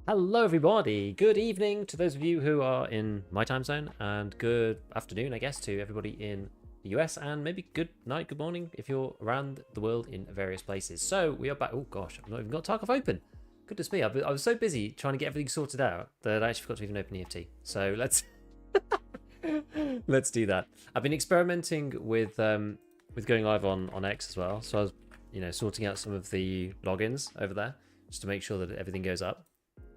Hello, everybody. Good evening to those of you who are in my time zone, and good afternoon, I guess, to everybody in the US, and maybe good night, good morning if you're around the world in various places. So we are back. Oh gosh, I've not even got Tarkov open. Goodness me, I was so busy trying to get everything sorted out that I actually forgot to even open EFT. So let's let's do that. I've been experimenting with going live on X as well. So I was, sorting out some of the logins over there just to make sure that everything goes up.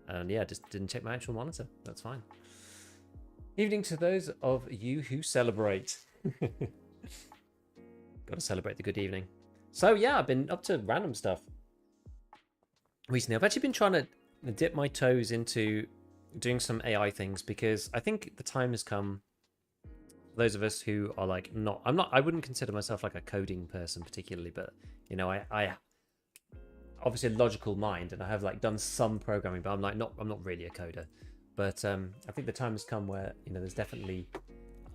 And yeah, just didn't check my actual monitor. That's fine. Evening to those of you who celebrate. Got to celebrate the good evening. So yeah, I've been up to random stuff recently. I've actually been trying to dip my toes into doing some AI things because I think the time has come for those of us who are like I wouldn't consider myself like a coding person particularly, but I obviously a logical mind, and I have like done some programming, but I'm not really a coder. But I think the time has come where there's definitely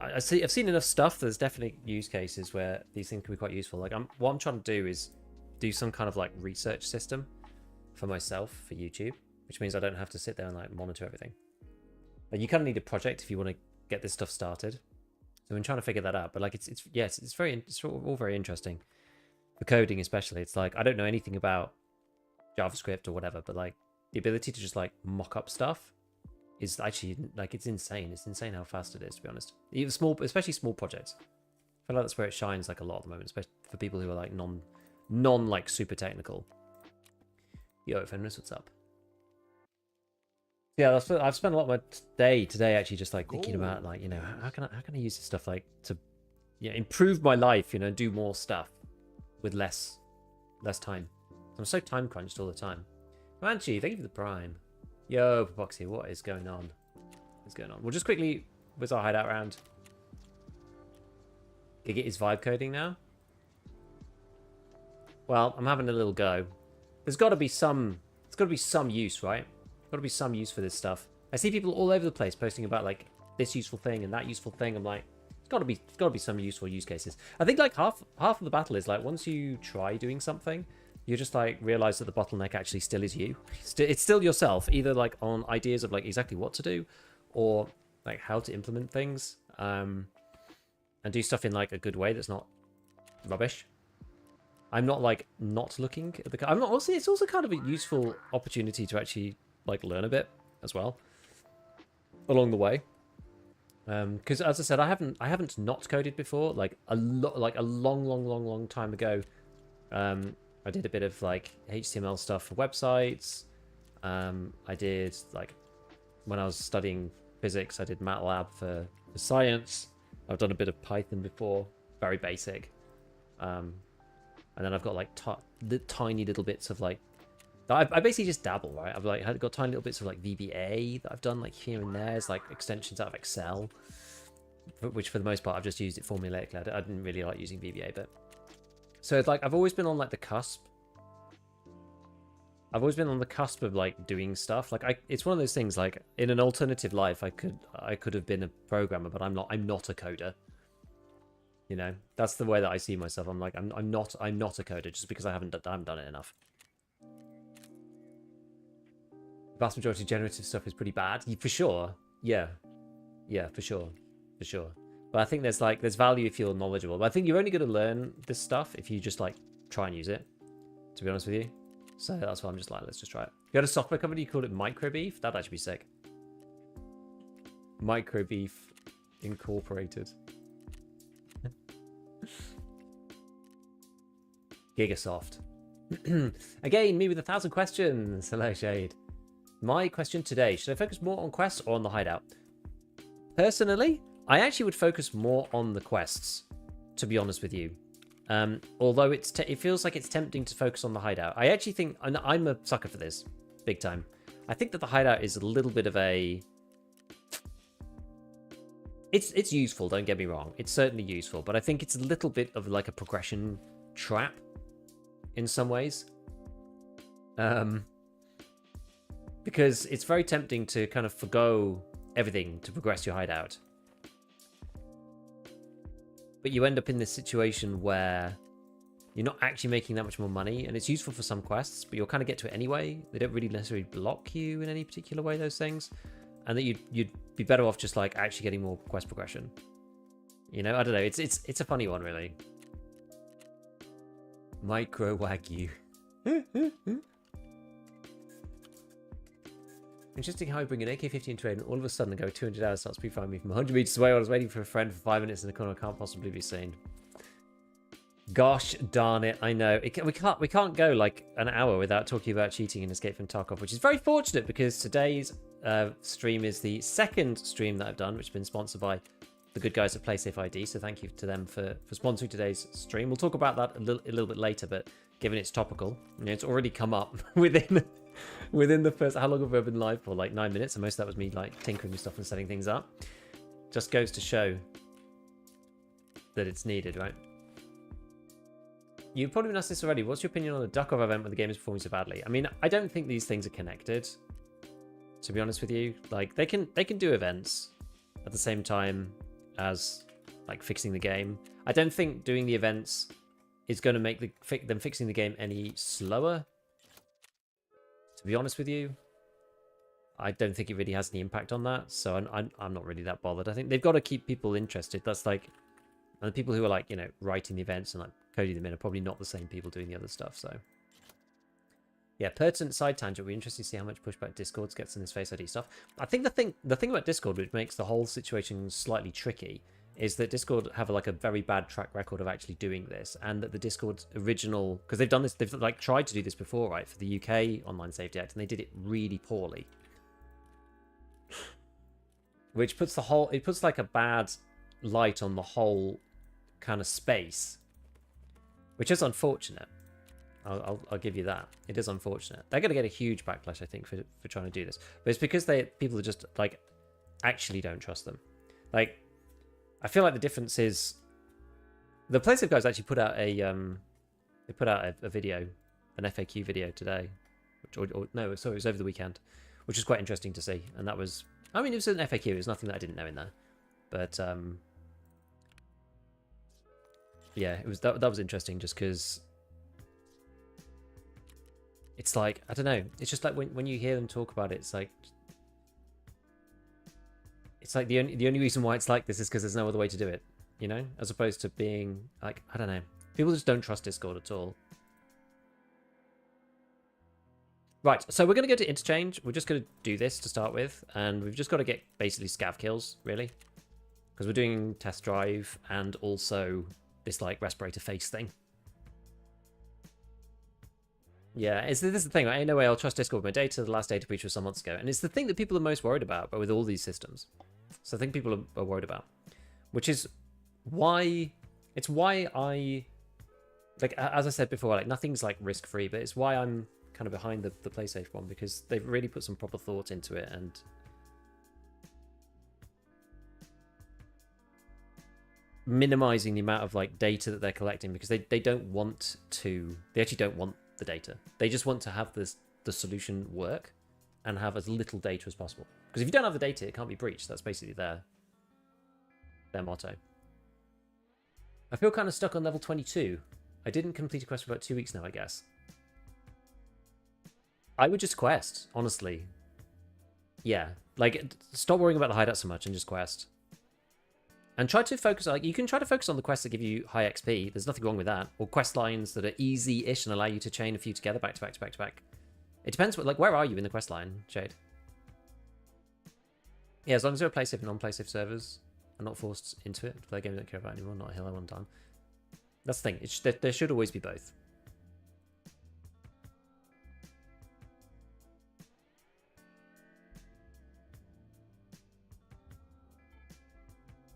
I've seen enough stuff. There's definitely use cases where these things can be quite useful. Like what I'm trying to do is do some kind of like research system for myself for YouTube, which means I don't have to sit there and like monitor everything. Like you kind of need a project if you want to get this stuff started. So I'm trying to figure that out. But like it's all very interesting. For coding especially, it's like I don't know anything about JavaScript or whatever, but like the ability to just like mock up stuff is actually like it's insane. It's insane how fast it is, to be honest. Even especially small projects. I feel like that's where it shines like a lot at the moment, especially for people who are like non like super technical. Yo, Fenris, what's up? Yeah, I've spent a lot of my day today actually just like thinking about like how can I use this stuff like to improve my life, do more stuff with less time. I'm so time crunched all the time. Manchi, thank you for the prime. Yo, Papoxy, what is going on? What's going on? We'll just quickly whiz our hideout round. Gigit is vibe coding now. Well, I'm having a little go. There's got to be some. There's got to be some use, right? Got to be some use for this stuff. I see people all over the place posting about like this useful thing and that useful thing. I'm like, it's got to be some useful use cases. I think like half of the battle is like once you try doing something, you just like realize that the bottleneck actually still is you. It's still yourself, either like on ideas of like exactly what to do, or like how to implement things, and do stuff in like a good way that's not rubbish. I'm not like not looking at the. I'm not. Also, it's also kind of a useful opportunity to actually like learn a bit as well along the way. Because as I said, I haven't not coded before. Like a long time ago. I did a bit of like HTML stuff for websites. I did like when I was studying physics, I did MATLAB for science. I've done a bit of Python before, very basic. And then I've got like tiny little bits of like I basically just dabble, right? I've like got tiny little bits of like VBA that I've done like here and there. It's like extensions out of Excel, which for the most part I've just used it formulaically. I didn't really like using VBA, but so it's like I've always been on like the cusp. I've always been on the cusp of like doing stuff. Like it's one of those things. Like in an alternative life, I could have been a programmer, but I'm not a coder. That's the way that I see myself. I'm like I'm not a coder just because I haven't done it enough. The vast majority of generative stuff is pretty bad, for sure. Yeah, for sure. But I think there's value if you're knowledgeable. But I think you're only going to learn this stuff if you just like try and use it, to be honest with you. So that's why I'm just like, let's just try it. You had a software company, you called it Microbeef? That'd actually be sick. Microbeef Incorporated. Gigasoft. Again, me with 1,000 questions. Hello, Shade. My question today, should I focus more on quests or on the hideout? Personally, I actually would focus more on the quests, to be honest with you. Although it feels like it's tempting to focus on the hideout. I actually think, and I'm a sucker for this, big time. I think that the hideout is a little bit of a... It's useful, don't get me wrong. It's certainly useful, but I think it's a little bit of like a progression trap in some ways. Because it's very tempting to kind of forgo everything to progress your hideout. But you end up in this situation where, you're not actually making that much more money, and it's useful for some quests, but you'll kind of get to it anyway. They don't really necessarily block you in any particular way, those things, and that you'd be better off just like actually getting more quest progression. You know, I don't know. It's a funny one, really. Micro Wagyu. Interesting how I bring an AK-15 trade and all of a sudden I go 200 hours starts pre-firing me from 100 meters away while I was waiting for a friend for 5 minutes in the corner. I can't possibly be seen. Gosh darn it, I know. We can't go like an hour without talking about cheating in Escape from Tarkov, which is very fortunate because today's stream is the second stream that I've done, which has been sponsored by the good guys at playsafeid, so thank you to them for sponsoring today's stream. We'll talk about that a little bit later, but given it's topical, you know, it's already come up within the first, how long have I been live for? Like 9 minutes, and most of that was me like tinkering with stuff and setting things up. Just goes to show that it's needed, right? You've probably been asked this already. What's your opinion on the Tarkov event when the game is performing so badly? I mean, I don't think these things are connected, to be honest with you. Like, they can do events at the same time as like fixing the game. I don't think doing the events is going to make them fixing the game any slower. To be honest with you, I don't think it really has any impact on that. So I'm not really that bothered. I think they've got to keep people interested. That's like, and the people who are like, you know, writing the events and like coding them in are probably not the same people doing the other stuff. So yeah, pertinent side tangent. We're interested to see how much pushback Discord gets in this Face ID stuff. I think the thing about Discord, which makes the whole situation slightly tricky, is that Discord have like a very bad track record of actually doing this, and that the Discord original, because they've done this, they've like tried to do this before, right, for the UK Online Safety Act, and they did it really poorly, which puts like a bad light on the whole kind of space, which is unfortunate. I'll give you that. It is unfortunate. They're going to get a huge backlash, I think, for trying to do this. But it's because people are just like actually don't trust them. Like, I feel like the difference is the PlaySafe guys actually put out a video, an FAQ video today, no, sorry, it was over the weekend, which was quite interesting to see. And that was, I mean, it was an FAQ. It was nothing that I didn't know in there, but yeah, it was that was interesting just because. It's like, I don't know. It's just like when you hear them talk about it, it's like the only reason why it's like this is because there's no other way to do it, you know? As opposed to being like, I don't know. People just don't trust Discord at all. Right, so we're going to go to Interchange. We're just going to do this to start with, and we've just got to get basically scav kills, really. Because we're doing test drive and also this like respirator face thing. Yeah, this is the thing. Right? Ain't no way I'll trust Discord with my data. The last data breach was some months ago. And it's the thing that people are most worried about, but with all these systems. So I think people are worried about. Which is why... It's why I... Like, as I said before, like, nothing's, like, risk-free, but it's why I'm kind of behind the PlaySafe one, because they've really put some proper thought into it, and... minimizing the amount of, like, data that they're collecting, because they don't want to... They actually don't want the data. They just want to have the solution work and have as little data as possible. Because if you don't have the data, it can't be breached. That's basically their motto. I feel kind of stuck on level 22. I didn't complete a quest for about 2 weeks now, I guess. I would just quest, honestly. Yeah, like, stop worrying about the hideout so much and just quest. And try to focus, like, you can try to focus on the quests that give you high XP. There's nothing wrong with that. Or quest lines that are easy-ish and allow you to chain a few together back to back to back to back. It depends, like, where are you in the quest line, Jade? Yeah, as long as there are PlaySafe and non-PlaySafe servers, I'm not forced into it to play a game I don't care about anymore, not a hill I want done. That's the thing, there should always be both.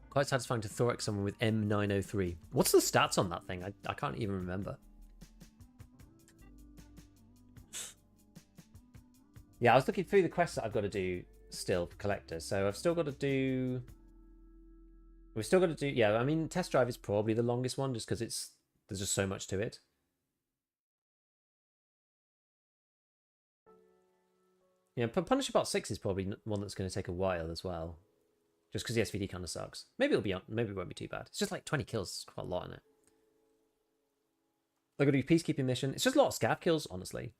Quite satisfying to thorax someone with M903. What's the stats on that thing? I can't even remember. Yeah, I was looking through the quests that I've got to do still for collectors. So I've still got to do... We've still got to do... Yeah, I mean, test drive is probably the longest one just because there's just so much to it. Yeah, Punisher Part 6 is probably one that's going to take a while as well. Just because the SVD kind of sucks. Maybe it won't be too bad. It's just like 20 kills. It's quite a lot in it. They're going to do peacekeeping mission. It's just a lot of scav kills, honestly.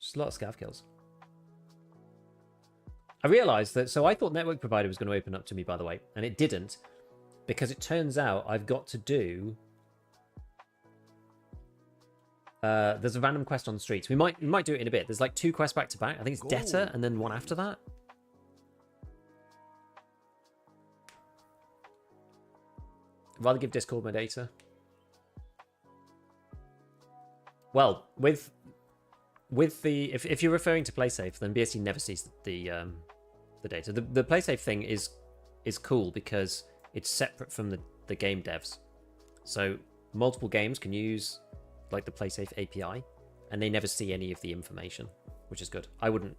Just a lot of scav kills. I realized that, so I thought network provider was going to open up to me, by the way, and it didn't, because it turns out I've got to do... there's a random quest on the streets. We might do it in a bit. There's like 2 quests back to back. I think it's debtor and then one after that. I'd rather give Discord my data. Well, with the if you're referring to PlaySafe, then BSC never sees the data. The PlaySafe thing is cool because it's separate from the game devs. So multiple games can use like the PlaySafe API, and they never see any of the information, which is good. I wouldn't.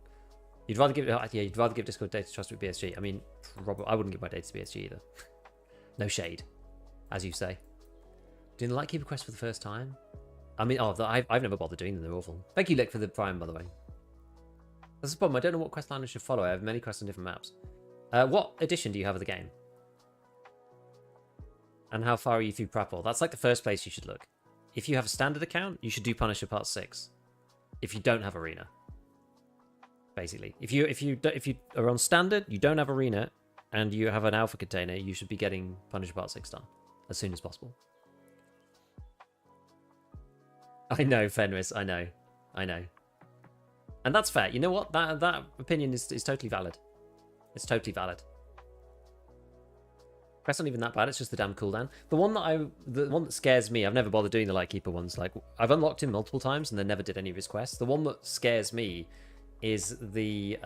You'd rather give Discord data trust with BSG. I mean, I wouldn't give my data to BSG either. No shade, as you say. Doing the Lightkeeper quest for the first time. I mean, I've never bothered doing them. They're awful. Thank you, Lick, for the prime, by the way. That's the problem. I don't know what quest line I should follow. I have many quests on different maps. What edition do you have of the game? And how far are you through Prapor? That's like the first place you should look. If you have a standard account, you should do Punisher Part 6. If you don't have Arena, basically, if you are on standard, you don't have Arena, and you have an alpha container, you should be getting Punisher Part 6 done as soon as possible. I know, Fenris. I know, and that's fair. You know what? That opinion is totally valid. It's totally valid. Quest's not even that bad. It's just the damn cooldown. The one that scares me. I've never bothered doing the Lightkeeper ones. Like, I've unlocked him multiple times and then never did any of his quests. The one that scares me is the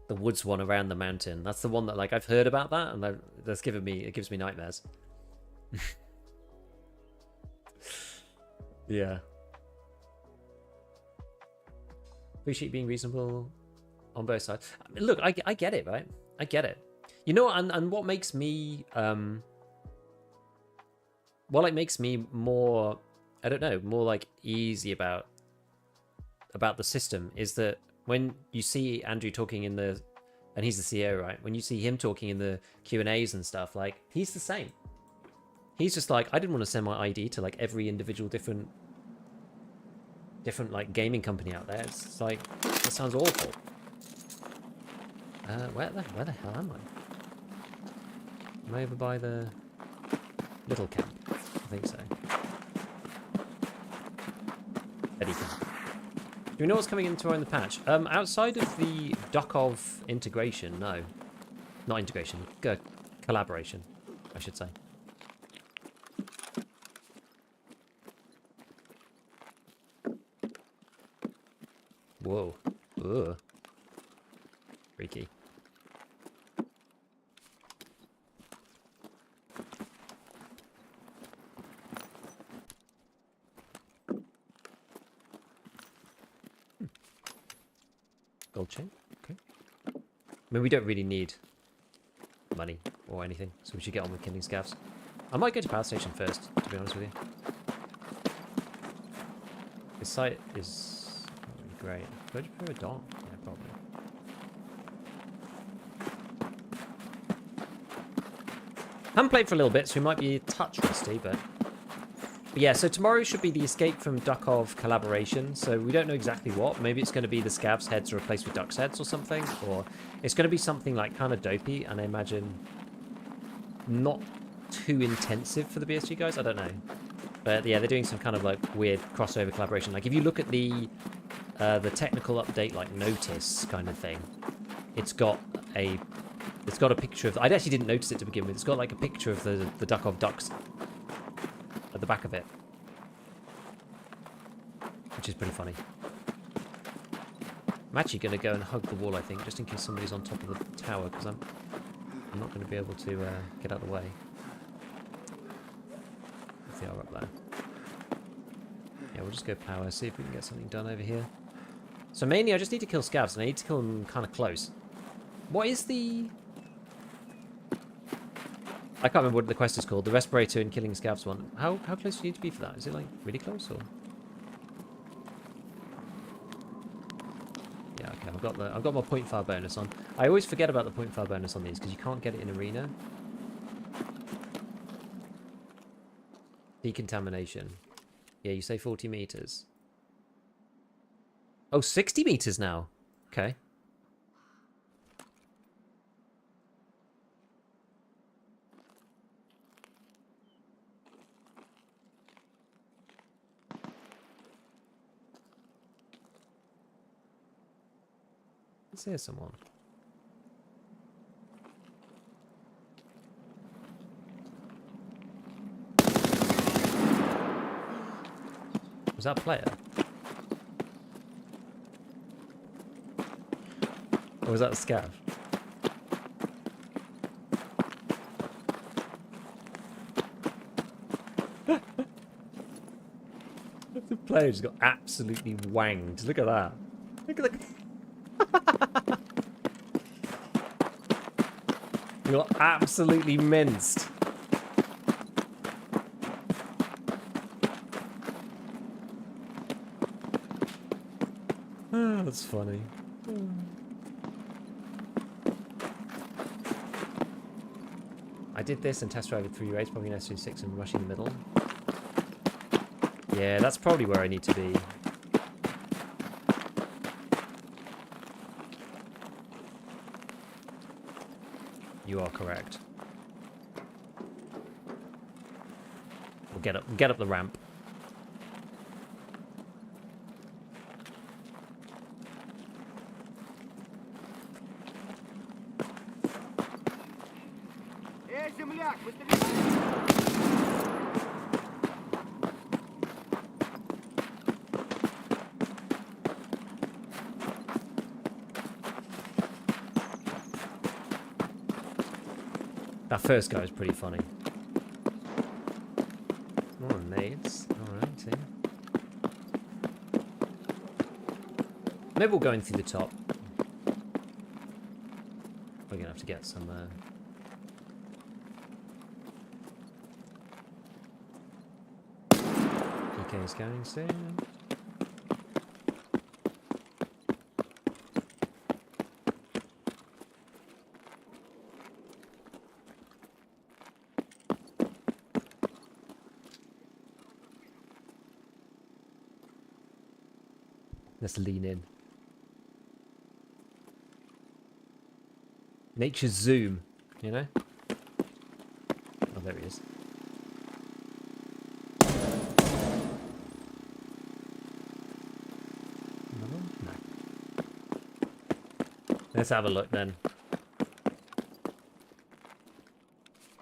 woods one around the mountain. That's the one that, like, I've heard about that, and it gives me nightmares. Yeah. Appreciate being reasonable on both sides. I mean, look, I get it, right? I get it. You know, and what makes me makes me more, I don't know, more like easy about the system is that when you see Andrew talking in the, and he's the CEO, right? When you see him talking in the Q&As and stuff, like, he's the same. He's just like, I didn't want to send my ID to like every individual different like gaming company out there. It's like, that sounds awful. Where the hell am I? Am I over by the little camp? I think so. Eddie camp. Do we know what's coming into in the patch? Outside of the Tarkov integration, no. Not integration, collaboration, I should say. Whoa. Ugh. Freaky. Gold chain? Okay. I mean, we don't really need money or anything, so we should get on with killing scavs. I might go to power station first, to be honest with you. This site is not really great. Would you prefer a dog? Yeah, probably. Haven't played for a little bit, so we might be a touch rusty, but yeah, so tomorrow should be the Escape from Tarkov collaboration, so we don't know exactly what. Maybe it's going to be the scavs heads are replaced with ducks heads or something, or it's going to be something like kind of dopey, and I imagine not too intensive for the BSG guys, I don't know. But yeah, they're doing some kind of like weird crossover collaboration. Like if you look at the technical update like notice kind of thing, it's got a picture of, I actually didn't notice it to begin with, it's got like a picture of the Tarkov ducks at the back of it, which is pretty funny. I'm actually going to go and hug the wall, I think, just in case somebody's on top of the tower, because I'm not going to be able to get out of the way. If they are up there. Yeah, we'll just go power, see if we can get something done over here. So mainly I just need to kill scavs, and I need to kill them kind of close. What is the... I can't remember what the quest is called. The Respirator and killing scavs one. How close do you need to be for that? Is it like really close or? Yeah, okay. I've got my point fire bonus on. I always forget about the point fire bonus on these because you can't get it in arena. Decontamination. Yeah, you say 40 meters. Oh, 60 meters now. Okay. Let's hear someone. Was that a player? Or was that a scav? The player just got absolutely wanged. Look at that. Look at the... He got absolutely minced. Oh, that's funny. I did this and test drove it 3 raids, probably an S26 and rushing the middle. Yeah, that's probably where I need to be. You are correct. We'll get up the ramp. That first guy was pretty funny. More nades. Alright, see. Maybe we'll go in through the top. We're gonna have to get some PK's going soon. Let's lean in. Nature's Zoom, you know? Oh, there he is. Another one? No. Let's have a look then.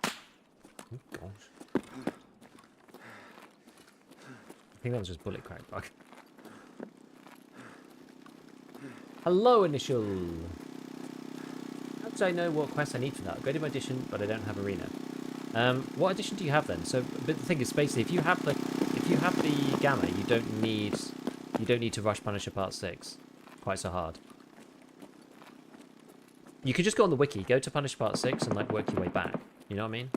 Oh, gosh. I think that was just bullet crack bug. Hello, Initial! How do I know what quest I need for that? Upgraded my edition, but I don't have arena. What edition do you have then? So, but the thing is, basically, if you have the gamma, you don't need to rush Punisher Part 6 quite so hard. You could just go on the wiki, go to Punisher Part 6, and like work your way back. You know what I mean?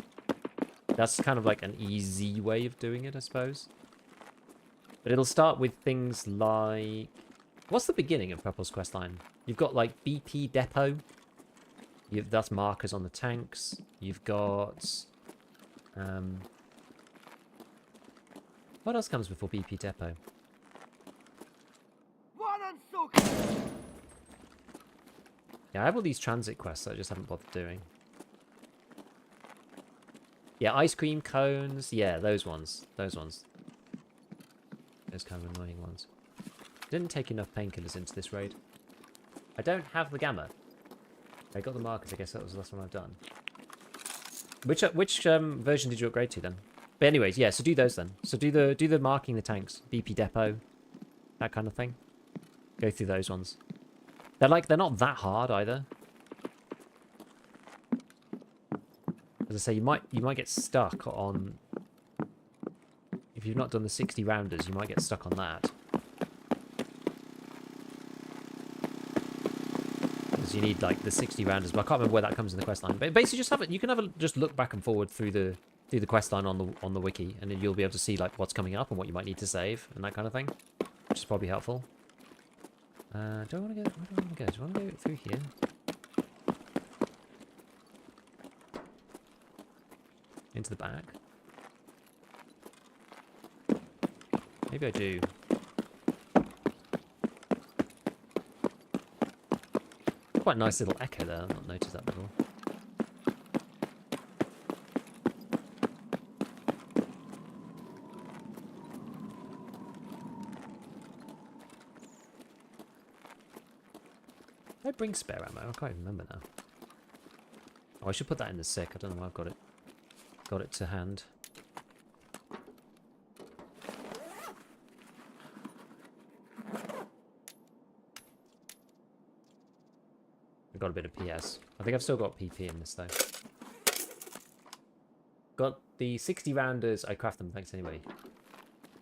That's kind of like an easy way of doing it, I suppose. But it'll start with things like... What's the beginning of Purple's questline? You've got, like, BP Depot. That's markers on the tanks. You've got... what else comes before BP Depot? Yeah, I have all these transit quests that I just haven't bothered doing. Yeah, ice cream cones. Yeah, those ones. Those ones. Those kind of annoying ones. Didn't take enough painkillers into this raid. I don't have the gamma. I got the markers. I guess that was the last one I've done. Which version did you upgrade to then? But anyways, yeah. So do those then. So do the marking the tanks, BP depot, that kind of thing. Go through those ones. They're not that hard either. As I say, you might get stuck on. If you've not done the 60 rounders, you might get stuck on that. You need like the 60 rounders, but I can't remember where that comes in the quest line. But basically, you can just look back and forward through the quest line on the wiki, and then you'll be able to see like what's coming up and what you might need to save and that kind of thing, which is probably helpful. Do I want to go? Where do I want to go? Do I want to go through here? Into the back. Maybe I do. Quite a nice little echo there. I've not noticed that before. Did I bring spare ammo? I can't even remember now. Oh, I should put that in the sick. I don't know why I've got it to hand. I've got a bit of PS. I think I've still got PP in this though. Got the 60 rounders. I craft them. Thanks anyway.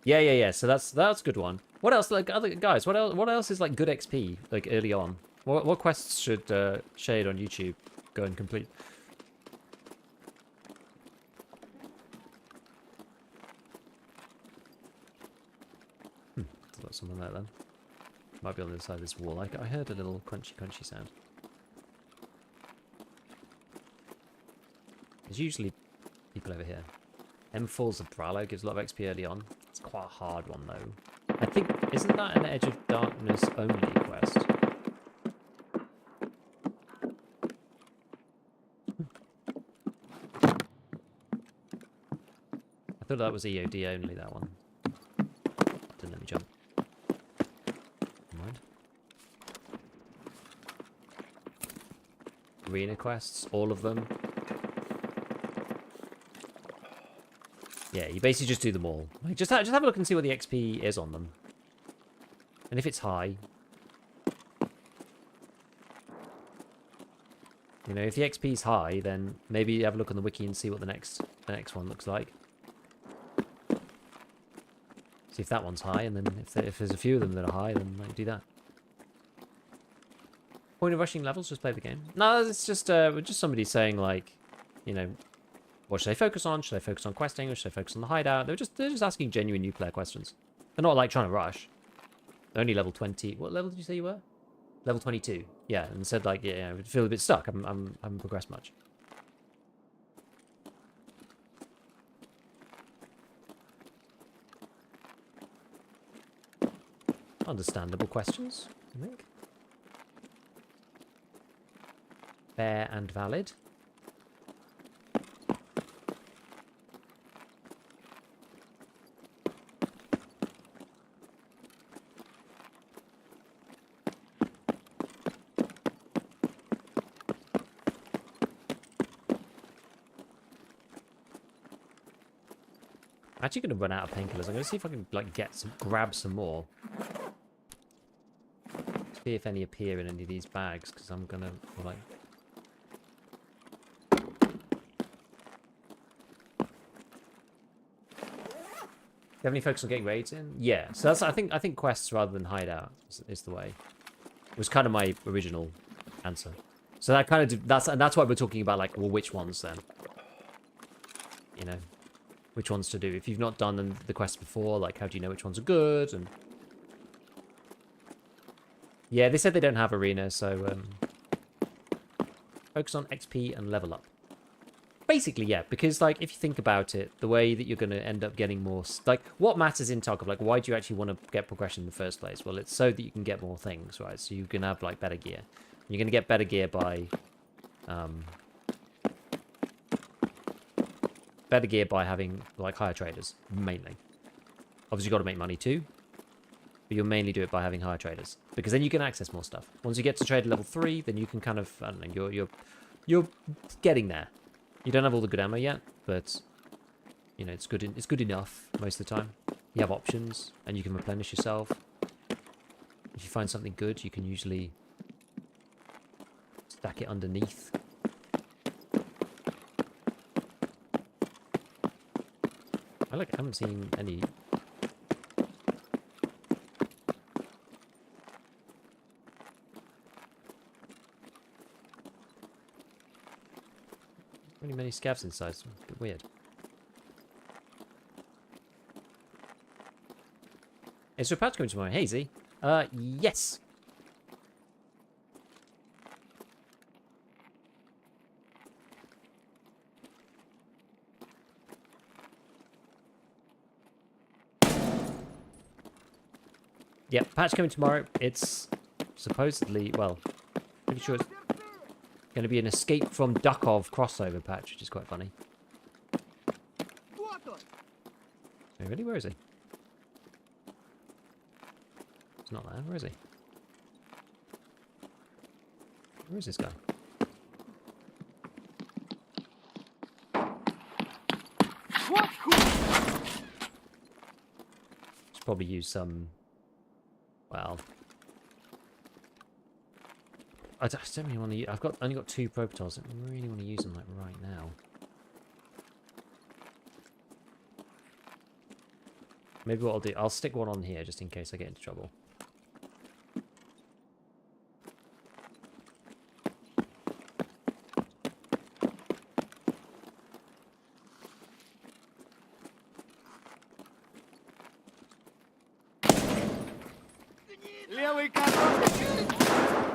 Yeah. So that's a good one. What else? Like other guys. What else is like good XP like early on? What quests should Shade on YouTube go and complete? There's got someone there then. Might be on the other side of this wall. I heard a little crunchy sound. There's usually people over here. M4's Zabralo gives a lot of XP early on. It's quite a hard one though. I think, isn't that an Edge of Darkness only quest? I thought that was EOD only, that one. Didn't let me jump. Never mind. Arena quests, all of them. Yeah, you basically just do them all. Like, just have a look and see what the XP is on them. And if it's high... You know, if the XP is high, then maybe have a look on the wiki and see what the next one looks like. See if that one's high, and then if there's a few of them that are high, then like, do that. Point of rushing levels, just play the game. No, it's just somebody saying like, you know, what should I focus on? Should I focus on questing, or should I focus on the hideout? They're just asking genuine new player questions. They're not like trying to rush. They're only level 20. What level did you say you were? Level 22. Yeah, and said like, yeah, I feel a bit stuck. I haven't progressed much. Understandable questions, I think. Fair and valid. I'm actually going to run out of painkillers. I'm going to see if I can like grab some more. See if any appear in any of these bags, because I'm going to like. You have any focus on getting raids in? Yeah. So that's I think quests rather than hideout is the way. It was kind of my original answer. So that kind of that's why we're talking about like, well, which ones then? You know. Which ones to do. If you've not done the quest before, like how do you know which ones are good? And yeah, they said they don't have arena, so focus on XP and level up. Basically, yeah, because like if you think about it, the way that you're going to end up getting more, like what matters in Tarkov, like why do you actually want to get progression in the first place? Well, it's so that you can get more things, right? So you can have like better gear. You're going to get better gear by having like higher traders, mainly. Obviously, you've got to make money too, but you'll mainly do it by having higher traders, because then you can access more stuff. Once you get to trade level 3, then you can kind of, I don't know, you're getting there. You don't have all the good ammo yet, but you know it's good enough most of the time. You have options, and you can replenish yourself. If you find something good, you can usually stack it underneath. I haven't seen any. Really many scavs inside. It's a bit weird. Is there a patch coming tomorrow? Hazy? Yes. Yeah, patch coming tomorrow. It's supposedly, well, pretty sure it's going to be an Escape from Tarkov crossover patch, which is quite funny. Hey, really? Where is he? He's not there. Where is he? Where is this guy? Should probably use some... Well... I don't really want to use... I've only got 2 Prototols. I don't really want to use them like right now. Maybe what I'll do... I'll stick one on here just in case I get into trouble.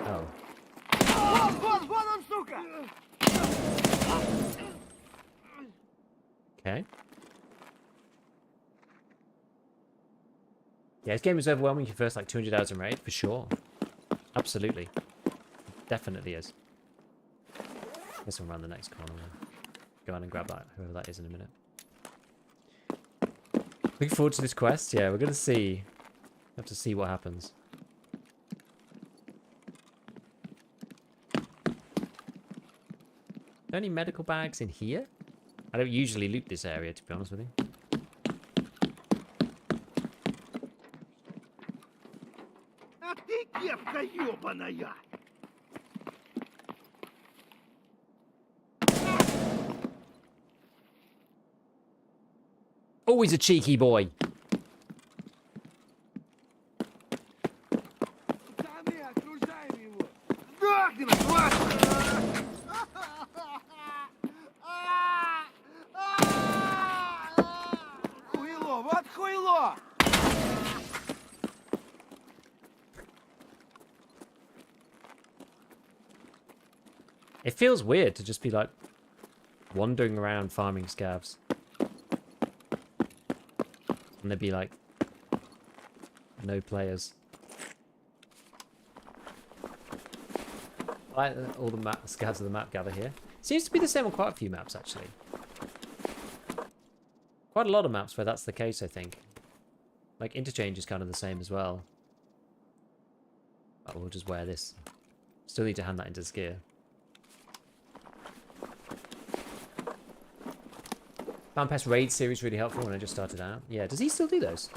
Oh. Okay. Yeah, this game is overwhelming your first like 200 hours in raid, for sure. Absolutely. Definitely is. Guess we'll run the next corner then. Go on and grab that, whoever that is in a minute. Looking forward to this quest. Yeah, we're going to see. Have to see what happens. Any medical bags in here? I don't usually loot this area, to be honest with you. Always a cheeky boy. It feels weird to just be like wandering around farming scavs. And there'd be like no players. I like all the scavs of the map gather here. Seems to be the same on quite a few maps actually. Quite a lot of maps where that's the case, I think. Like Interchange is kind of the same as well. But we'll just wear this. Still need to hand that into this gear. Found Pest Raid series really helpful when I just started out. Yeah, does he still do those?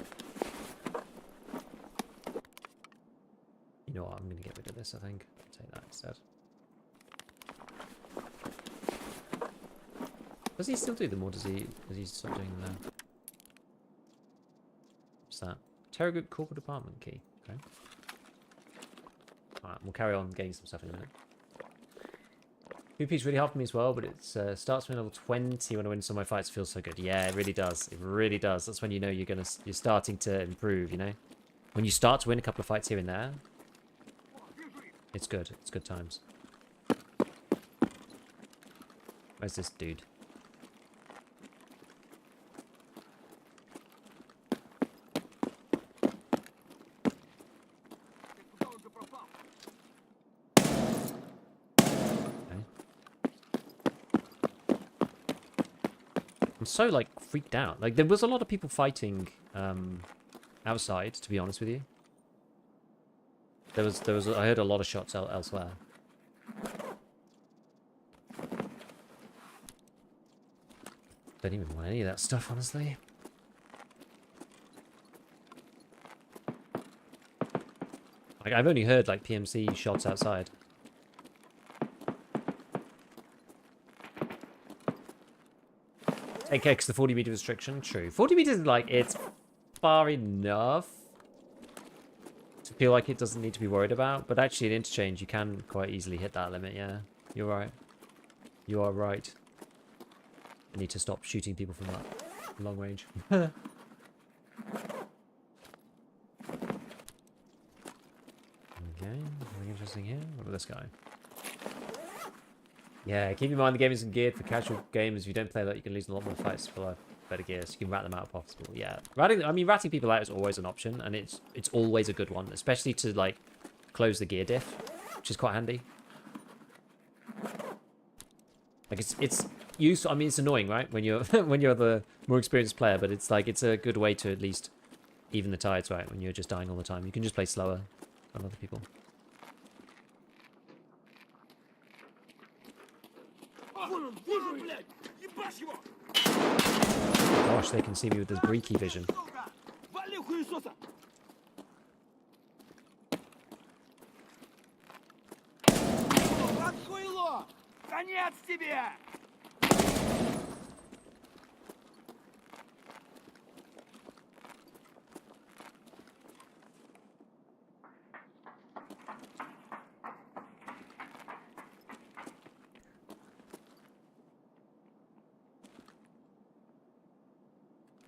You know what, I'm going to get rid of this, I think. I'll take that instead. Does he still do them, or does he stop doing them now? What's that? Terragoot corporate apartment key. Okay. Alright, we'll carry on getting some stuff in a minute. PvP's really helped me as well, but it starts me level 20 when I win some of my fights. It feels so good. Yeah, it really does. It really does. That's when you know you're starting to improve, you know? When you start to win a couple of fights here and there, it's good. It's good times. Where's this dude? I'm so like freaked out. Like there was a lot of people fighting outside, to be honest with you. There was I heard a lot of shots elsewhere. Don't even want any of that stuff, honestly. Like I've only heard like PMC shots outside. Okay, because the 40 meter restriction, true. 40 meters is like, it's far enough to feel like it doesn't need to be worried about. But actually in Interchange, you can quite easily hit that limit, yeah. You're right. You are right. I need to stop shooting people from that long range. Okay, anything interesting here? What about this guy? Yeah, keep in mind the game isn't geared for casual gamers. If you don't play that, you can lose a lot more fights for life. better gear, so you can rat them out if possible. Yeah, ratting people out is always an option, and it's always a good one, especially to like close the gear diff, which is quite handy. Like it's useful. I mean, it's annoying, right, when you're when you're the more experienced player, but it's like it's a good way to at least even the tides, right? When you're just dying all the time, you can just play slower than other people. Gosh, they can see me with this breaky vision.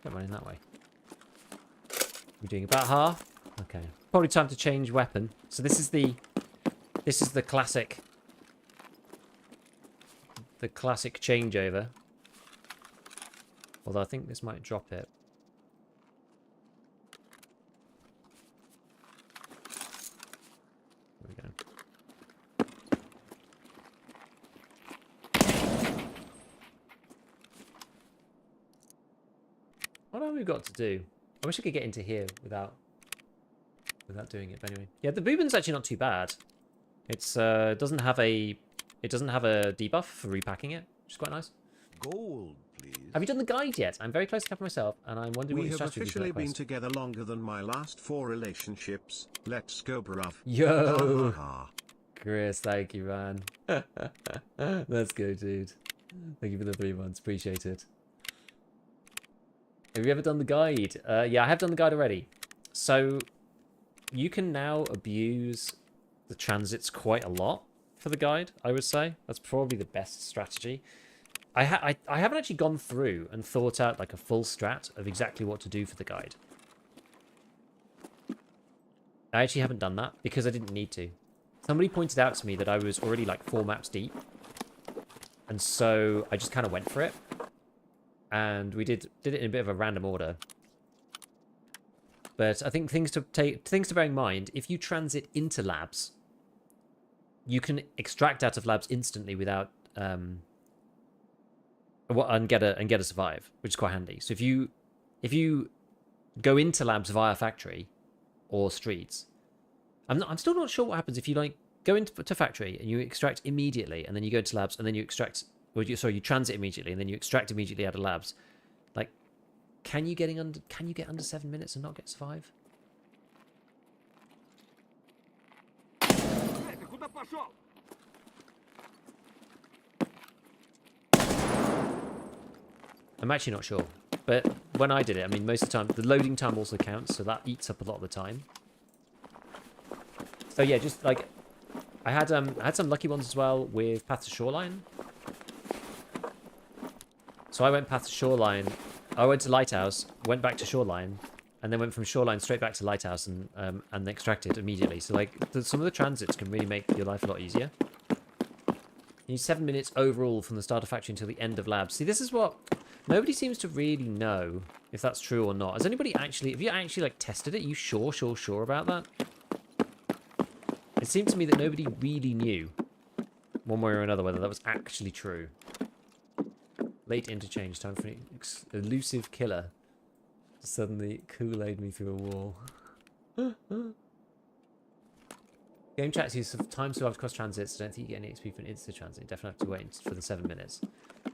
Don't run in that way. We're doing about half. Okay. Probably time to change weapon. So this is the classic changeover. Although I think this might drop it. There we go. What have we got to do? I wish I could get into here without doing it. But anyway, yeah, the movement is actually not too bad. It's doesn't have a debuff for repacking it, which is quite nice. Gold, please. Have you done the guide yet? I'm very close to Kappa myself, and I'm wondering what your We have strategy would be for that officially been quest. together longer than my last 4 relationships. Let's go, bruv. Yo, Ha, ha, Chris, thank you, man. Let's go, dude. Thank you for the 3 months. Appreciate it. Have you ever done the guide? Yeah, I have done the guide already. So you can now abuse the transits quite a lot for the guide, I would say. That's probably the best strategy. I haven't actually gone through and thought out like a full strat of exactly what to do for the guide. I actually haven't done that because I didn't need to. Somebody pointed out to me that I was already like 4 maps deep. And so I just kind of went for it. And we did it in a bit of a random order. But I think things to bear in mind, if you transit into labs, you can extract out of labs instantly without and get a survive, which is quite handy. So if you go into labs via factory or streets, I'm still not sure what happens if you like go into factory and you extract immediately, and then you go into labs and then you extract. You transit immediately and then you extract immediately out of labs. Like, can you get under 7 minutes and not get survive? I'm actually not sure, but when I did it, I mean, most of the time the loading time also counts, so that eats up a lot of the time. So yeah, just like I had some lucky ones as well with Path to Shoreline. So I went Path to Shoreline, I went to Lighthouse, went back to Shoreline, and then went from Shoreline straight back to Lighthouse and extracted immediately. So like some of the transits can really make your life a lot easier. You need 7 minutes overall from the start of factory until the end of labs. See, this is what nobody seems to really know if that's true or not. Has anybody actually, have you actually like tested it? Are you sure about that? It seemed to me that nobody really knew one way or another whether that was actually true. Late interchange, time for an elusive killer to suddenly Kool-Aid me through a wall. Game chat's use of time survived cross transits. I don't think you get any XP for an insta transit. You definitely have to wait for the 7 minutes.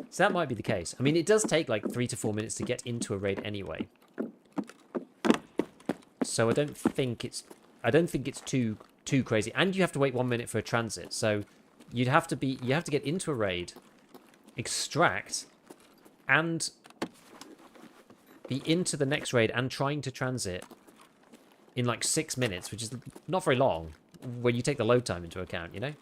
So that might be the case. I mean, it does take like 3 to 4 minutes to get into a raid anyway. So I don't think it's too crazy. And you have to wait 1 minute for a transit. So you have to get into a raid, extract, and be into the next raid and trying to transit in like 6 minutes, which is not very long when you take the load time into account, you know?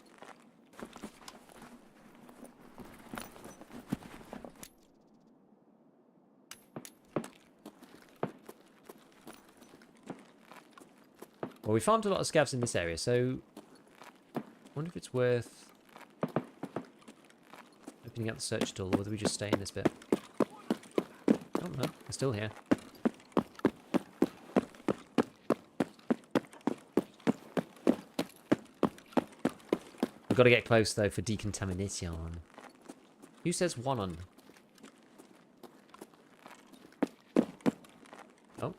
Well, we farmed a lot of scavs in this area, so I wonder if it's worth opening up the search tool, or whether we just stay in this bit. Oh, no, they're still here. We've got to get close, though, for decontamination. Who says one on? Oh.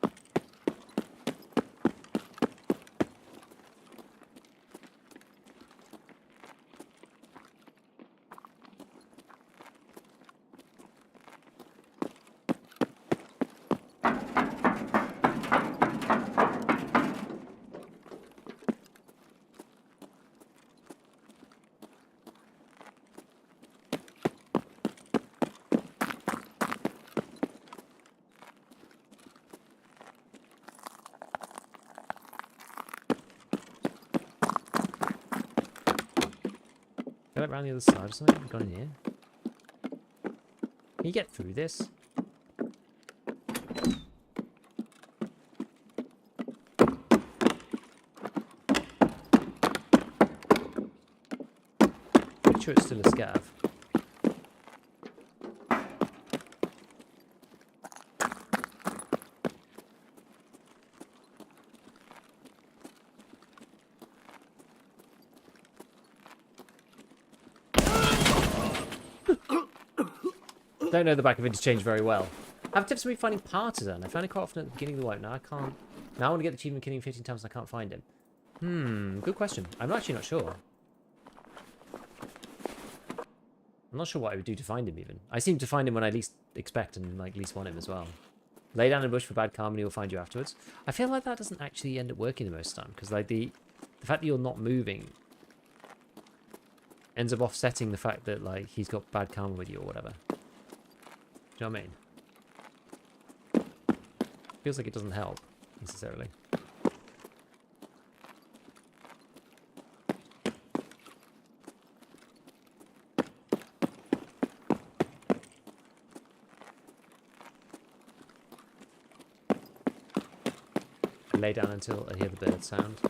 Go around the other side or something? We've gone in here. Can you get through this? Pretty sure it's still a scav. Don't know the back of Interchange very well. I have tips for me finding Partisan. I found it quite often at the beginning of the wipe. Now I can't. Now I want to get the achievement killing 15 times and I can't find him. Good question. I'm actually not sure. I'm not sure what I would do to find him even. I seem to find him when I least expect and like least want him as well. Lay down in a bush for bad karma and he'll find you afterwards. I feel like that doesn't actually end up working the most of the time because like the fact that you're not moving ends up offsetting the fact that like he's got bad karma with you or whatever. Do you know what I mean? Feels like it doesn't help, necessarily. I lay down until I hear the bird sound.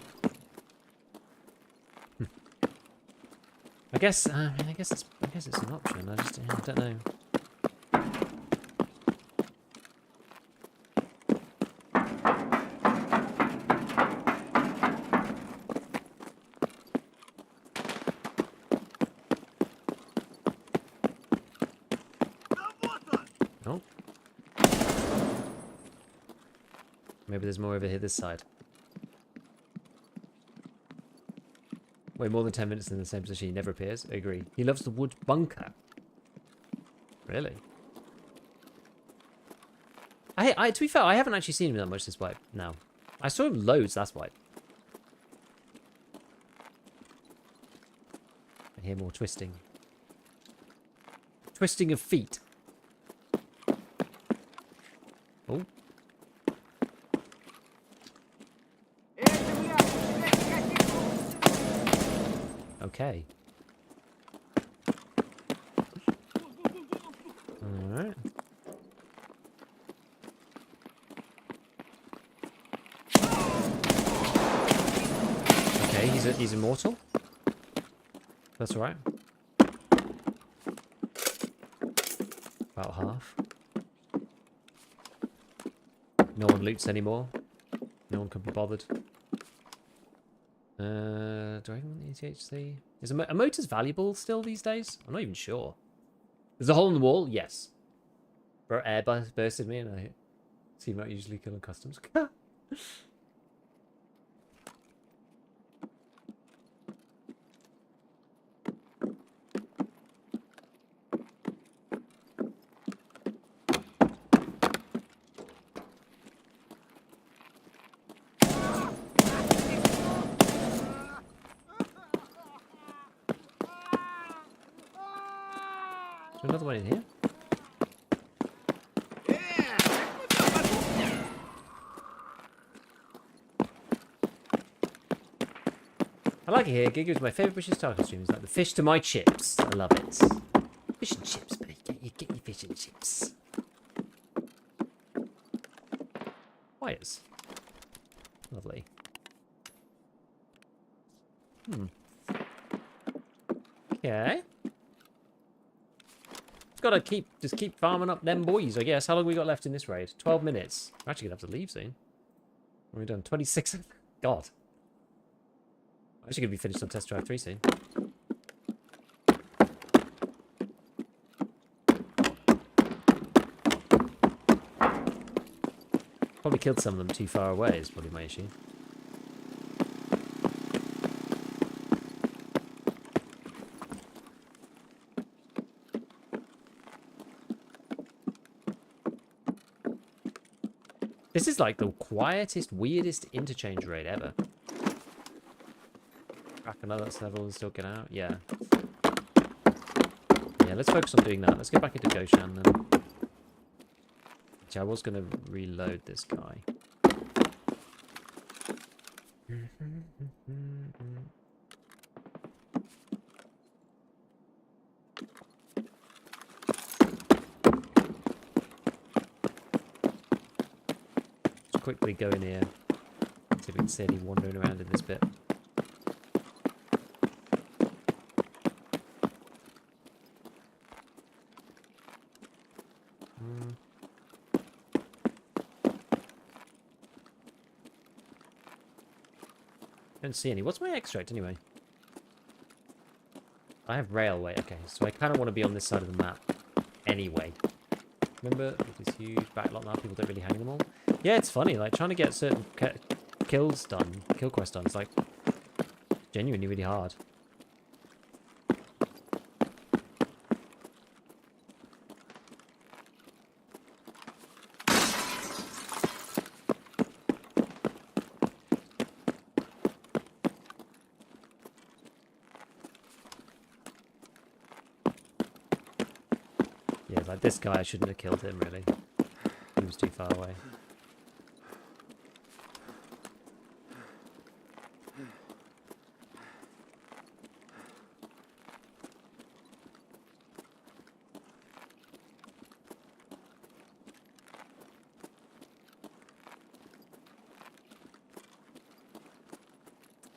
I guess it's an option. I don't know. Maybe there's more over here this side. Wait, more than 10 minutes in the same position, he never appears. I agree. He loves the wood bunker. Really? To be fair, I haven't actually seen him that much this wipe now. I saw him loads last wipe. I hear more twisting. Twisting of feet. Oh. Okay. Alright. Okay, he's immortal. That's alright. About half. No one loots anymore. No one can be bothered. Do I even want the ETHC? Is a motor's valuable still these days? I'm not even sure. There's a hole in the wall? Yes. Bro, air bursted me and I seem not usually kill on customs. Is there another one in here? I like it here. Giga is my favourite British Tarkov stream. It's like the fish to my chips. I love it. Fish and chips, baby. Get your fish and chips. Wires. Lovely. Okay. Just gotta just keep farming up them boys, I guess. How long we got left in this raid? 12 minutes. We're actually gonna have to leave soon. What are we done? 26. God. I'm actually gonna be finished on test drive 3 soon. Probably killed some of them too far away is probably my issue. This is like the quietest, weirdest interchange raid ever. Crack another level and still get out? Yeah. Yeah, let's focus on doing that. Let's get back into Goshan then. Actually, I was going to reload this guy. Just quickly go in here. See if we can see any wandering around in this bit. Don't see any. What's my extract anyway? I have railway. Okay, so I kind of want to be on this side of the map anyway. Remember this huge backlot now? People don't really hang them all. Yeah, it's funny. Like trying to get certain kills done, kill quests done. It's like genuinely really hard. Yeah, like this guy, I shouldn't have killed him, really. He was too far away.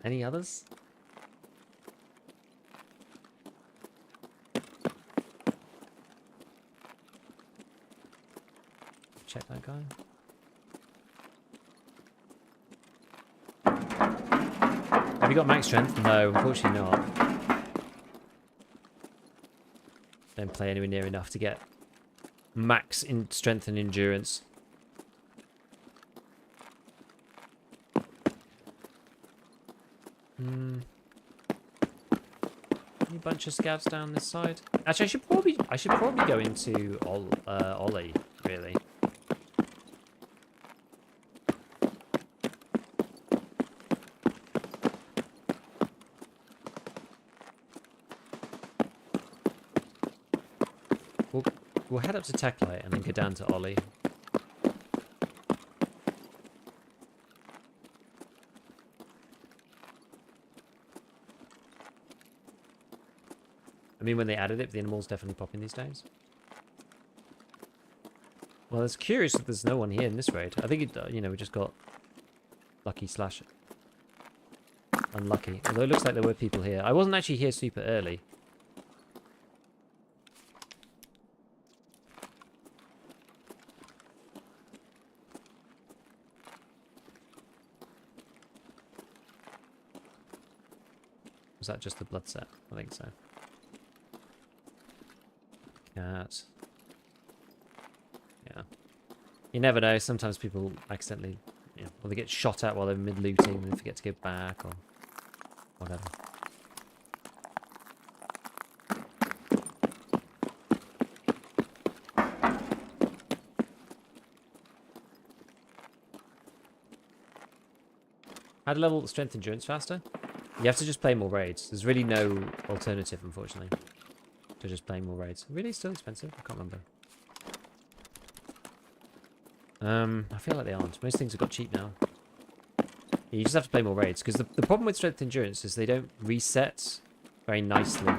Any others? Check that guy. Have you got max strength? No, unfortunately not. Don't play anywhere near enough to get max in strength and endurance. Any bunch of scavs down this side? Actually, I should probably go into Ollie, really. We'll head up to Techlight and then go down to Ollie. I mean, when they added it, the animals definitely popping these days. Well, it's curious that there's no one here in this raid. I think, we just got lucky slash unlucky. Although it looks like there were people here. I wasn't actually here super early. Was that just the blood set? I think so. Cat. Yeah. You never know. Sometimes people accidentally, or they get shot at while they're mid-looting and they forget to go back or whatever. How to level strength endurance faster? You have to just play more raids. There's really no alternative, unfortunately, to just playing more raids. Really still expensive? I can't remember. I feel like they aren't. Most things have got cheap now. You just have to play more raids, because the problem with strength endurance is they don't reset very nicely.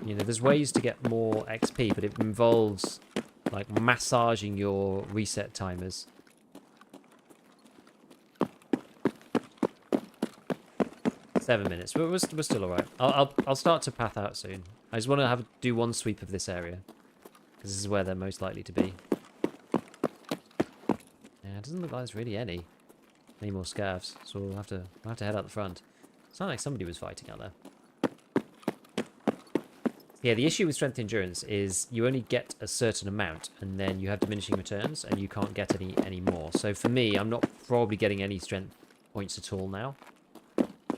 There's ways to get more XP, but it involves like massaging your reset timers. 7 minutes. We're still alright. I'll start to path out soon. I just want to do one sweep of this area. Because this is where they're most likely to be. Yeah, it doesn't look like there's really any more scavs. So we'll have to head out the front. It's not like somebody was fighting out there. Yeah, the issue with strength endurance is you only get a certain amount, and then you have diminishing returns, and you can't get any more. So for me, I'm not probably getting any strength points at all now,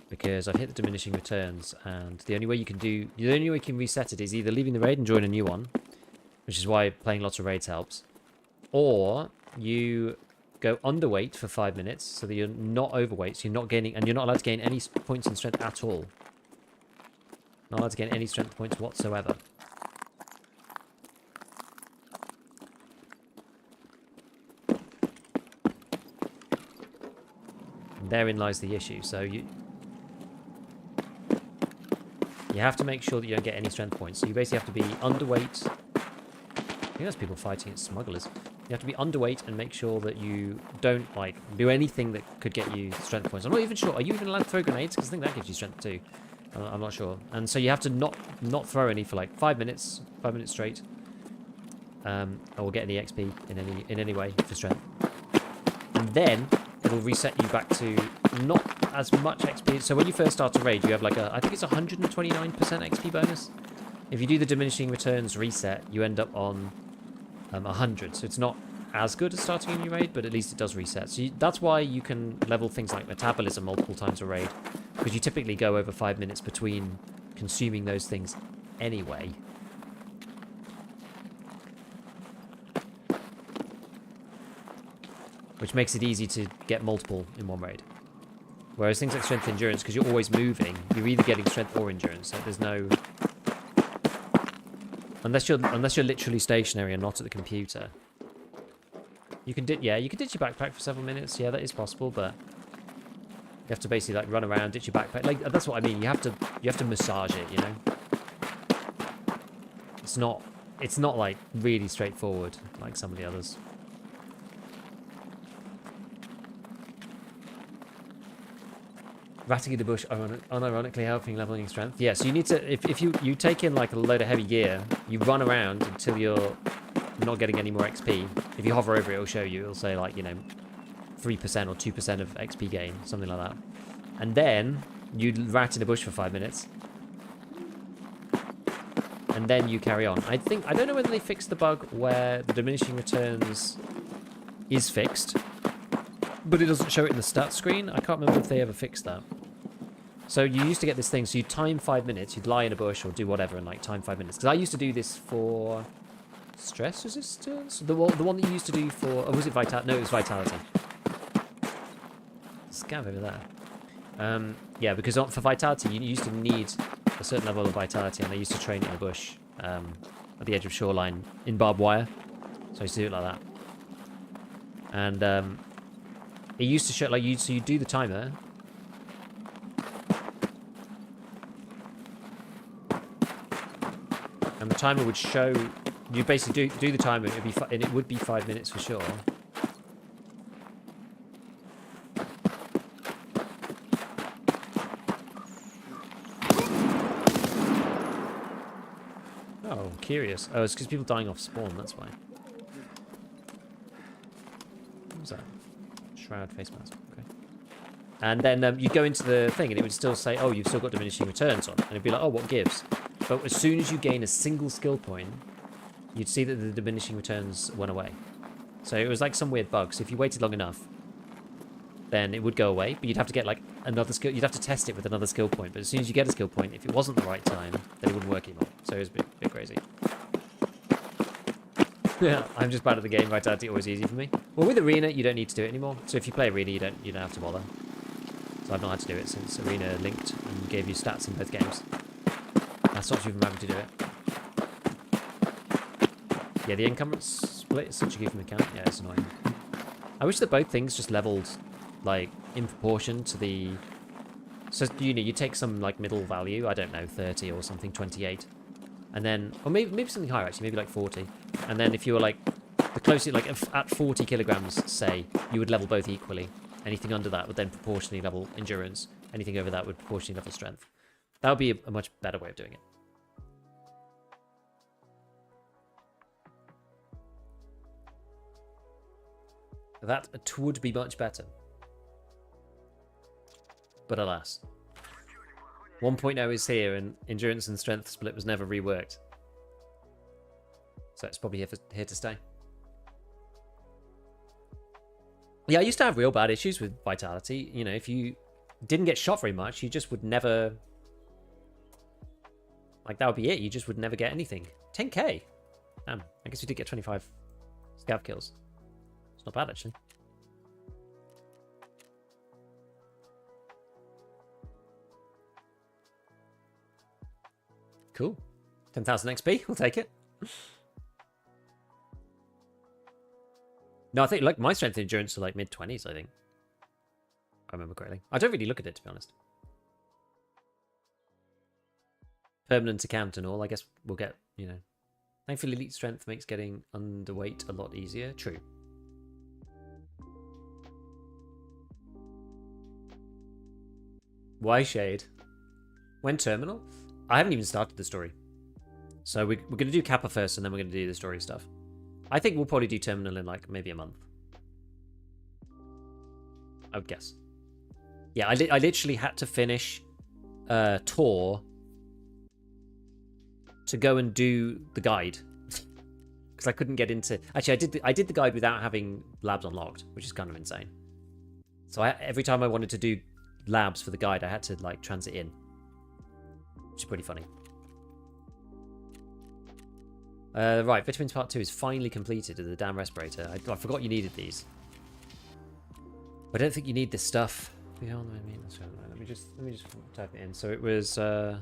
because I've hit the diminishing returns, and the only way you can reset it is either leaving the raid and join a new one, which is why playing lots of raids helps, or you go underweight for 5 minutes so that you're not overweight, so you're not gaining, and you're not allowed to gain any points in strength at all. Not allowed to gain any strength points whatsoever. And therein lies the issue. So you have to make sure that you don't get any strength points. So you basically have to be underweight. I think there's people fighting at smugglers. You have to be underweight and make sure that you don't like do anything that could get you strength points. I'm not even sure. Are you even allowed to throw grenades? Because I think that gives you strength too. I'm not sure. And so you have to not throw any for like 5 minutes straight. Or get any XP in any way for strength. And then it'll reset you back to not as much XP. So when you first start to raid, you have like I think it's 129% XP bonus. If you do the diminishing returns reset, you end up on 100. So it's not as good as starting a new raid, but at least it does reset. So that's why you can level things like metabolism multiple times a raid, because you typically go over 5 minutes between consuming those things anyway. Which makes it easy to get multiple in one raid. Whereas things like strength endurance, because you're always moving, you're either getting strength or endurance. So there's no... Unless you're literally stationary and not at the computer. You can ditch your backpack for several minutes. Yeah, that is possible, but you have to basically like run around, ditch your backpack. Like that's what I mean. You have to massage it, you know. It's not like really straightforward like some of the others. Ratting in the bush, unironically helping leveling strength. Yeah, so you need to, if you take in like a load of heavy gear, you run around until you're not getting any more XP. If you hover over it, it'll show you. It'll say like, 3% or 2% of XP gain, something like that. And then you rat in the bush for 5 minutes. And then you carry on. I don't know whether they fixed the bug where the diminishing returns is fixed, but it doesn't show it in the stats screen. I can't remember if they ever fixed that. So you used to get this thing, so you'd time 5 minutes, you'd lie in a bush or do whatever and like time 5 minutes. Because I used to do this for stress resistance? The one that you used to do for, or was it vitality? No, it was vitality. Scav over there. Yeah, because for vitality, you used to need a certain level of vitality, and I used to train it in a bush at the edge of shoreline in barbed wire. So I used to do it like that. And it used to show, like, so you do the timer. And the timer would show, you basically do the timer, and it would be 5 minutes for sure. Oh, I'm curious. Oh, it's because people dying off spawn, that's why. What was that? Shroud face mask, okay. And then you go into the thing and it would still say, oh, you've still got diminishing returns on. And it'd be like, oh, what gives? But as soon as you gain a single skill point, you'd see that the diminishing returns went away. So it was like some weird bug. So if you waited long enough, then it would go away. But you'd have to get like another skill. You'd have to test it with another skill point. But as soon as you get a skill point, if it wasn't the right time, then it wouldn't work anymore. So it was a bit crazy. Yeah, I'm just bad at the game. Vitality always easy for me. Well, with Arena, you don't need to do it anymore. So if you play Arena, you don't have to bother. So I've not had to do it since Arena linked and gave you stats in both games. That stops you from having to do it. Yeah, the encumbrance split is such a goofy mechanic. Yeah, it's annoying. I wish that both things just leveled, like, in proportion to the... So, you take some, like, middle value, I don't know, 30 or something, 28. And then... Or maybe something higher, actually, maybe like 40. And then if you were, like, the closest, like, at 40 kilograms, say, you would level both equally. Anything under that would then proportionally level endurance. anything over that would proportionally level strength. That would be a much better way of doing it. That would be much better. But alas. 1.0 is here, and endurance and strength split was never reworked. So it's probably here to stay. Yeah, I used to have real bad issues with vitality. You know, if you didn't get shot very much, you just would never... Like, that would be it. You just would never get anything. 10k. Damn, I guess we did get 25 scav kills. It's not bad, actually. Cool. 10,000 XP. We'll take it. No, I think like my strength and endurance are like mid-20s, I think. I remember correctly. I don't really look at it, to be honest. Permanent account and all. I guess we'll get, you know. Thankfully, elite strength makes getting underweight a lot easier. True. Why shade? When terminal? I haven't even started the story. So we're going to do Kappa first, and then we're going to do the story stuff. I think we'll probably do terminal in like maybe a month. I would guess. Yeah, I literally had to finish Tor to go and do the guide. Because I couldn't get into... Actually, I did the guide without having labs unlocked, which is kind of insane. So every time I wanted to do labs for the guide, I had to like transit in. Which is pretty funny. Right, Vitamins Part 2 is finally completed at the damn Respirator. I forgot you needed these. I don't think you need this stuff. Beyond my maintenance. Let me just type it in. So it was yeah,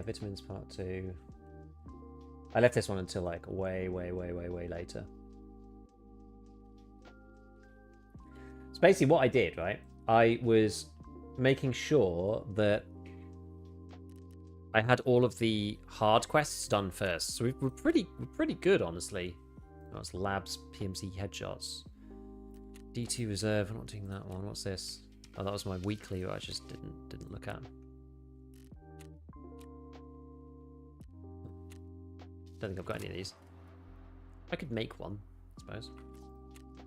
Vitamins Part 2. I left this one until like way later. So basically what I did, right? I was making sure that I had all of the hard quests done first. So we're pretty good, honestly. That's labs, PMC headshots. D2 reserve, I'm not doing that one. What's this? Oh, that was my weekly, but I just didn't look at. Don't think I've got any of these. I could make one, I suppose.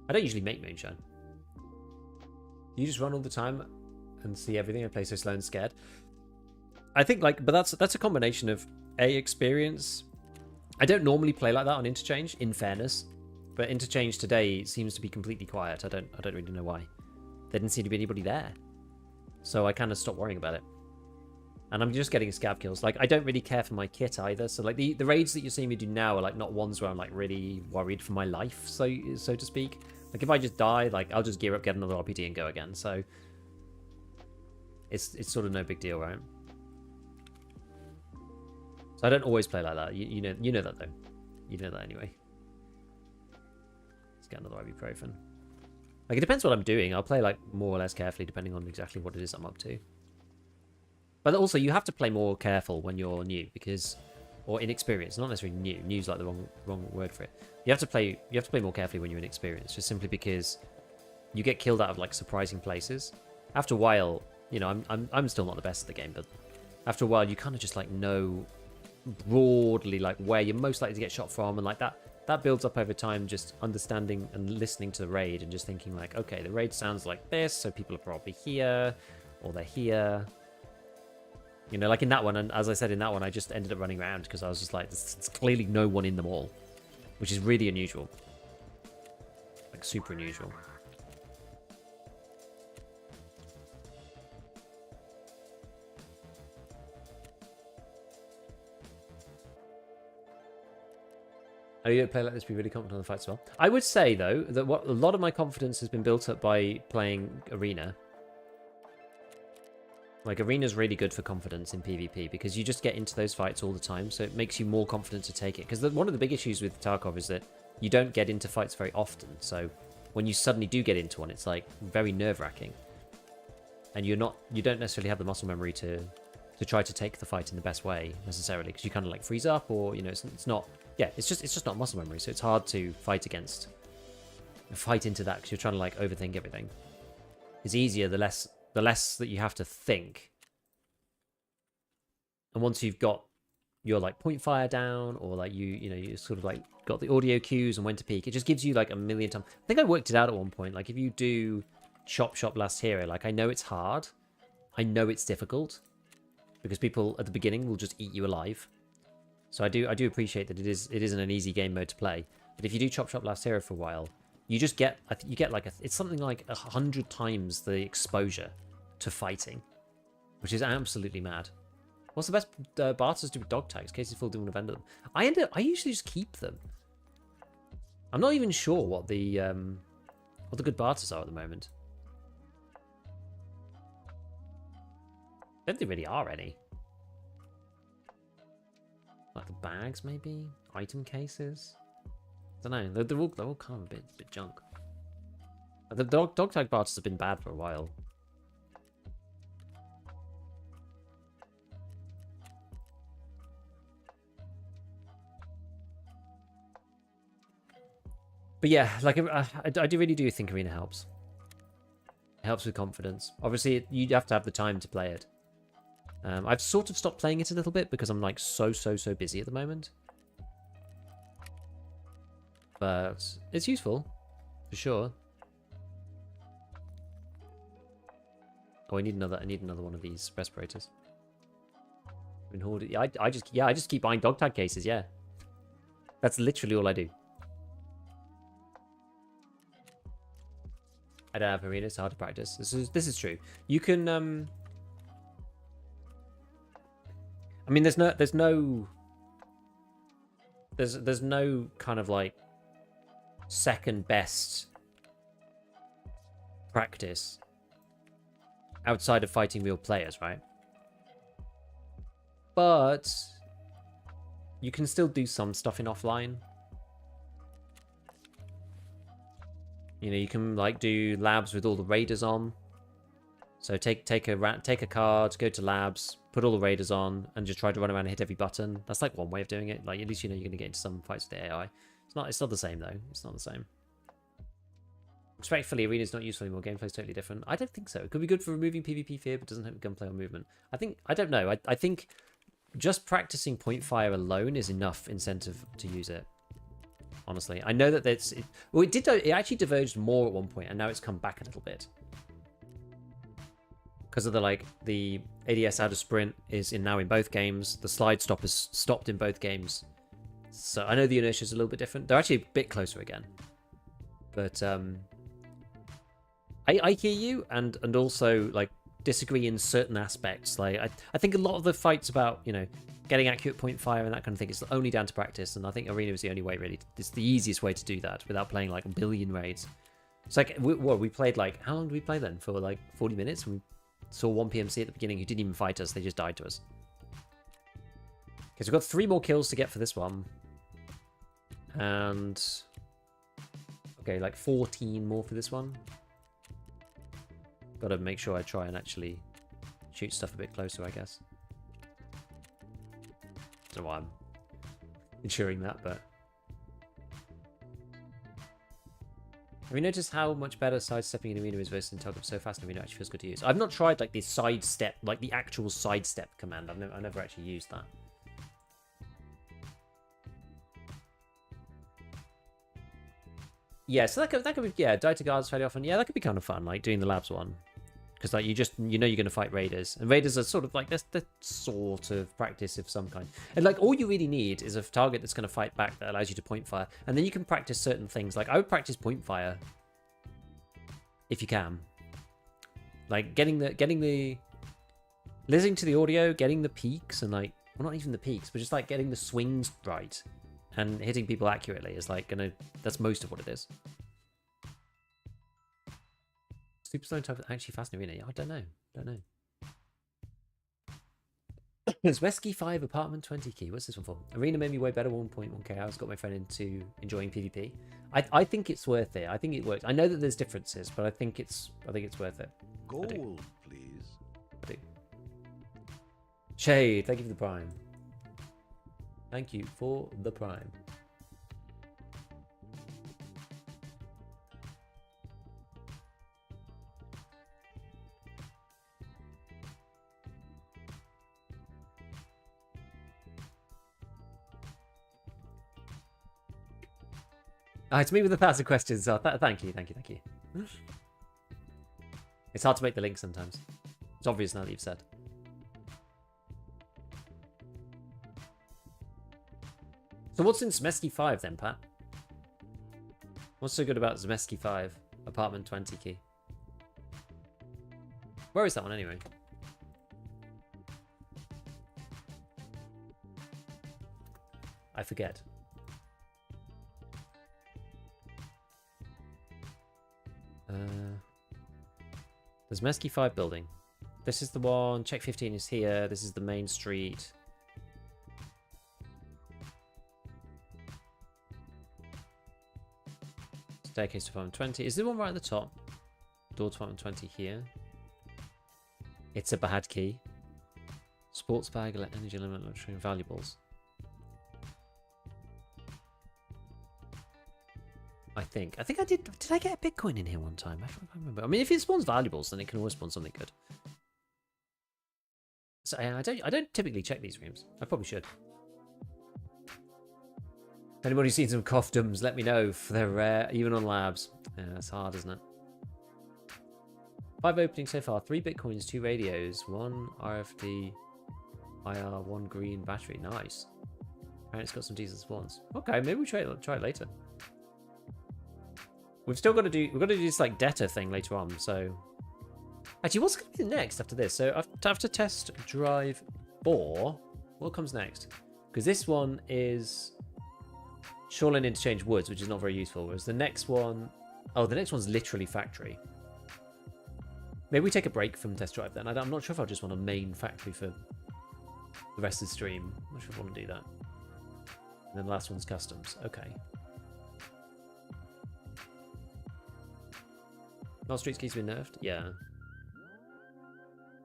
I don't usually make moonshine. You just run all the time and see everything and play so slow and scared. I think like, but that's a combination of experience. I don't normally play like that on Interchange, in fairness, but Interchange today seems to be completely quiet. I don't really know why. There didn't seem to be anybody there, so I kind of stopped worrying about it. And I'm just getting scav kills. Like, I don't really care for my kit either. So like the raids that you're seeing me do now are like not ones where I'm like really worried for my life, so to speak. Like if I just die, like I'll just gear up, get another RPD, and go again. So it's sort of no big deal, right? So I don't always play like that. You know that though. You know that anyway. Let's get another ibuprofen. Like it depends what I'm doing. I'll play like more or less carefully depending on exactly what it is I'm up to. But also you have to play more careful when you're new because, or inexperienced. Not necessarily new. New's like the wrong word for it. You have to play more carefully when you're inexperienced, just simply because you get killed out of like surprising places. After a while, you know, I'm still not the best at the game, but after a while you kind of just like know broadly like where you're most likely to get shot from, and like that builds up over time, just understanding and listening to the raid and just thinking like, okay, the raid sounds like this, so people are probably here or they're here, you know, like in that one. And as I said, in that one I just ended up running around because I was just like, there's clearly no one in them all, which is really unusual, like super unusual. Oh, you don't play like this, be really confident on the fight as well. I would say, though, that a lot of my confidence has been built up by playing Arena. Like, Arena's really good for confidence in PvP, because you just get into those fights all the time, so it makes you more confident to take it. Because one of the big issues with Tarkov is that you don't get into fights very often, so when you suddenly do get into one, it's, like, very nerve-wracking. And you don't necessarily have the muscle memory to try to take the fight in the best way, necessarily, because you kind of, like, freeze up, or, you know, it's not... Yeah, it's just not muscle memory, so it's hard to fight into that because you're trying to like overthink everything. It's easier the less the less that you have to think. And once you've got your like point fire down, or like you sort of like got the audio cues and when to peek, it just gives you like a million times. I think I worked it out at one point. Like if you do chop last hero, like I know it's hard, I know it's difficult, because people at the beginning will just eat you alive. So I do appreciate that it isn't an easy game mode to play. But if you do chop last hero for a while, you just get like it's something like 100 times the exposure to fighting, which is absolutely mad. What's the best barters do with dog tags? Cases full doing a vendor. I usually just keep them. I'm not even sure what the good barters are at the moment. I don't think there really are any. Like the bags, maybe? Item cases? I don't know. They're all kind of a bit junk. The dog tag barters have been bad for a while. But yeah, like I really do think Arena helps. It helps with confidence. Obviously, you have to have the time to play it. I've sort of stopped playing it a little bit because I'm like so busy at the moment. But it's useful, for sure. Oh, I need another one of these respirators. Been hoarding. I just keep buying dog tag cases. Yeah, that's literally all I do. I don't have arena, it's hard to practice. This is true. You can I mean there's no kind of like second best practice outside of fighting real players, right? But you can still do some stuff in offline. You know, you can like do labs with all the raiders on. So take a card, go to labs, put all the raiders on, and just try to run around and hit every button. That's like one way of doing it. Like at least you know you're going to get into some fights with the AI. It's not the same though. It's not the same. Respectfully, arena's not useful anymore. Gameplay's totally different. I don't think so. It could be good for removing PvP fear, but doesn't have gunplay or movement. I don't know. I think just practicing point fire alone is enough incentive to use it. Honestly, I know that it actually diverged more at one point, and now it's come back a little bit because of the ADS out of sprint is now in both games. The slide stop is stopped in both games, so I know the inertia is a little bit different. They're actually a bit closer again, but I hear you, and also like disagree in certain aspects. Like I think a lot of the fights about getting accurate point fire and that kind of thing is only down to practice, and I think arena is the only way really. It's the easiest way to do that without playing like a billion raids. It's like we played like, how long did we play then? For like 40 minutes. We saw one PMC at the beginning who didn't even fight us. They just died to us. Okay, so we've got 3 more kills to get for this one, and okay, like 14 more for this one. Got to make sure I try and actually shoot stuff a bit closer, I guess. Don't know why I'm ensuring that, but have you noticed how much better sidestepping in arena is versus in Tarkov? So fast in arena actually feels good to use. I've not tried like the sidestep, like the actual sidestep command. I never actually used that. Yeah, so that could be, yeah, die to guards fairly often. Yeah, that could be kind of fun, like doing the labs one. Because like you're going to fight raiders, and raiders are sort of like the sort of practice of some kind. And like all you really need is a target that's going to fight back that allows you to point fire, and then you can practice certain things. Like I would practice point fire if you can. Like getting the listening to the audio, getting the peaks, and like, well, not even the peaks, but just like getting the swings right and hitting people accurately is like that's most of what it is. Superstone type actually fast in arena. Yeah, I don't know. It's Wesky 5 apartment 20 key. What's this one for? Arena made me way better 1.1k hours. Got my friend into enjoying PvP. I think it's worth it. I think it works. I know that there's differences, but I think it's worth it. Gold, please. I do. Shade, thank you for the prime. Thank you for the prime. It's me with 1,000 questions. So thank you. It's hard to make the link sometimes. It's obvious now that you've said. So what's in Zemeski 5 then, Pat? What's so good about Zemeski 5? Apartment 20 key. Where is that one anyway? I forget. There's Zemeski 5 building. This is the one. Check 15 is here. This is the main street. Staircase to apartment 20. Is there one right at the top? Door to apartment 20 here. It's a bad key. Sports bag, energy limit, luxury, and valuables. I think I did. Did I get a Bitcoin in here one time? I don't remember. I mean, if it spawns valuables, then it can always spawn something good. So I don't typically check these rooms. I probably should. If anybody's seen some coffdoms, let me know if they're rare, even on labs. Yeah, that's hard, isn't it? 5 openings so far. 3 Bitcoins, 2 radios, 1 RFD, IR, 1 green battery. Nice. Apparently it's got some decent spawns. Okay, maybe we'll try it later. We've got to do this like debtor thing later on. So actually, what's going to be next after this? So after test drive 4, what comes next? Because this one is Shoreline Interchange Woods, which is not very useful. Whereas the next one, the next one's literally factory. Maybe we take a break from test drive then. I'm not sure if I just want a main factory for the rest of the stream. I'm not sure if I want to do that. And then the last one's customs. Okay. Not streets keys have been nerfed? Yeah.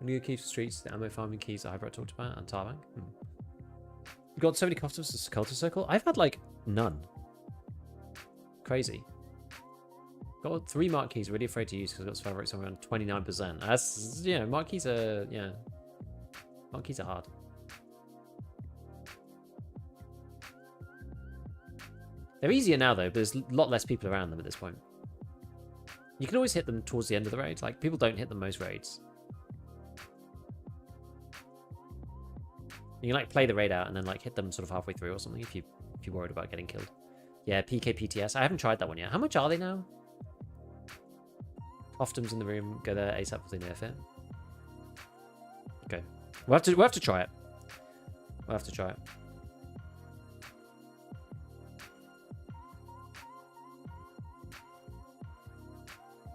New keys for streets, the ammo farming keys that Hybrid talked about, and Tarbank. We've got so many customs to Cultist Circle. I've had like none. Crazy. Got 3 mark keys, really afraid to use because I've got survival rate somewhere around 29%. That's, you know, mark keys are, yeah. Mark keys are hard. They're easier now though, but there's a lot less people around them at this point. You can always hit them towards the end of the raid. Like, people don't hit them most raids. You can, like, play the raid out and then, like, hit them sort of halfway through or something if you're worried about getting killed. Yeah, PKPTS. I haven't tried that one yet. How much are they now? Coffdoms in the room. Go there ASAP if they nerf it. Okay. We'll have to try it. We'll have to try it.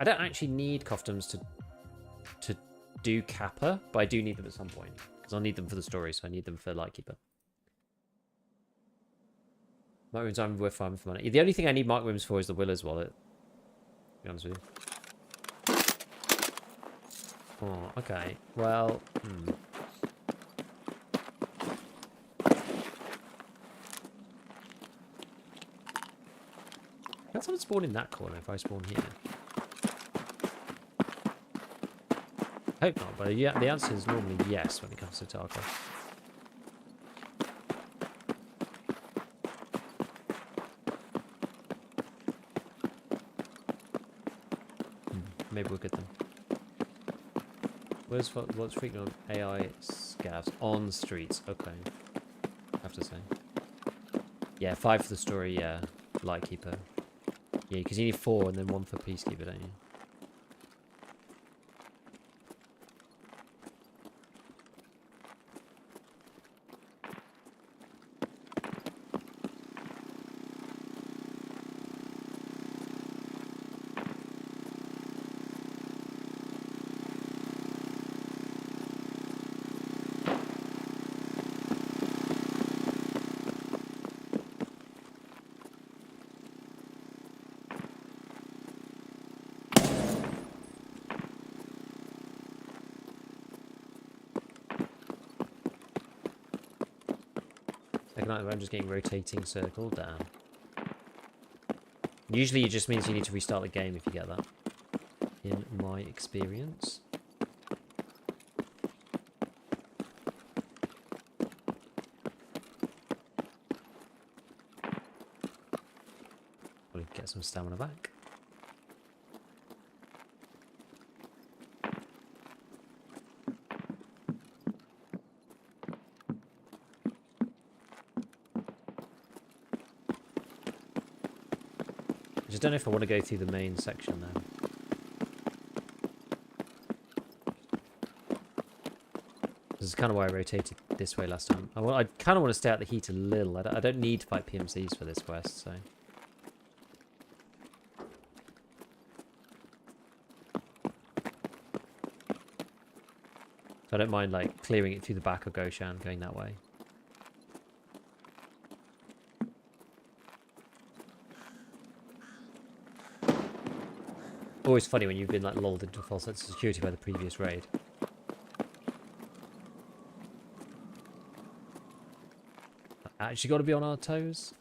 I don't actually need coffdoms to do Kappa, but I do need them at some point. Because I'll need them for the story, so I need them for Lightkeeper. Mark rooms aren't worth farming for money. The only thing I need mark rooms for is the Willer's wallet. To be honest with you. Oh, okay. Well, Can someone spawn in that corner if I spawn here? I hope not, but yeah, the answer is normally yes when it comes to Tarkov. Maybe we'll get them. What's frequent on AI scavs on streets? Okay, I have to say. Yeah, 5 for the story. Yeah, Lightkeeper. Yeah, because you need 4 and then 1 for Peacekeeper, don't you? I'm just getting rotating circle down. Usually it just means you need to restart the game if you get that. In my experience. Probably get some stamina back. I just don't know if I want to go through the main section now. This is kind of why I rotated this way last time. I kind of want to stay out the heat a little. I don't need to fight PMCs for this quest, so... I don't mind, like, clearing it through the back of Goshan, going that way. Always funny when you've been, like, lulled into a false sense of security by the previous raid. Actually got to be on our toes.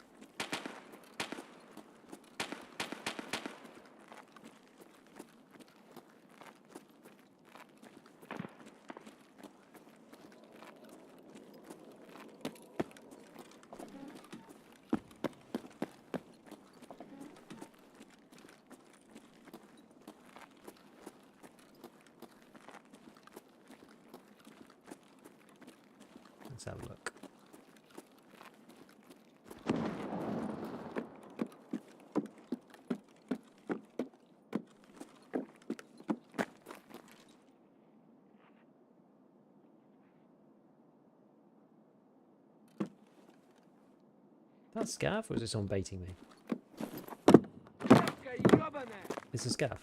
Let's have a look. That's scav, or is this on baiting me? This is scav.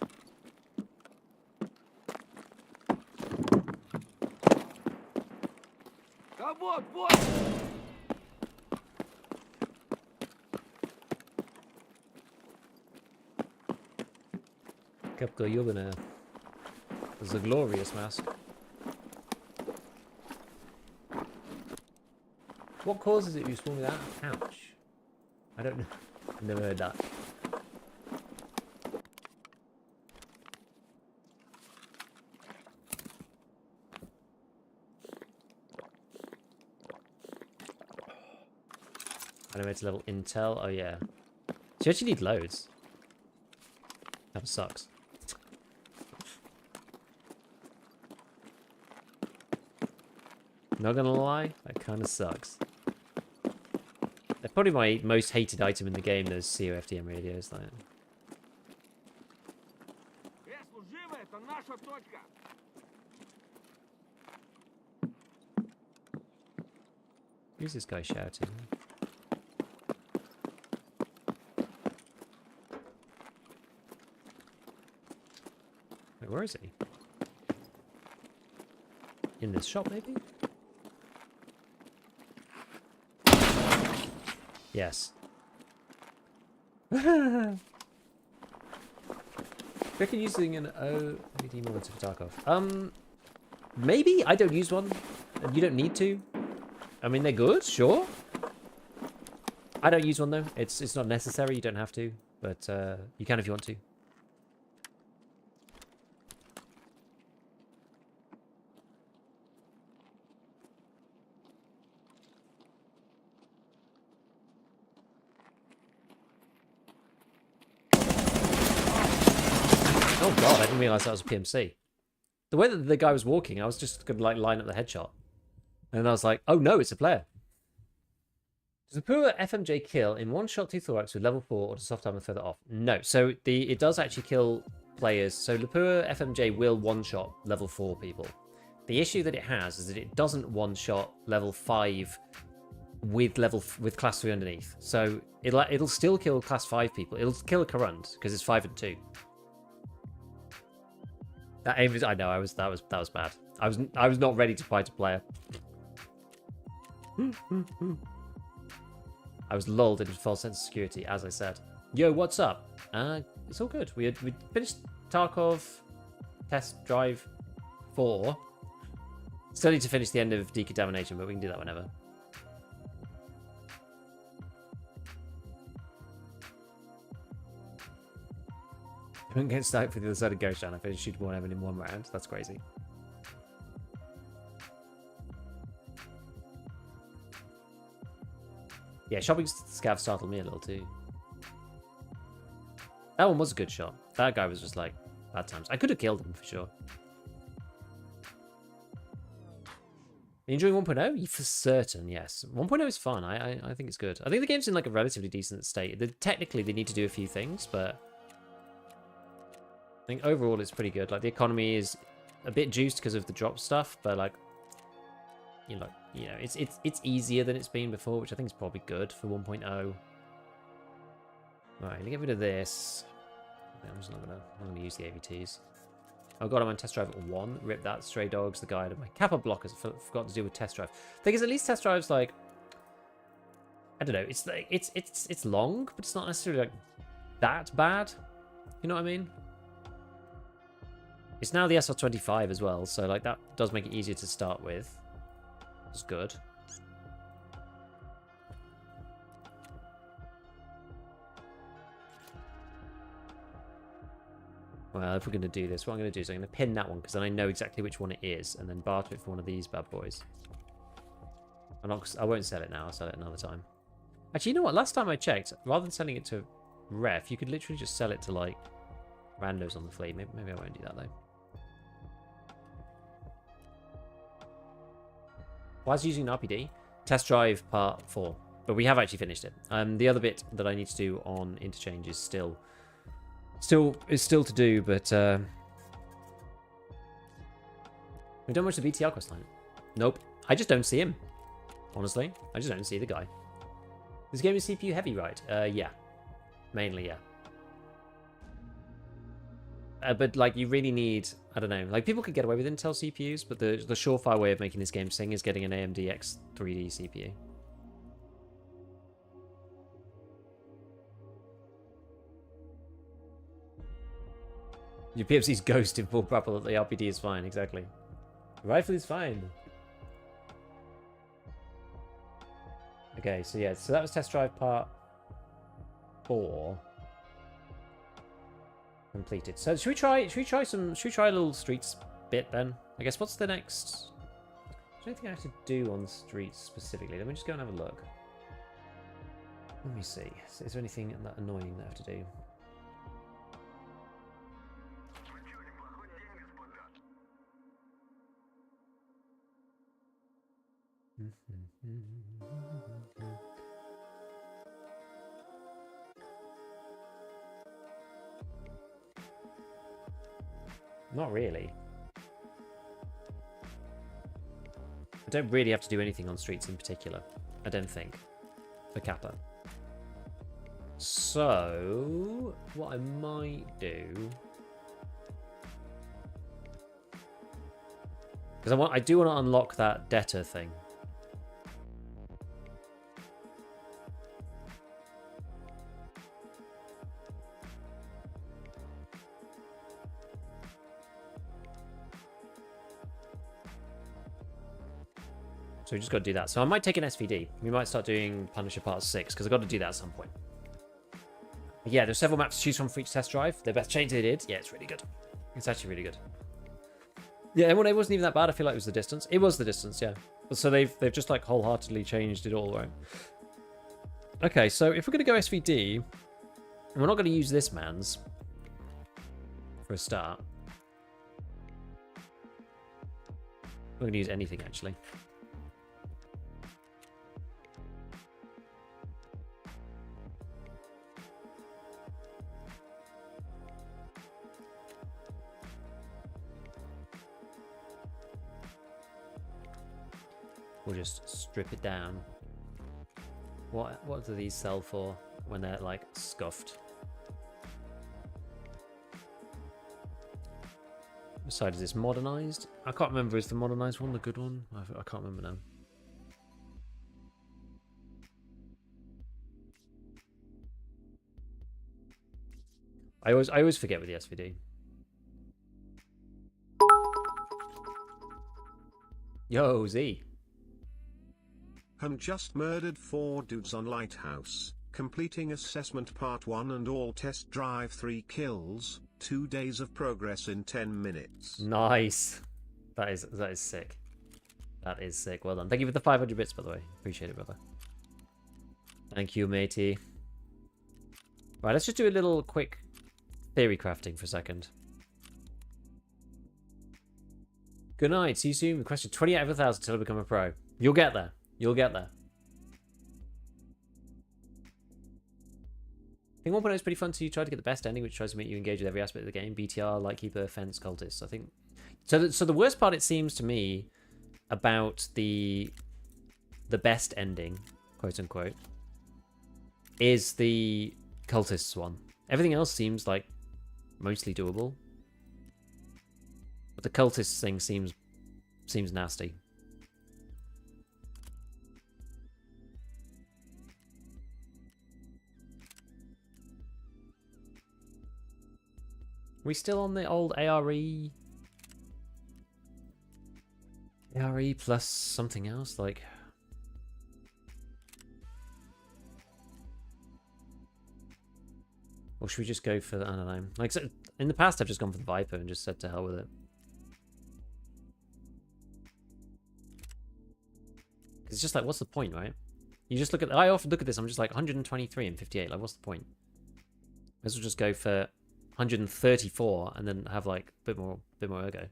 Kappa, ёбаная. This is a glorious mask. What causes it to spawn without a pouch? I don't know. I've never heard that. Animated level intel. Oh yeah. So you actually need loads. That sucks. Not gonna lie, that kind of sucks. They're probably my most hated item in the game, those COFDM radios. Like. Who's this guy shouting? Wait, where is he? In this shop, maybe? Yes. Reckon using an OVD monitor for Tarkov. Maybe? I don't use one. You don't need to. I mean, they're good, sure. I don't use one, though. It's not necessary. You don't have to. But you can if you want to. Oh god, I didn't realise that was a PMC. The way that the guy was walking, I was just going to like line up the headshot. And I was like, oh no, it's a player. Does a poor FMJ kill in one shot 2 thorax with level 4 or does soft armor further off? No, so it does actually kill players. So Lapua FMJ will one-shot level 4 people. The issue that it has is that it doesn't one-shot level 5 with class 3 underneath. So it'll still kill class 5 people. It'll kill a current because it's 5 and 2. That aim is, I know, that was bad. I was not ready to fight a player. I was lulled into false sense of security, as I said. Yo, what's up? It's all good. We finished Tarkov test drive 4. Still need to finish the end of decontamination, but we can do that whenever. I couldn't get started for the other side of Ghost Town. I finished shootable heaven in 1 round. That's crazy. Yeah, shopping scav startled me a little too. That one was a good shot. That guy was just like bad times. I could have killed him for sure. Are you enjoying 1.0? For certain, yes. 1.0 is fun. I think it's good. I think the game's in like a relatively decent state. Technically, they need to do a few things, but I think overall it's pretty good. Like the economy is a bit juiced because of the drop stuff, but like it's easier than it's been before, which I think is probably good for 1.0. Right, let me get rid of this. I'm just not gonna use the AVTs. Oh god, I'm on test drive 1. Rip that. Stray dogs, the guide, and my Kappa blockers. I forgot to do with test drive. Thing is, at least test drive's like, I don't know. It's like it's long, but it's not necessarily like that bad. You know what I mean? It's now the SR25 as well, so like that does make it easier to start with. It's good. Well, if we're going to do this, what I'm going to do is I'm going to pin that one, because then I know exactly which one it is, and then barter it for one of these bad boys. I won't sell it now, I'll sell it another time. Actually, you know what? Last time I checked, rather than selling it to ref, you could literally just sell it to, like, randos on the fleet. Maybe I won't do that, though. Why is using an RPD? Test drive part 4. But we have actually finished it. The other bit that I need to do on Interchange is still to do, but we don't watch the BTL quest line. Nope. I just don't see him. Honestly, I just don't see the guy. This game is CPU heavy, right? Yeah. Mainly, yeah. But like, you really need, I don't know, like people could get away with Intel CPUs, but the surefire way of making this game sing is getting an AMD X3D CPU. Your PFC's ghost in full purple, the RPD is fine, exactly. Rifle is fine. Okay, so yeah, so that was test drive part 4. Completed. So should we try a little streets bit then? I guess what's the next? Is there anything I have to do on the streets specifically? Let me just go and have a look. Let me see. Is there anything that annoying that I have to do? Not really. I don't really have to do anything on streets in particular. I don't think. For Kappa. So, what I might do... Because I do want to unlock that debtor thing. So we just got to do that. So I might take an SVD. We might start doing Punisher Part 6, because I've got to do that at some point. But yeah, there's several maps to choose from for each test drive. The best change they did. Yeah, it's really good. It's actually really good. Yeah, M1A wasn't even that bad. I feel like it was the distance. It was the distance, yeah. So they've just like wholeheartedly changed it all, right? Okay, so if we're going to go SVD, and we're not going to use this man's for a start. We're going to use anything, actually. We'll just strip it down. What do these sell for when they're like scuffed? What side is this? Modernized? I can't remember. Is the modernized one the good one? I can't remember now. I always forget with the SVD. Yo, Z. Just murdered 4 dudes on Lighthouse, completing assessment part 1 and all test drive 3 kills, 2 days of progress in 10 minutes. Nice. That is sick. That is sick. Well done. Thank you for the 500 bits, by the way. Appreciate it, brother. Thank you, matey. Right, let's just do a little quick theory crafting for a second. Good night. See you soon. Question 28 of 1,000 till I become a pro. You'll get there. You'll get there. I think 1.0 is pretty fun too. You try to get the best ending, which tries to make you engage with every aspect of the game. BTR, Lightkeeper, Fence, Cultist. I think. So the worst part, it seems to me, about the best ending, quote unquote, is the Cultists one. Everything else seems like mostly doable, but the Cultists thing seems nasty. We still on the old ARE? ARE plus something else, like... Or should we just go for, I don't know. Like, so in the past, I've just gone for the Viper and just said to hell with it. Because it's just like, what's the point, right? You just look at, I often look at this, I'm just like 123 and 58, like, what's the point? Might as well just go for 134 and then have like a bit more ergo.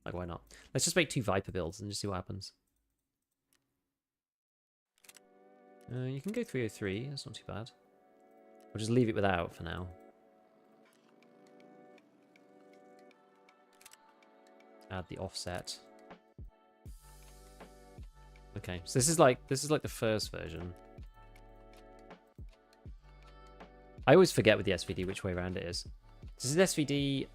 Like, why not? Let's just make 2 Viper builds and just see what happens. You can go 303, that's not too bad. We'll just leave it without for now. Add the offset. Okay, so this is like the first version. I always forget with the SVD which way around it is. This is SVD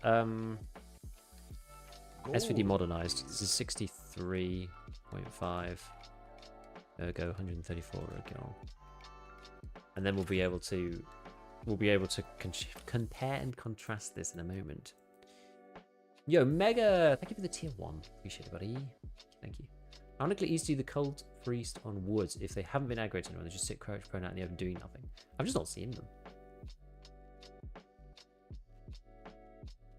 SVD modernized. This is 63.5 ergo, 134 ergo. And then we'll be able to compare and contrast this in a moment. Yo, Mega, thank you for the tier 1. Appreciate it, buddy. Thank you. Ironically, easy to do the cold priest on woods if they haven't been aggroed to anyone. They just sit crouched prone out in the open doing nothing. I'm just not seeing them.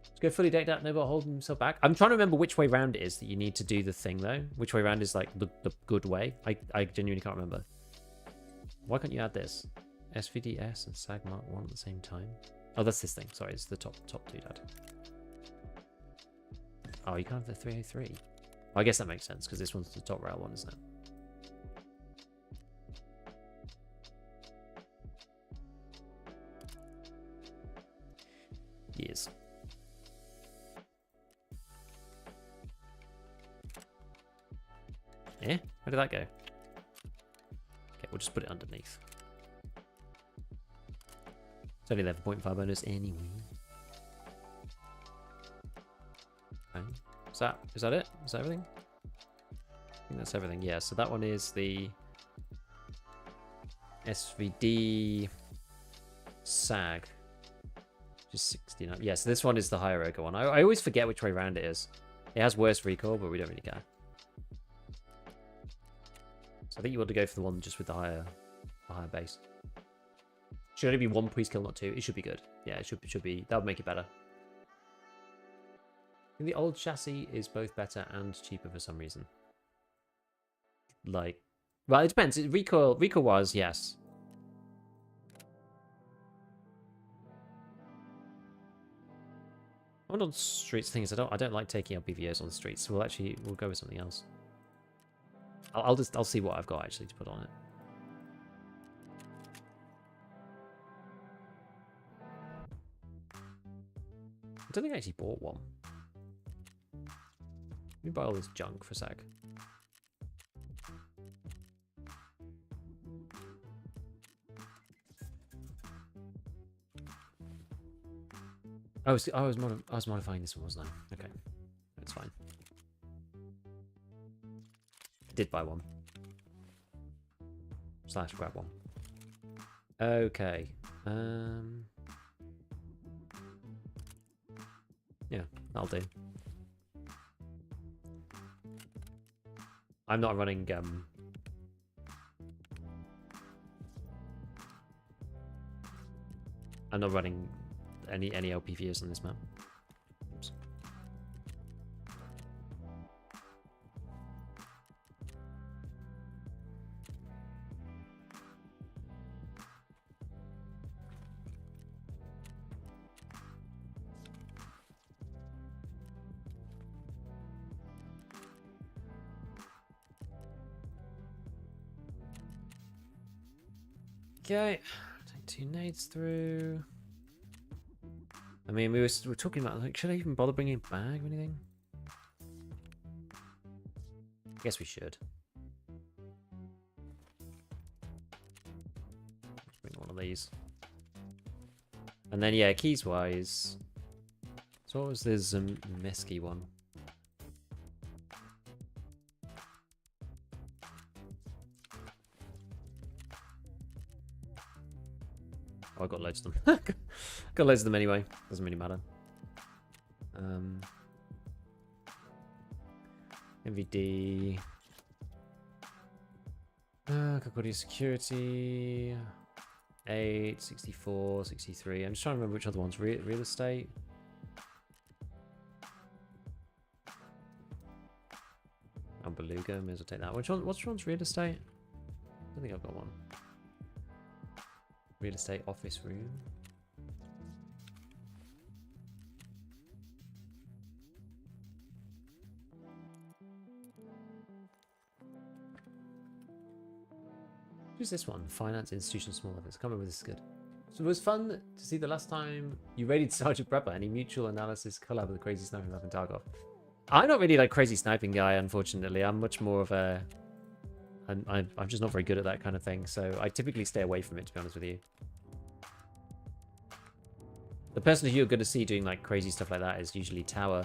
Let's go fully decked out, nobody holding himself back. I'm trying to remember which way round it is that you need to do the thing though. Which way round is like the good way. I genuinely can't remember. Why can't you add this? SVDS and SAG Mark 1 at the same time. Oh, that's this thing. Sorry, it's the top doodad. Oh, you can't have the 303. Well, I guess that makes sense because this one's the top rail one, isn't it? Yes. Yeah, where did that go? Okay, we'll just put it underneath. It's only 11.5 bonus anyway. Okay. Is that it? Is that everything? I think that's everything. Yeah, so that one is the SVD SAG. Which is 69. Yeah, so this one is the higher ergo one. I always forget which way around it is. It has worse recoil, but we don't really care. So I think you want to go for the one just with the higher base. Should only be 1 priest kill, not 2. It should be good. Yeah, it should be. That would make it better. I think the old chassis is both better and cheaper for some reason. Like, well, it depends. Recoil-wise, yes. I went on streets. Things I don't like taking LPVOs on the streets. So we'll go with something else. I'll see what I've got actually to put on it. I don't think I actually bought one. Let me buy all this junk for a sec. I was modifying this one, wasn't I? Okay, that's fine. I did buy one. / grab one. Okay. Yeah, that'll do. I'm not running I'm not running any LPVs on this map. Oops. Okay. Take 2 nades through. I mean, we were talking about, like, should I even bother bringing a bag or anything? I guess we should. Let's bring one of these. And then, yeah, keys-wise. So what was this Zemeski one? Oh, I got loads of them. Got loads of them anyway. Doesn't really matter. MVD. Concordia Security. 8, 64, 63. I'm just trying to remember which other ones. Real estate. And Beluga. May as well take that. Which one's real estate? I don't think I've got one. Real estate office room. Who's this one? Finance institution small office. I can't remember if this is good. So it was fun to see the last time you raided Sergeant Prepper. Any mutual analysis collab with the crazy sniping map in Tarkov? I'm not really like crazy sniping guy, unfortunately. I'm much more of a... I'm just not very good at that kind of thing, so I typically stay away from it, to be honest with you. The person who you're going to see doing like crazy stuff like that is usually Tower.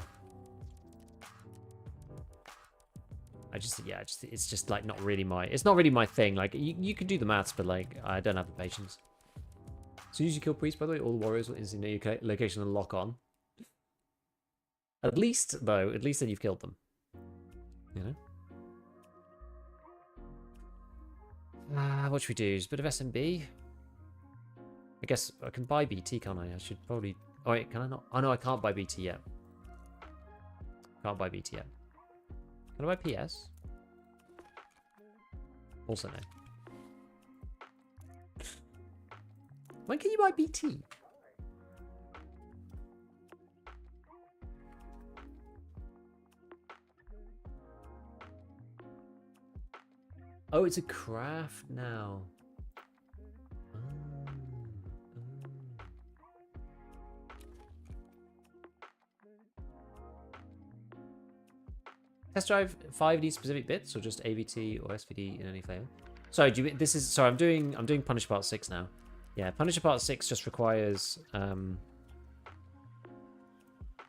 It's just like not really my... It's not really my thing. Like, you can do the maths, but like, I don't have the patience. So usually kill Priest, by the way. All the warriors will instantly know your location and lock on. At least, though, at least then you've killed them. You know? What should we do? Just a bit of SMB? I guess I can buy BT, can't I? I should probably... Oh, wait, can I not? Oh, no, I can't buy BT yet. Can't buy BT yet. Can I buy PS? Also no. When can you buy BT? Oh, it's a craft now. Test drive 5D specific bits or just AVT or SVD in any flavor? Sorry, do you, this is sorry. I'm doing Punisher Part 6 now. Yeah, Punisher Part 6 just requires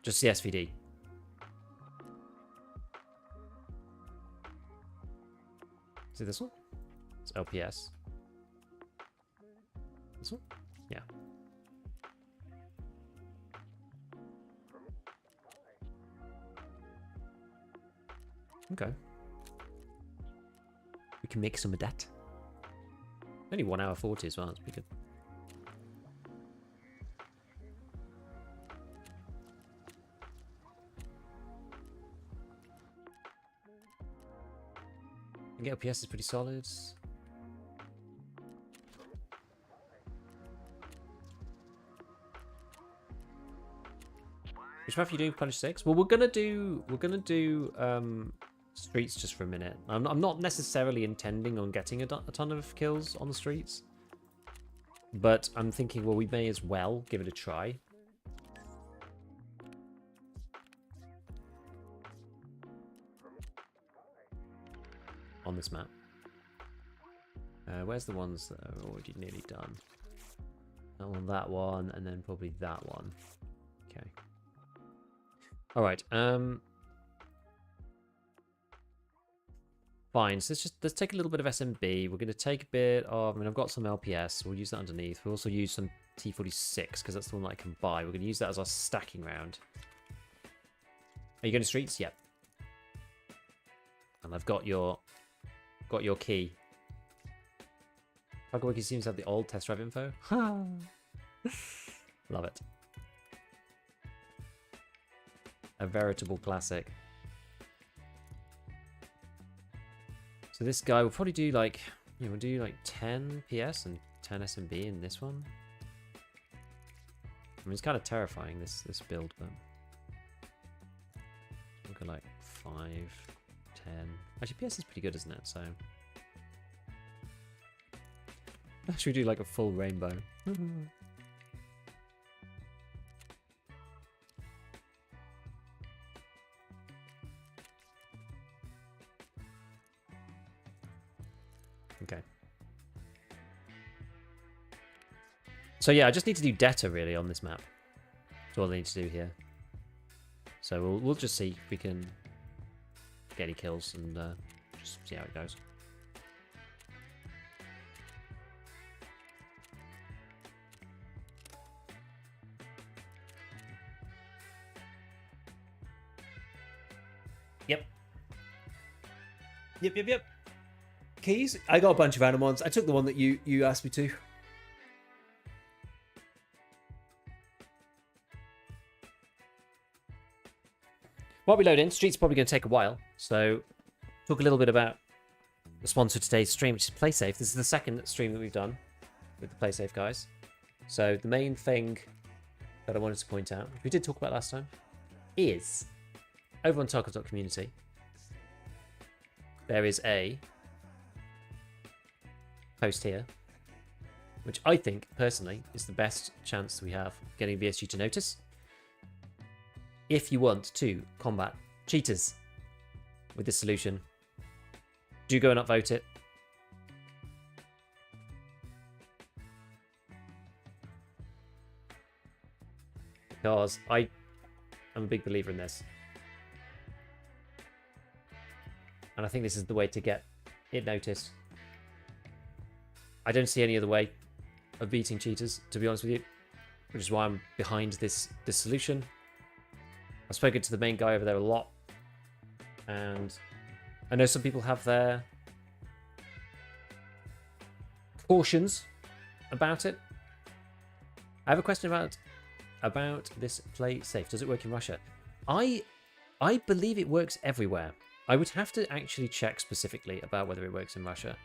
just the SVD. See this one? It's LPS. This one? Yeah. Okay. We can make some of that. Only 1 hour 40 as well. That's pretty good. And get LPS is pretty solid. Which map are you doing? Punish 6? Well, we're gonna do streets just for a minute. I'm not necessarily intending on getting a ton of kills on the streets, but I'm thinking, well, we may as well give it a try. On this map. Where's the ones that are already nearly done? That one, and then probably that one. Okay. All right. Fine. So let's take a little bit of SMB. We're going to take a bit of... I mean, I've got some LPS. We'll use that underneath. We'll also use some T46 because that's the one that I can buy. We're going to use that as our stacking round. Are you going to streets? Yep. And I've got your key. Wiki seems to have the old test drive info. Love it. A veritable classic. So this guy will probably do like, you know, we'll do like 10 PS and 10 SMB in this one. I mean, it's kind of terrifying, this build, but we'll go like 5, 10. Actually, PS is pretty good, isn't it? So Should we do like a full rainbow? Okay. So yeah, I just need to do data really on this map. That's all I need to do here. So we'll just see if we can get any kills and just see how it goes. Yep. Yep. Keys? I got a bunch of random ones. I took the one that you asked me to. While we load in, Street's probably going to take a while, so talk a little bit about the sponsor of today's stream, which is PlaySafe. This is the second stream that we've done with the PlaySafe guys. So the main thing that I wanted to point out, which we did talk about last time, is over on Tarkov community, there is a post here, which I think, personally, is the best chance we have of getting VSG to notice. If you want to combat cheaters with this solution, do go and upvote it. Because I'm a big believer in this. And I think this is the way to get it noticed. I don't see any other way of beating cheaters, to be honest with you, which is why I'm behind this solution. I've spoken to the main guy over there a lot, and I know some people have their cautions about it. I have a question about this play safe. Does it work in Russia? I believe it works everywhere. I would have to actually check specifically about whether it works in Russia.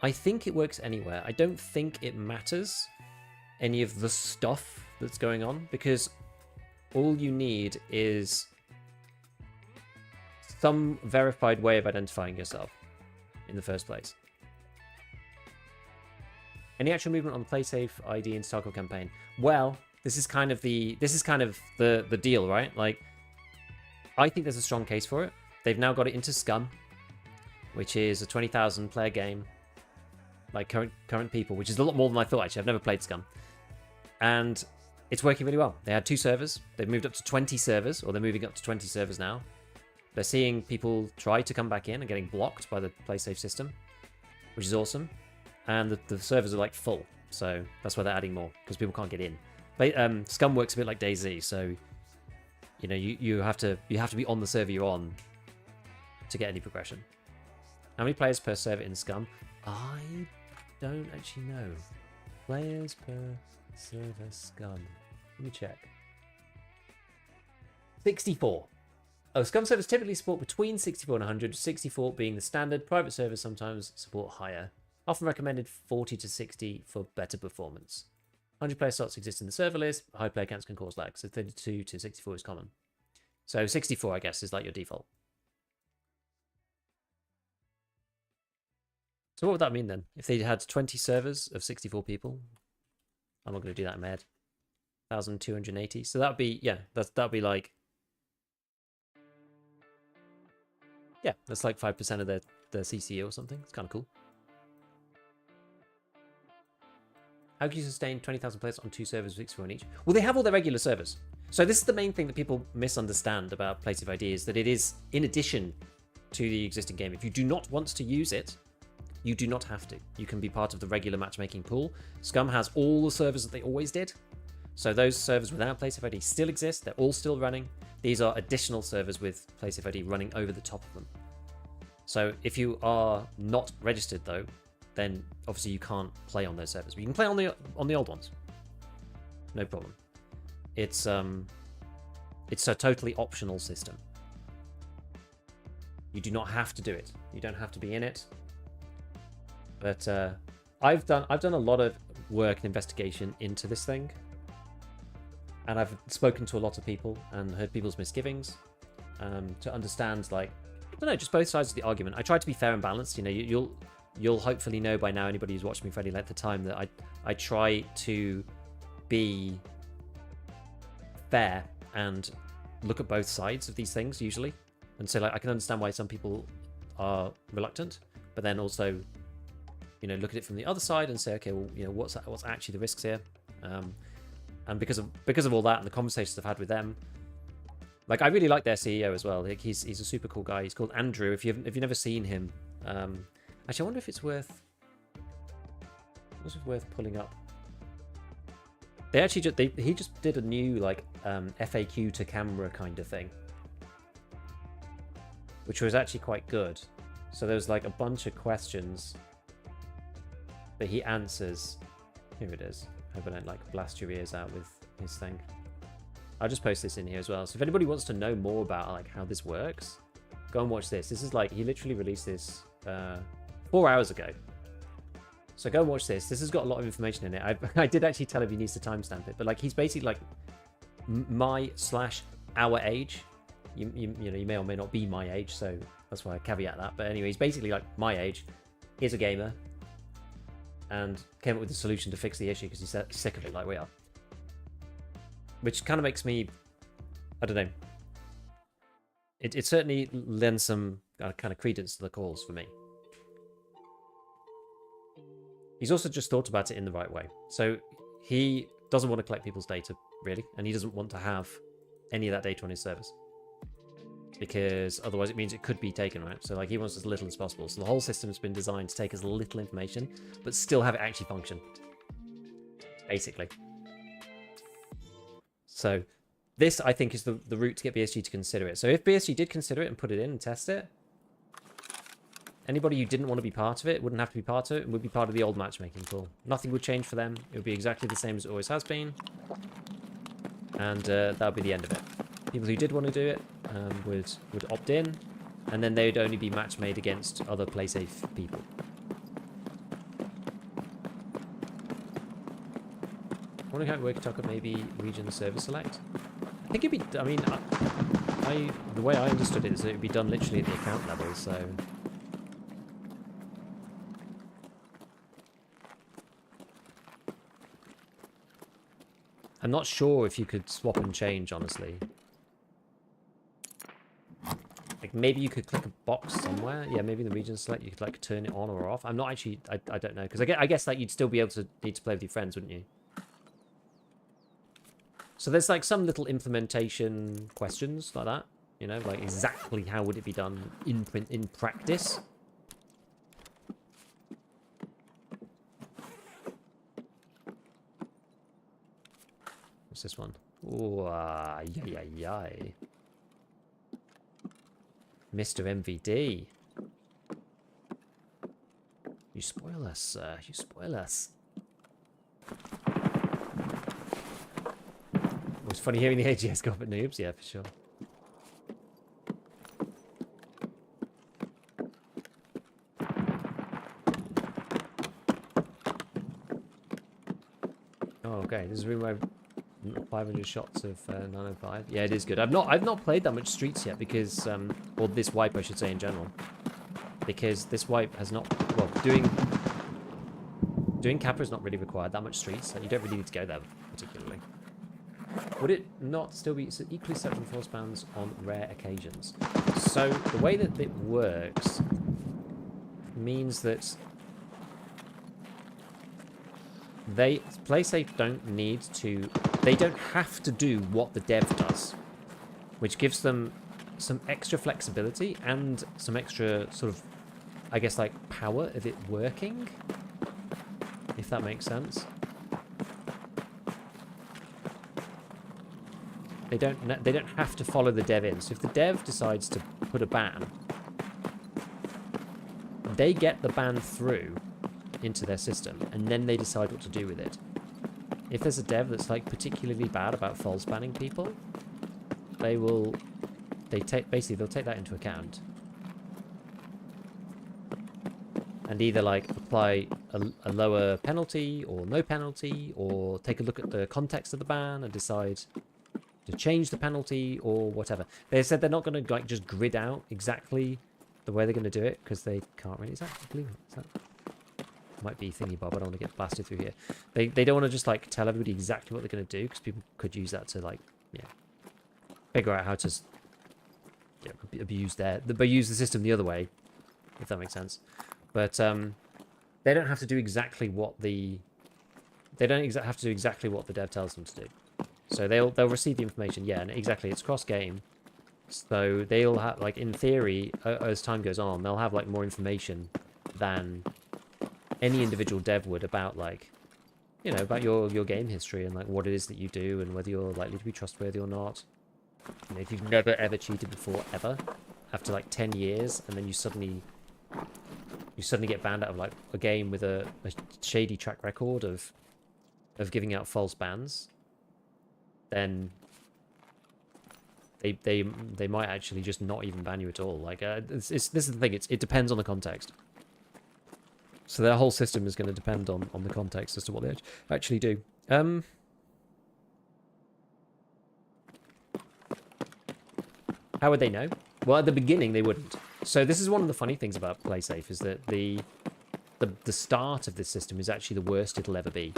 I think it works anywhere. I don't think it matters any of the stuff that's going on, because all you need is some verified way of identifying yourself in the first place. Any actual movement on the PlaySafe ID in Tarkov campaign? Well, this is kind of the deal, right? Like, I think there's a strong case for it. They've now got it into Scum, which is a 20,000 player game, like current people, which is a lot more than I thought. Actually, I've never played Scum, and it's working really well. They had 2 servers. They've moved up to 20 servers, or they're moving up to 20 servers now. They're seeing people try to come back in and getting blocked by the PlaySafe system, which is awesome. And the servers are like full, so that's why they're adding more, because people can't get in. But Scum works a bit like DayZ, so you know you have to be on the server you're on to get any progression. How many players per server in Scum? I don't actually know. Players per server Scum. Let me check. 64. Oh, Scum servers typically support between 64 and 100, 64 being the standard. Private servers sometimes support higher. Often recommended 40 to 60 for better performance. 100 player slots exist in the server list. High player counts can cause lag, so 32 to 64 is common. So 64, I guess, is like your default. So what would that mean then? If they had 20 servers of 64 people? I'm not going to do that in my head. 1,280. So that'd be, yeah, that'd be like, yeah, that's like 5% of their CCU or something. It's kind of cool. How can you sustain 20,000 players on 2 servers with 64 on each? Well, they have all their regular servers. So this is the main thing that people misunderstand about PlaySafeid, is that it is in addition to the existing game. If you do not want to use it, you do not have to. You can be part of the regular matchmaking pool. Scum has all the servers that they always did. So those servers without PlaySafeid still exist. They're all still running. These are additional servers with PlaySafeid running over the top of them. So if you are not registered though, then obviously you can't play on those servers. But you can play on the old ones. No problem. It's a totally optional system. You do not have to do it. You don't have to be in it. But I've done a lot of work and investigation into this thing, and I've spoken to a lot of people and heard people's misgivings to understand, like, I don't know, just both sides of the argument. I try to be fair and balanced. You know, you'll hopefully know by now, anybody who's watched me for any length of time, that I try to be fair and look at both sides of these things usually. And so like I can understand why some people are reluctant, but then also, you know, look at it from the other side and say, okay, well, you know, what's actually the risks here? And because of all that and the conversations I've had with them, like I really like their CEO as well. Like he's a super cool guy. He's called Andrew. If you've never seen him, actually I wonder if it's worth pulling up. They actually he just did a new like FAQ to camera kind of thing, which was actually quite good. So there was like a bunch of questions that he answers. Here it is. Hope I don't like blast your ears out with his thing. I'll just post this in here as well. So if anybody wants to know more about like how this works, go and watch this. This is like, he literally released this 4 hours ago. So go and watch this. This has got a lot of information in it. I did actually tell him he needs to timestamp it, but like he's basically like my/our age. You know, you may or may not be my age, so that's why I caveat that. But anyway, he's basically like my age. He's a gamer, and came up with a solution to fix the issue because he's sick of it, like we are. Which kind of makes me, I don't know. It certainly lends some kind of credence to the calls for me. He's also just thought about it in the right way. So he doesn't want to collect people's data, really, and he doesn't want to have any of that data on his servers, because otherwise it means it could be taken, right? So like he wants as little as possible. So the whole system's been designed to take as little information, but still have it actually function, basically. So this, I think, is the route to get BSG to consider it. So if BSG did consider it and put it in and test it, anybody who didn't want to be part of it wouldn't have to be part of it and would be part of the old matchmaking pool. Nothing would change for them. It would be exactly the same as it always has been. And that would be the end of it. People who did want to do it would opt in, and then they would only be match made against other PlaySafe people. I wonder how it worked out, maybe region server select. I think it'd be, I mean, the way I understood it is that it'd be done literally at the account level, so. I'm not sure if you could swap and change, honestly. Like maybe you could click a box somewhere. Yeah, maybe in the region select you could like turn it on or off. I'm not actually, I don't know, because I guess like you'd still be able to need to play with your friends, wouldn't you? So there's like some little implementation questions like that, you know, like exactly how would it be done in practice. What's this one? Ooh, yay. Mr. MVD. You spoil us, sir. You spoil us. It's funny hearing the AGS go up at noobs, yeah, for sure. Oh, okay. This is a room where 500 shots of 905. Yeah, it is good. I've not played that much Streets yet because, or this wipe, I should say, in general, because this wipe has not, well, doing Kappa is not really required that much Streets, and you don't really need to go there particularly. Would it not still be equally searching force bands on rare occasions? So the way that it works means that PlaySafe they don't have to do what the dev does, which gives them some extra flexibility and some extra sort of, I guess, like power of it working, if that makes sense. They don't have to follow the dev in. So if the dev decides to put a ban, they get the ban through into their system, and then they decide what to do with it. If there's a dev that's like particularly bad about false banning people, they'll take that into account and either like apply a lower penalty or no penalty, or take a look at the context of the ban and decide to change the penalty or whatever. They said they're not going to like just grid out exactly the way they're going to do it, because they can't really. Is that blue? Is that might be thingy bob? I don't want to get blasted through here. They don't want to just like tell everybody exactly what they're going to do, because people could use that to like figure out how to abuse use the system the other way, if that makes sense. But they don't have to do exactly what the have to do exactly what the dev tells them to do. So they'll receive the information, yeah, and exactly, it's cross game. So they'll have, like, in theory, as time goes on, they'll have like more information than any individual dev would about, like, you know, about your game history and like what it is that you do and whether you're likely to be trustworthy or not. You know, if you've never ever cheated before ever, after like 10 years, and then you suddenly get banned out of like a game with a shady track record of giving out false bans, then they might actually just not even ban you at all. Like this is the thing. It depends on the context. So their whole system is going to depend on the context as to what they actually do. How would they know? Well, at the beginning they wouldn't. So this is one of the funny things about PlaySafe, is that the start of this system is actually the worst it'll ever be.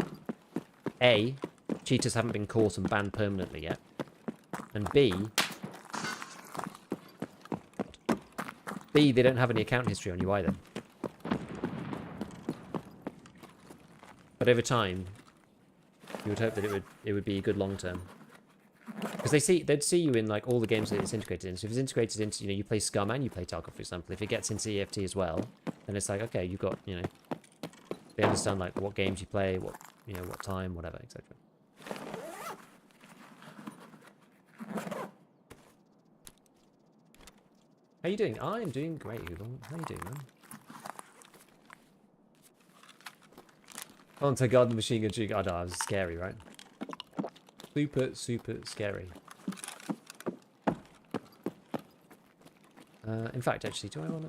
A, cheaters haven't been caught and banned permanently yet. And B, they don't have any account history on you either. But over time, you would hope that it would be good long term. Because they'd see you in like all the games that it's integrated in. So if it's integrated into, you know, you play Scum and you play Tarkov, for example. If it gets into EFT as well, then it's like, okay, you've got, you know, they understand like what games you play, what, you know, what time, whatever, etc. How you doing? I'm doing great, Hugo. How you doing, man? Oh, to God, the machine gun shooting. Oh no, it was scary, right? Super, super scary. In fact, actually, what do I want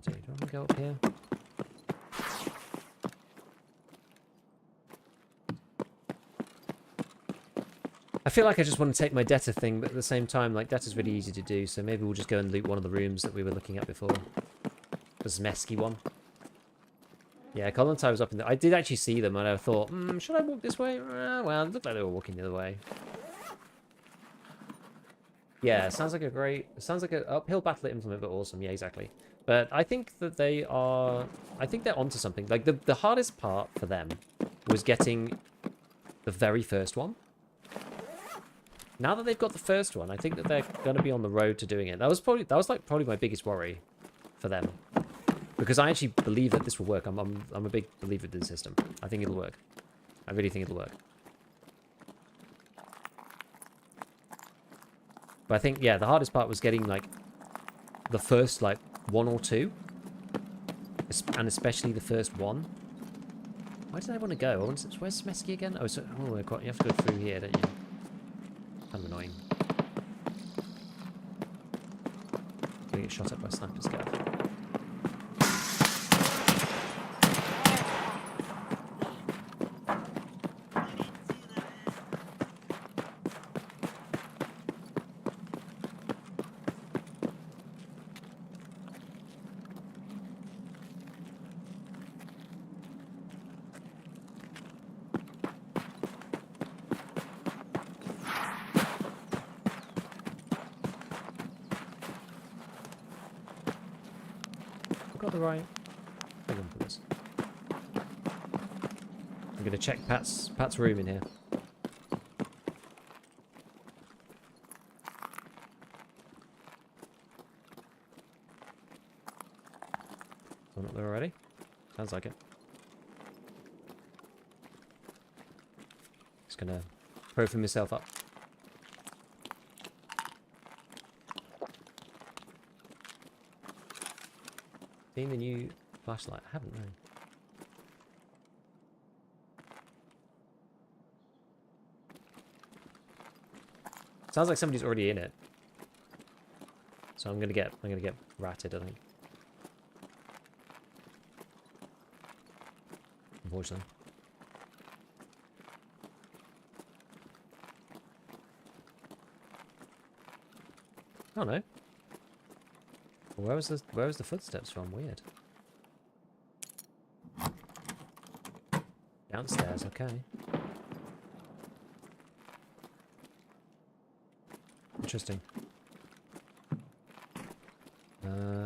to do? Do I want to go up here? I feel like I just want to take my debtor thing, but at the same time, like, debtor's really easy to do, so maybe we'll just go and loot one of the rooms that we were looking at before. The Zmesky one. Yeah, Colontai was up in there. I did actually see them, and I thought, should I walk this way? Well, it looked like they were walking the other way. Yeah, sounds like an uphill battle to implement, but awesome. Yeah, exactly. But I think that they're onto something. Like, the hardest part for them was getting the very first one. Now that they've got the first one, I think that they're going to be on the road to doing it. That was probably my biggest worry for them, because I actually believe that this will work. I'm a big believer in the system. I think it'll work. I really think it'll work. But I think, yeah, the hardest part was getting like the first like one or two, and especially the first one. Where did I want to go? Where's Zmesky again? Oh, so you have to go through here, don't you? Kind of annoying. Gonna get shot up by a sniper scav. Got the right thing on for this. I'm gonna check Pat's room in here. Someone up there already? Sounds like it. Just gonna profile myself up. Seen the new flashlight? I haven't, no. Sounds like somebody's already in it. So I'm gonna get ratted, I think. Unfortunately. Oh no. Where was the footsteps from? Weird. Downstairs, okay. Interesting.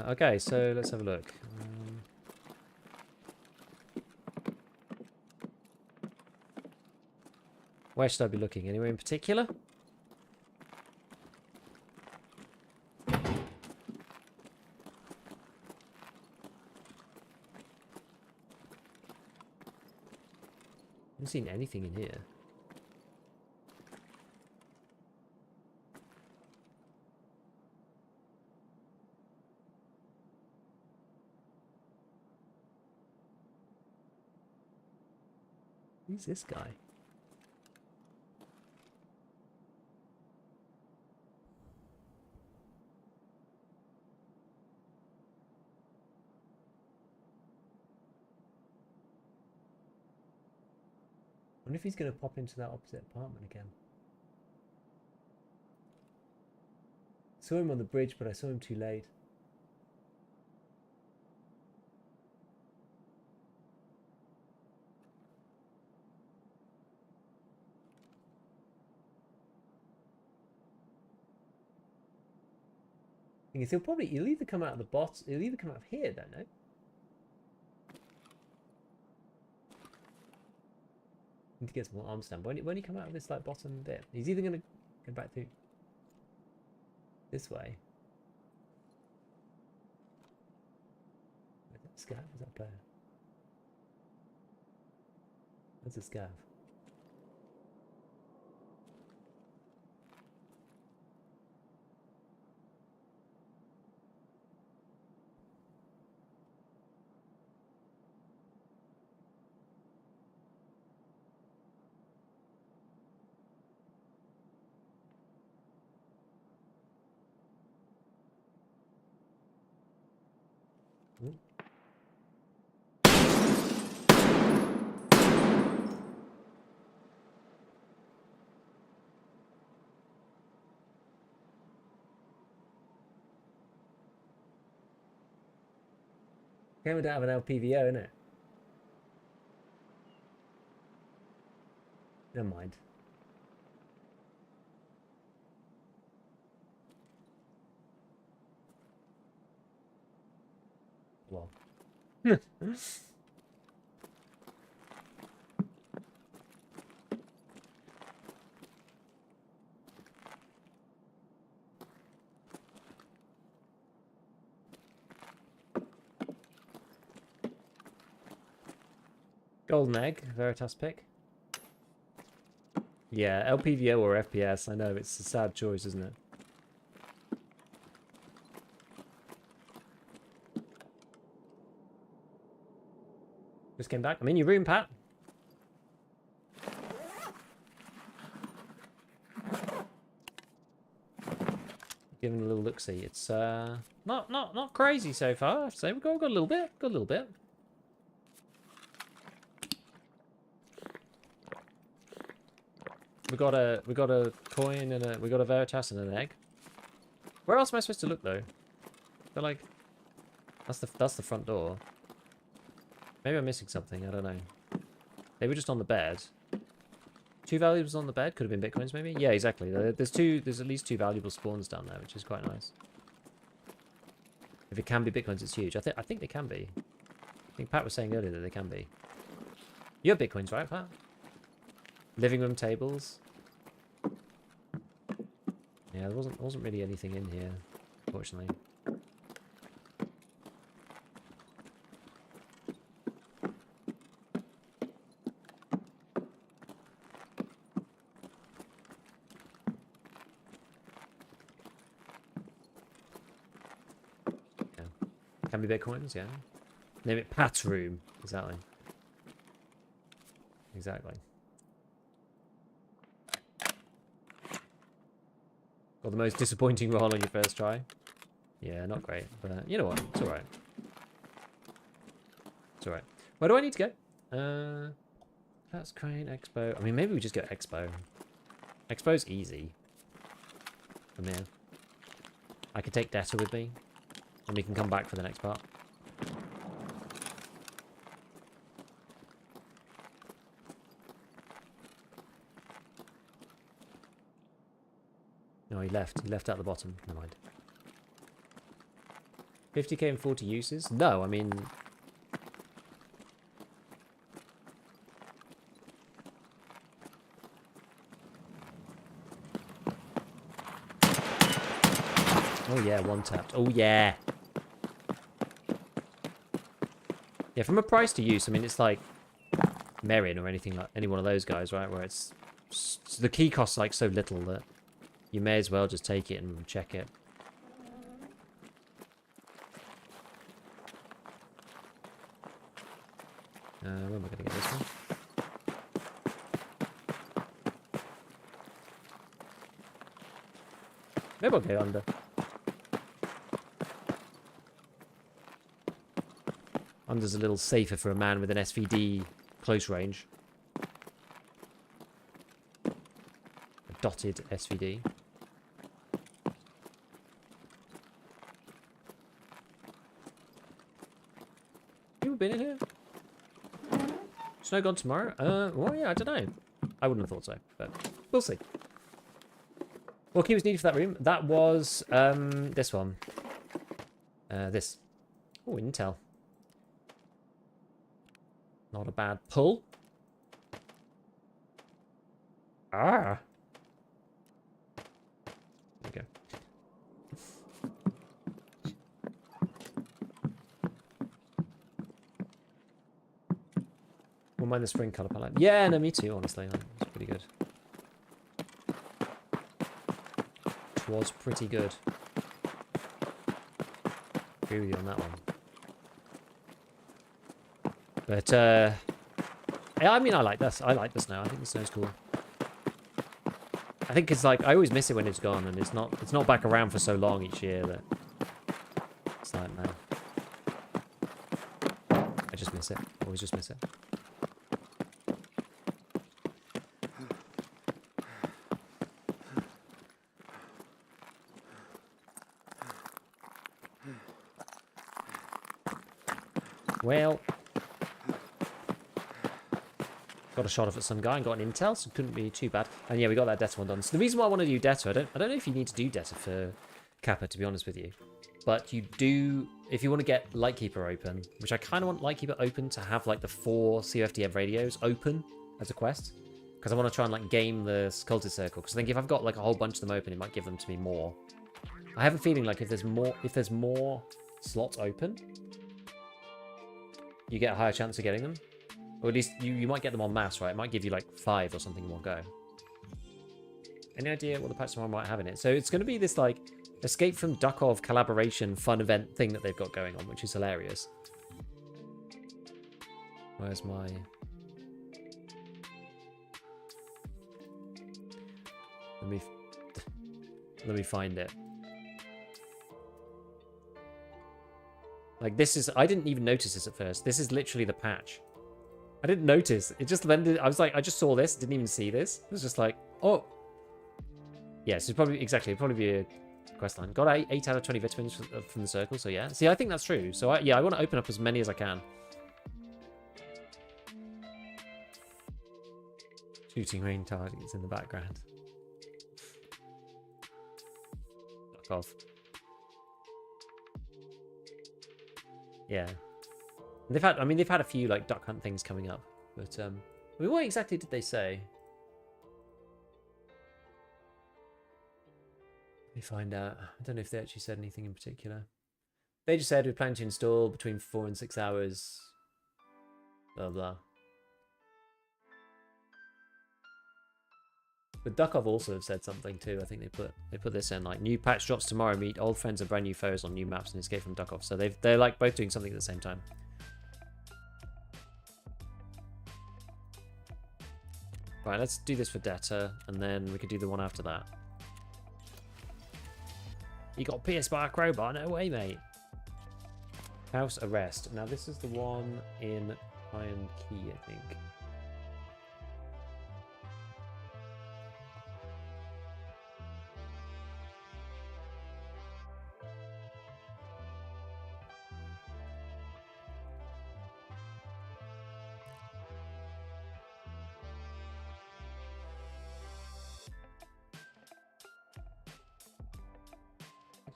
Okay, so let's have a look. Where should I be looking? Anywhere in particular? I haven't seen anything in here. Who's this guy? I wonder if he's going to pop into that opposite apartment again. Saw him on the bridge, but I saw him too late. Thing is, he'll either come out of the bot, he'll either come out of here, don't know. Need to get some more arm stand. When he come out of this like bottom bit, he's either gonna go back through this way. Is that scav? Is that player? That's a scav. Okay, we don't have an LPVO, innit? Never mind. Well. Golden egg, Veritas pick. Yeah, LPVO or FPS. I know it's a sad choice, isn't it? Just came back. I'm in your room, Pat. Giving a little look-see. It's not crazy so far. I have to say we've got a little bit. Got a little bit. We got a coin and we got a Veritas and an egg. Where else am I supposed to look though? But like, that's the front door. Maybe I'm missing something. I don't know. They were just on the bed. 2 valuables on the bed. Could have been bitcoins maybe. Yeah, exactly. There's at least 2 valuable spawns down there, which is quite nice. If it can be bitcoins, it's huge. I think they can be. I think Pat was saying earlier that they can be. You have bitcoins, right, Pat? Living room tables. Yeah, there wasn't really anything in here, unfortunately. Yeah. Can be bitcoins, yeah. Name it Pat's room. Exactly. Exactly. Got the most disappointing roll on your first try. Yeah, not great, but you know what? It's alright. It's alright. Where do I need to go? That's Crane, Expo. I mean, maybe we just go Expo. Expo's easy. From here. I could take Data with me. And we can come back for the next part. No, he left. He left out the bottom. Never mind. 50k and 40 uses? No, I mean... Oh yeah, one tapped. Oh yeah! Yeah, from a price to use, I mean, it's like Merrin or anything like any one of those guys, right? Where it's the key costs like so little that you may as well just take it and check it. Where am I going to get this one? Maybe I'll go under. Under's a little safer for a man with an SVD close range. A dotted SVD. You been in here? Snow gone tomorrow? Well, yeah, I don't know. I wouldn't have thought so, but we'll see. What key was needed for that room? That was this one. This. Oh, intel. Not a bad pull. Ah. There we go. Won't mind the spring colour palette. Yeah, no, me too, honestly. It's pretty good. It was pretty good. Agree with you on that one. But, yeah, I mean, I like this. I like the snow. I think the snow's cool. I think it's like, I always miss it when it's gone, and it's not back around for so long each year that it's like, no. I just miss it. Always just miss it. Well, got a shot off at some guy and got an intel, so it couldn't be too bad. And yeah, we got that Deta one done. So the reason why I want to do Deta, I don't know if you need to do Deta for Kappa, to be honest with you. But you do, if you want to get Lightkeeper open, which I kind of want Lightkeeper open to have like the 4 CFDM radios open as a quest. Because I want to try and like game the Cultist circle. Because I think if I've got like a whole bunch of them open, it might give them to me more. I have a feeling like if there's more slots open, you get a higher chance of getting them. Or at least you might get them en masse, right? It might give you like 5 or something in one go. Any idea what the patch tomorrow might have in it? So it's going to be this like Escape from Tarkov collaboration fun event thing that they've got going on, which is hilarious. Where's my... Let me find it. Like this is... I didn't even notice this at first. This is literally the patch. I didn't notice. It just landed... I was like, I just saw this. Didn't even see this. It was just like, oh. Yes, it's probably... Exactly. It'd probably be a quest line. Got 8 out of 20 vitamins from the circle, so yeah. See, I think that's true. So yeah, I want to open up as many as I can. Shooting rain targets in the background. Fuck off. Yeah. They've had, I mean, they've had a few like duck hunt things coming up, but I mean, what exactly did they say? Let me find out. I don't know if they actually said anything in particular. They just said we plan to install between 4 and 6 hours. Blah blah. But Tarkov also have said something too. I think they put this in like new patch drops tomorrow. Meet old friends and brand new foes on new maps and escape from Tarkov. So they're like both doing something at the same time. Right, let's do this for Deta, and then we could do the one after that. You got pierced by a crowbar? No way, mate. House arrest. Now this is the one in Iron Key, I think.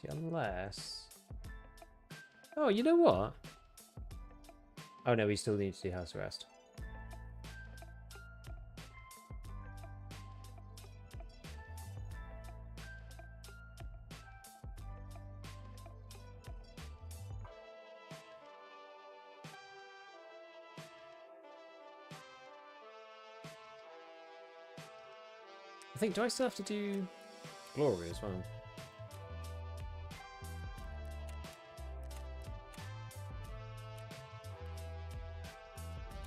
unless... Oh, you know what? Oh no, we still need to do house arrest. I think, do I still have to do glory as well?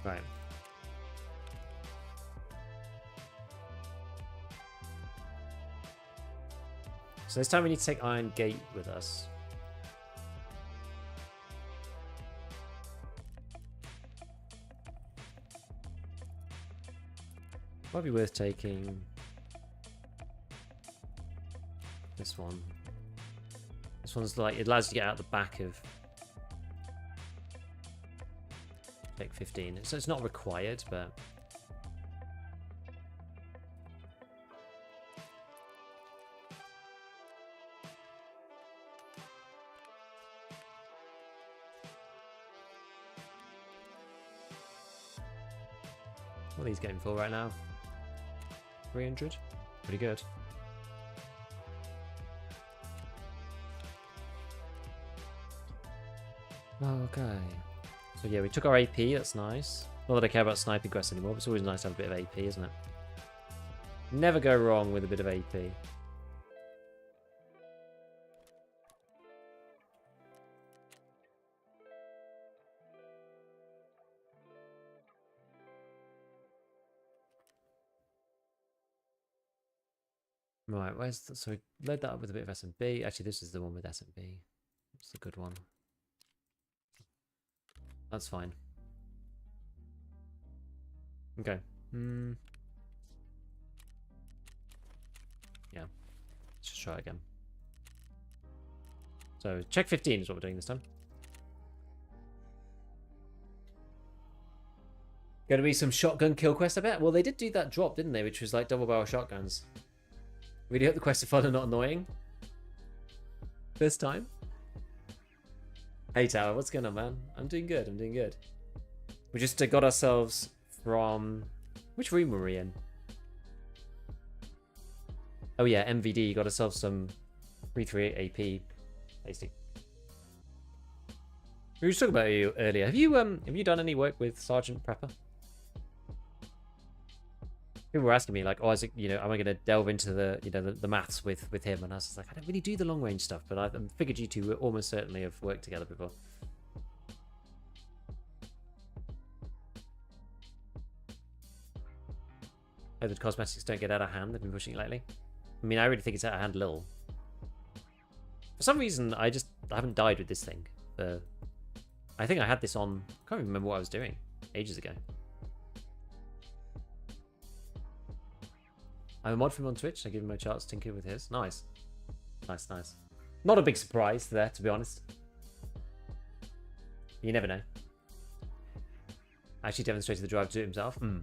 Right. So this time we need to take Iron Gate with us. Might be worth taking this one. This one's like, it allows you to get out the back of take 15. So it's not required, but what are these going for right now? 300? Pretty good. Okay. So yeah, we took our AP, that's nice. Not that I care about sniping quests anymore, but it's always nice to have a bit of AP, isn't it? Never go wrong with a bit of AP. Right, where's the, so we load that up with a bit of S&B. Actually, this is the one with S&B. It's a good one. That's fine. Okay. Yeah. Let's just try again. So, check 15 is what we're doing this time. Gonna be some shotgun kill quest, I bet. Well, they did do that drop, didn't they? Which was like double barrel shotguns. Really hope the quests are fun and not annoying. This time. Hey Tower, what's going on, man? I'm doing good, I'm doing good. We just got ourselves from... Which room were we in? Oh yeah, MVD, got ourselves some 338 AP. Tasty. We were just talking about you earlier. Have you done any work with Sergeant Prepper? People were asking me like, oh, is it, you know, am I going to delve into the, you know, the maths with him? And I was just like, I don't really do the long range stuff, but I figured you two would almost certainly have worked together before. Oh, the cosmetics don't get out of hand. They've been pushing it lately. I mean, I really think it's out of hand a little. For some reason, I haven't died with this thing. I think I had this on. I can't even remember what I was doing ages ago. I'm a mod for him on Twitch. I give him a chance to tinker with his. Nice. Nice, nice. Not a big surprise there, to be honest. You never know. Actually demonstrated the drive to do it himself. I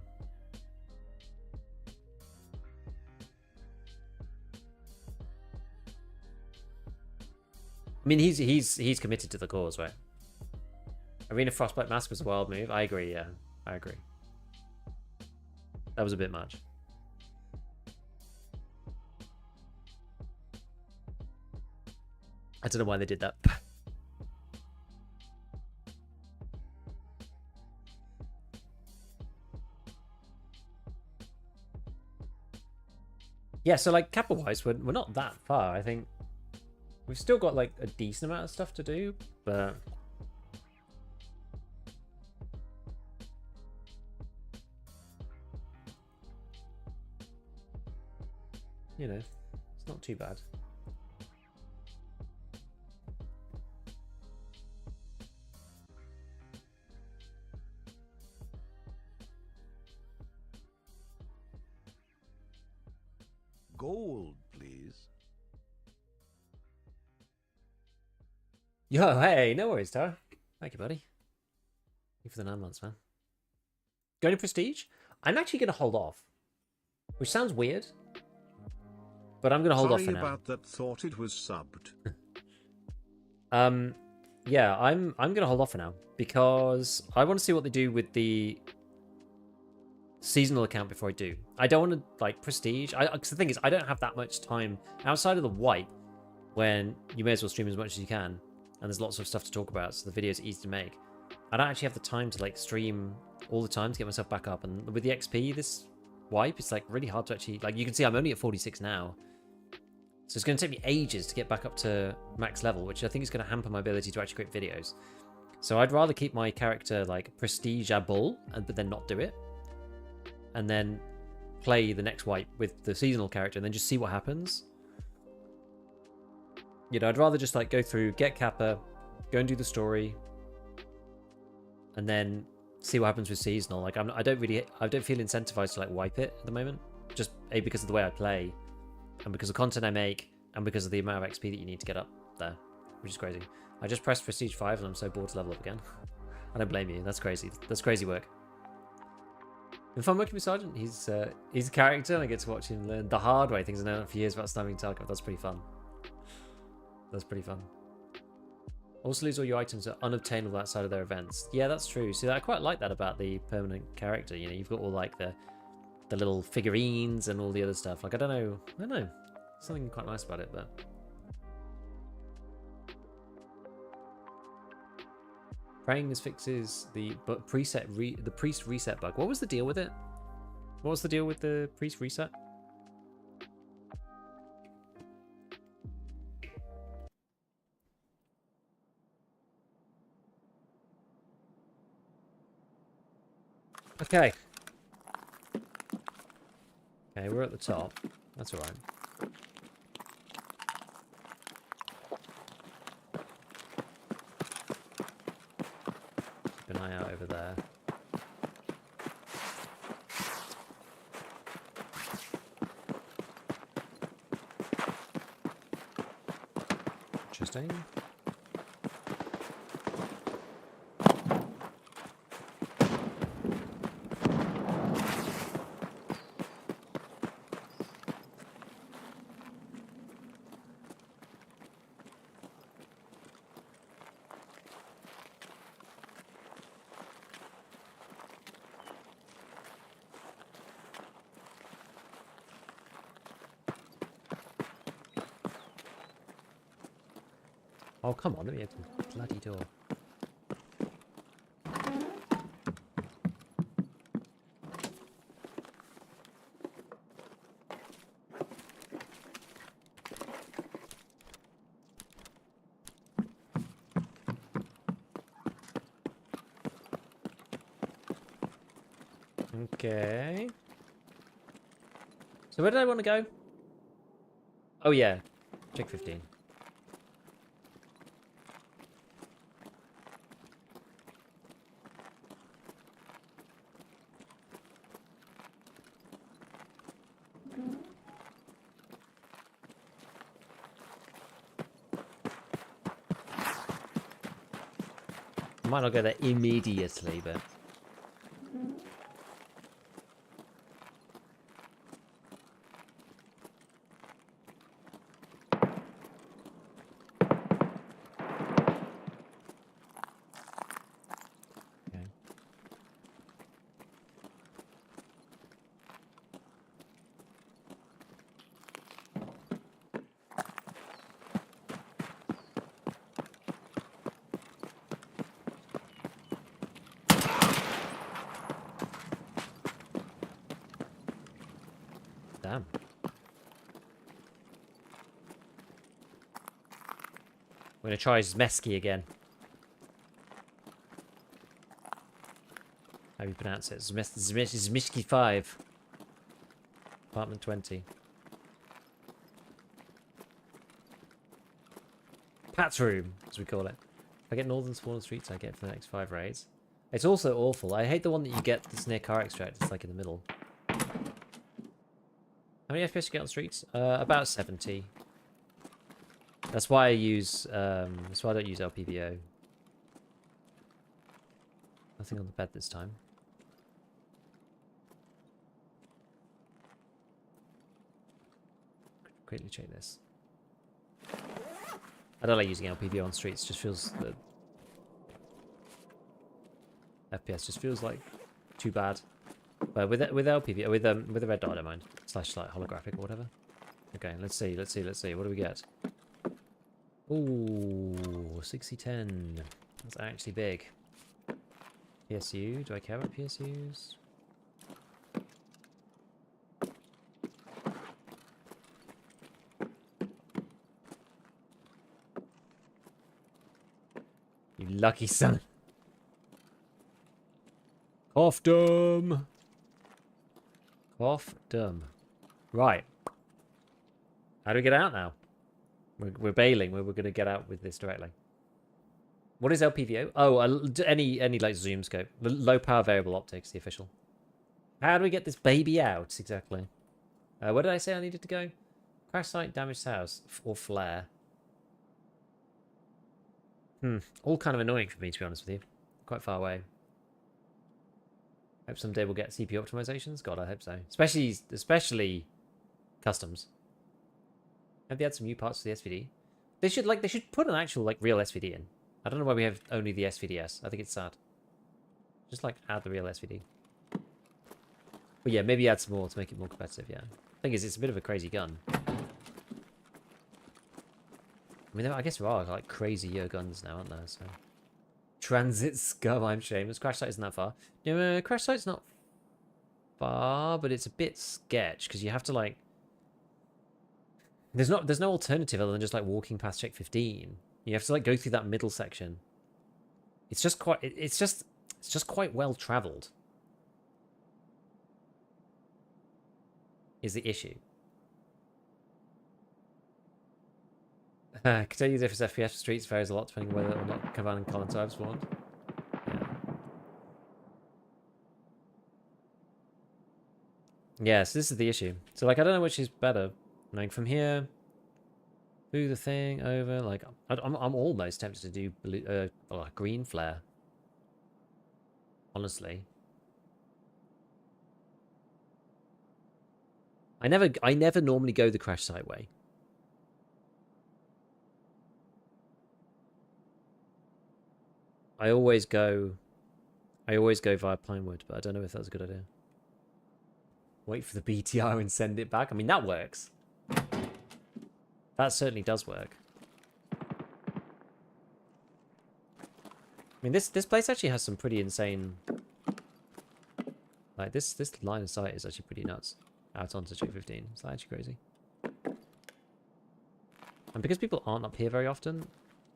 mean, he's committed to the cause, right? Arena Frostbite Mask was a wild move. I agree, yeah. I agree. That was a bit much. I don't know why they did that. Yeah, so like Kappa wise, we're not that far. I think we've still got like a decent amount of stuff to do, but you know, it's not too bad. Gold, please. Yo, hey, no worries, Tara. Thank you, buddy. Thank you for the 9 months, man. Going to Prestige? I'm actually going to hold off. Which sounds weird. But I'm going to hold off for now. Sorry about that, thought it was subbed. Yeah, I'm gonna hold off for now because I want to see what they do with the seasonal account before I do. I don't want to like prestige. Cause the thing is, I don't have that much time outside of the wipe when you may as well stream as much as you can, and there's lots of stuff to talk about, so the video's easy to make. I don't actually have the time to like stream all the time to get myself back up, and with the XP this wipe, it's like really hard to actually like. You can see I'm only at 46 now. So it's going to take me ages to get back up to max level, which I think is going to hamper my ability to actually create videos. So I'd rather keep my character like prestigeable, but then not do it. And then play the next wipe with the seasonal character and then just see what happens. You know, I'd rather just like go through, get Kappa, go and do the story, and then see what happens with seasonal. Like I don't feel incentivized to like wipe it at the moment. Just because of the way I play. And because of the content I make, and because of the amount of XP that you need to get up there, which is crazy. I just pressed Prestige 5 and I'm so bored to level up again. I don't blame you, that's crazy. That's crazy work. If I'm working with Sergeant, he's a character and I get to watch him learn the hard way things I know for years about sniping Tarkov. That's pretty fun. That's pretty fun. Also lose all your items are unobtainable outside of their events. Yeah, that's true. See, I quite like that about the permanent character. You know, you've got all like the little figurines and all the other stuff. Like, I don't know. Something quite nice about it, but... Praying this fixes the priest reset bug. What was the deal with it? What was the deal with the priest reset? Okay. Okay, we're at the top. That's alright. Keep an eye out over there. Interesting. Oh, come on, let me open the bloody door. Okay. So where did I want to go? Oh yeah, check 15. I might not go there immediately, but... Okay. Damn. I'm gonna try Zmesky again. How do you pronounce it? Zmesky 5. Apartment 20. Pat's room, as we call it. If I get Northern Spawn Streets, I get for the next 5 raids. It's also awful. I hate the one that you get that's near car extract. It's like in the middle. How many FPS you get on streets? About 70. That's why I use. That's why I don't use LPVO. Nothing on the bed this time. Quickly check this. I don't like using LPV on streets. Just feels FPS just feels like too bad. But with LPV, with a red dot, I don't mind. Slash like holographic or whatever. Okay, let's see. What do we get? Ooh, 6010. That's actually big. PSU. Do I care about PSUs? You lucky son. Off dumb. Off dumb. Right. How do we get out now? We're bailing. We're going to get out with this directly. What is LPVO? Oh, any like zoom scope. Low power variable optics, the official. How do we get this baby out exactly? Where did I say I needed to go? Crash site, damaged house, or flare. All kind of annoying for me, to be honest with you. Quite far away. Hope someday we'll get CPU optimizations. God, I hope so. Especially customs. Have they had some new parts for the SVD? They should put an actual like real SVD in. I don't know why we have only the SVDS. I think it's sad. Just like add the real SVD. But yeah, maybe add some more to make it more competitive. Yeah. Thing is, it's a bit of a crazy gun. I mean, I guess there are like crazy guns now, aren't there? So transit scum. I'm shameless. Crash site isn't that far. No, crash site's not far, but it's a bit sketch because you have to like. There's no alternative other than just like walking past check 15. You have to like go through that middle section. It's just quite well traveled. Is the issue. Can tell you the difference FPS for streets varies a lot depending on whether or not Kavan and Colin have spawned. Yeah, so this is the issue. So like I don't know which is better. Like from here through the thing over, like I'm almost tempted to do blue, green flare. Honestly, I never normally go the crash site way. I always go via Pinewood, but I don't know if that's a good idea. Wait for the BTR and send it back. I mean, that works. That certainly does work. I mean, this place actually has some pretty insane. Like this line of sight is actually pretty nuts. Out onto check 15. It's actually crazy. And because people aren't up here very often,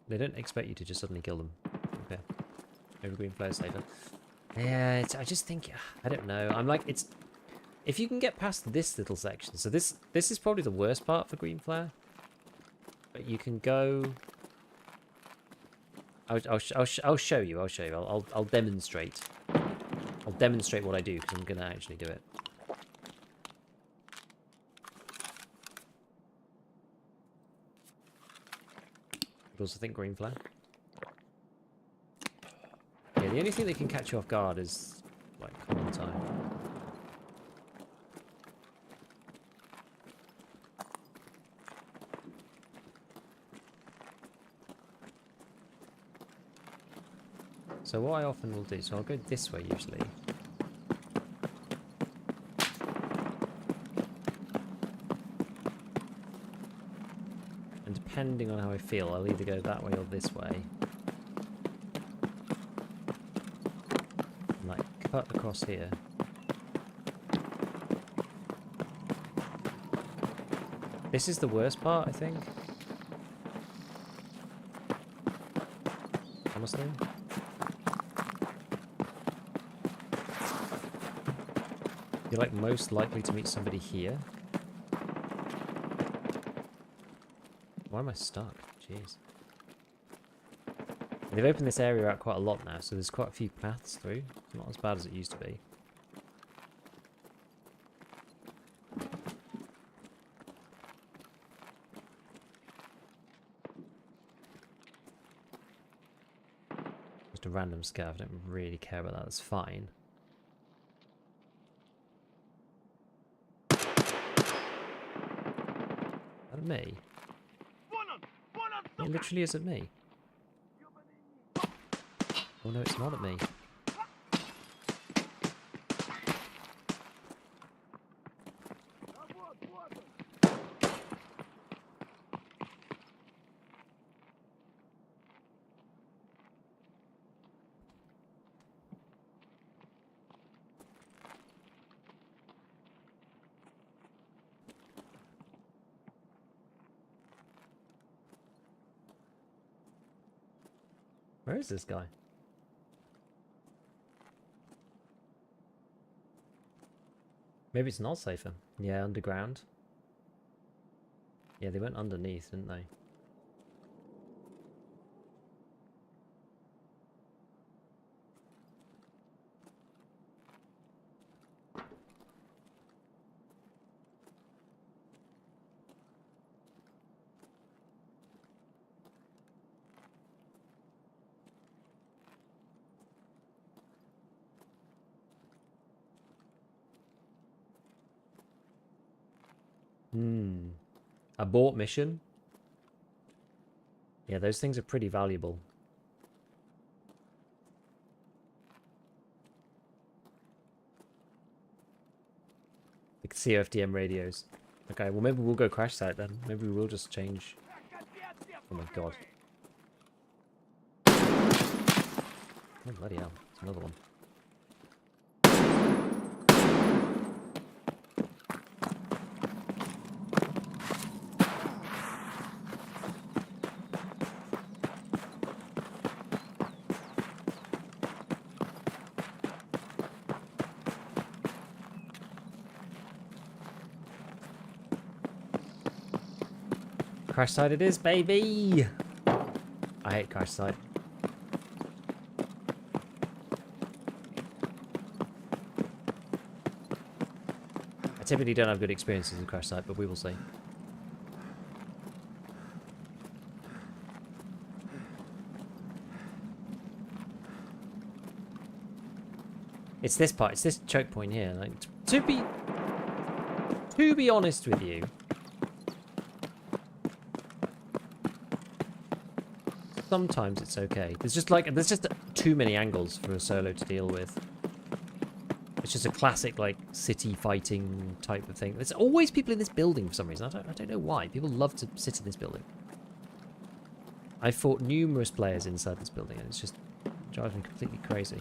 they don't expect you to just suddenly kill them. Okay. Maybe green flare is safer. Yeah, I just think I don't know. I'm like it's if you can get past this little section. So this is probably the worst part for green flare. But you can go. I'll show you. I'll demonstrate. I'll demonstrate what I do because I'm gonna actually do it. I also think green flare. Yeah, the only thing that can catch you off guard is like common time. So what I often will do, so I'll go this way usually. And depending on how I feel, I'll either go that way or this way. And like cut across here. This is the worst part, I think. Honestly. You're like most likely to meet somebody here. Why am I stuck? Jeez. They've opened this area out quite a lot now, so there's quite a few paths through. It's not as bad as it used to be. Just a random scav. I don't really care about that. That's fine. Me? It literally is at me. Oh no, it's not at me. Where is this guy? Maybe it's not safer. Yeah, underground. Yeah, they went underneath, didn't they? Abort mission. Yeah, those things are pretty valuable. The CFDM radios. Okay, well maybe we'll go crash site then. Maybe we'll just change. Oh my god. Oh bloody hell, it's another one. Crash site it is, baby! I hate crash site. I typically don't have good experiences in crash site, but we will see. It's this part, it's this choke point here. Like, to be honest with you, sometimes it's okay. There's just too many angles for a solo to deal with. It's just a classic like city fighting type of thing. There's always people in this building for some reason. I don't know why. People love to sit in this building. I fought numerous players inside this building and it's just driving me completely crazy.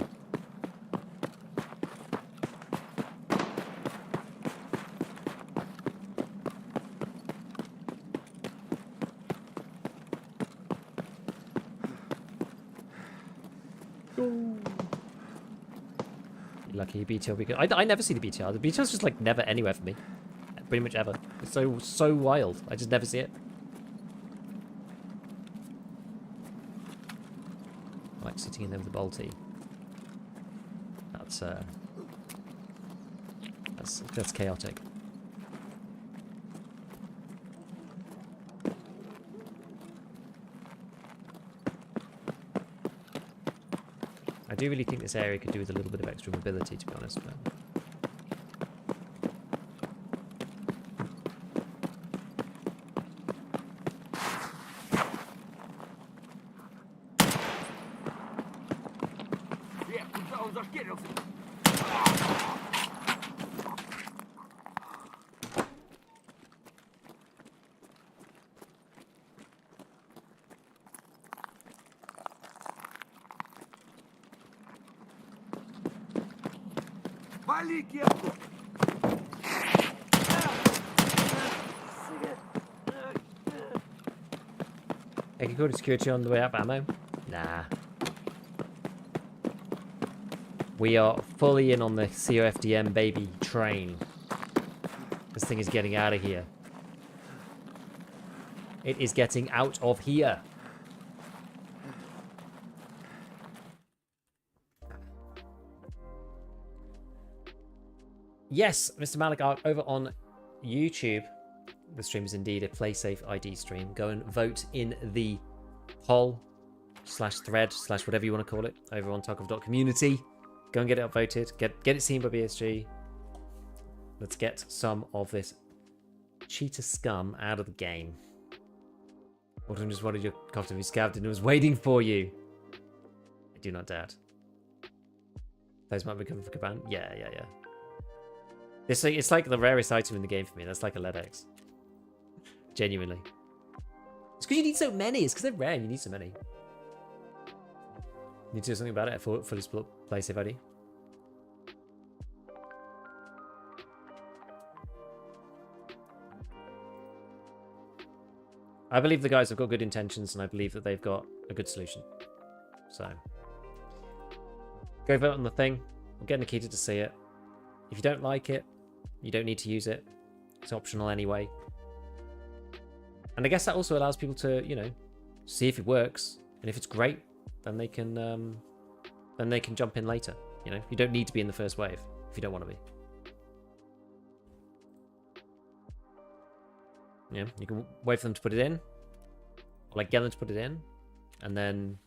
Lucky BTR because I never see the BTR. The BTR's just like never anywhere for me. Pretty much ever. It's so wild. I just never see it. I like sitting in there with the bolty. That's chaotic. I do really think this area could do with a little bit of extra mobility, to be honest. But... I can go to security on the way up, ammo? Nah. We are fully in on the COFDM baby train. This thing is getting out of here. It is getting out of here. Yes, Mr. Malik over on YouTube. The stream is indeed a playsafeid stream. Go and vote in the poll /thread/ whatever you want to call it over on Tarkov.community. Go and get it upvoted. Get it seen by BSG. Let's get some of this cheater scum out of the game. Autumn just wanted your copter to be scabbed and was waiting for you. I do not doubt. Those might be coming for Kaban. Yeah. It's like the rarest item in the game for me. That's like a LEDX. Genuinely. It's because you need so many. It's because they're rare and you need so many. Need to do something about it for fully split playsafeid. I believe the guys have got good intentions and I believe that they've got a good solution. So, go vote on the thing. We'll get Nikita to see it. If you don't like it, you don't need to use it. It's optional anyway. And I guess that also allows people to, you know, see if it works. And if it's great, then they can jump in later. You know, you don't need to be in the first wave if you don't want to be. Yeah, you can wait for them to put it in. Or like get them to put it in. And then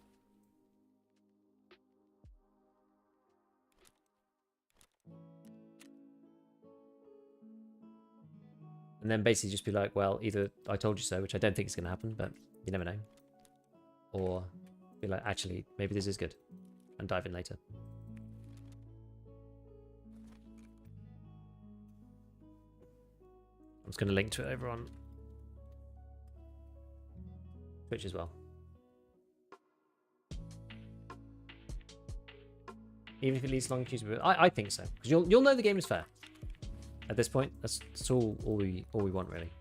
basically just be like, well, either I told you so, which I don't think is going to happen, but you never know. Or be like, actually, maybe this is good. And dive in later. I'm just going to link to it over on Twitch as well. Even if it leads to long queues, I think so. Because you'll know the game is fair. At this point, that's all we want really.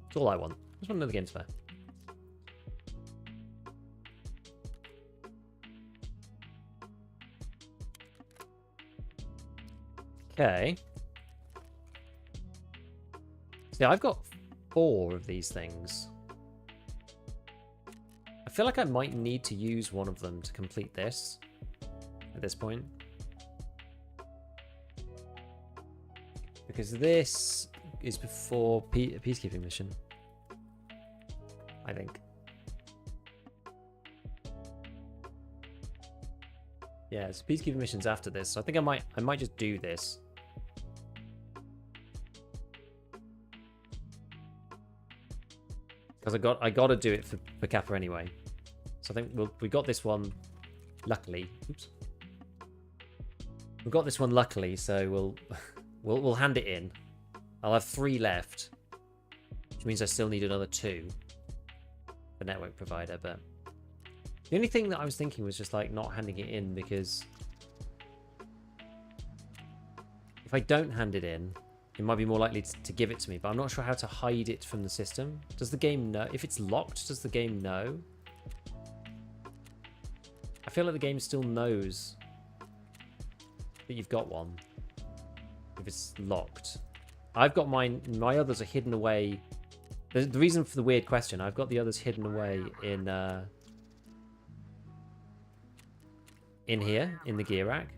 That's all I want. I just want to know the game's fair. Okay. See, I've got 4 of these things. I feel like I might need to use one of them to complete this at this point. Because this is before a peacekeeping mission, I think. Yeah, it's peacekeeping missions after this, so I think I might just do this. Because I gotta do it for Kappa anyway. So I think we got this one luckily. Oops. We got this one luckily, so we'll hand it in. I'll have 3 left, which means I still need another 2 for network provider. But the only thing that I was thinking was just like not handing it in, because if I don't hand it in, it might be more likely to give it to me. But I'm not sure how to hide it from the system. Does the game know? If it's locked, does the game know? I feel like the game still knows that you've got one. If it's locked. I've got mine. My others are hidden away. The reason for the weird question, I've got the others hidden away in here, in the gear rack.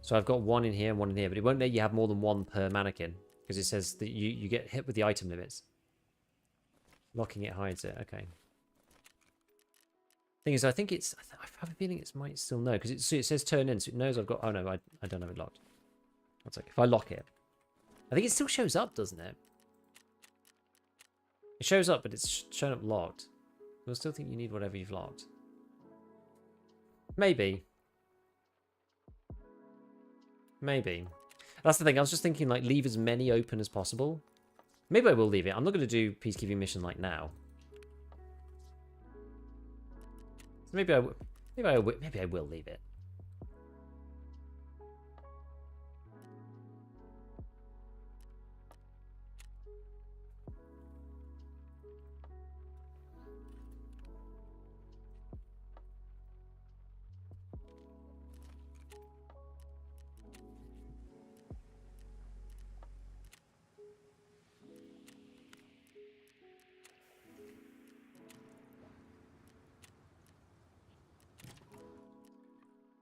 So I've got one in here and one in here, but it won't let you have more than one per mannequin, because it says that you get hit with the item limits. Locking it hides it. Okay. Thing is, I think it's... I have a feeling it might still know, because it says turn in, so it knows I've got... Oh no, I don't have it locked. One sec. If I lock it, I think it still shows up, doesn't it? It shows up, but it's shown up locked. You'll still think you need whatever you've locked. Maybe. Maybe. That's the thing. I was just thinking, like, leave as many open as possible. Maybe I will leave it. I'm not going to do peacekeeping mission like now. So maybe I will leave it.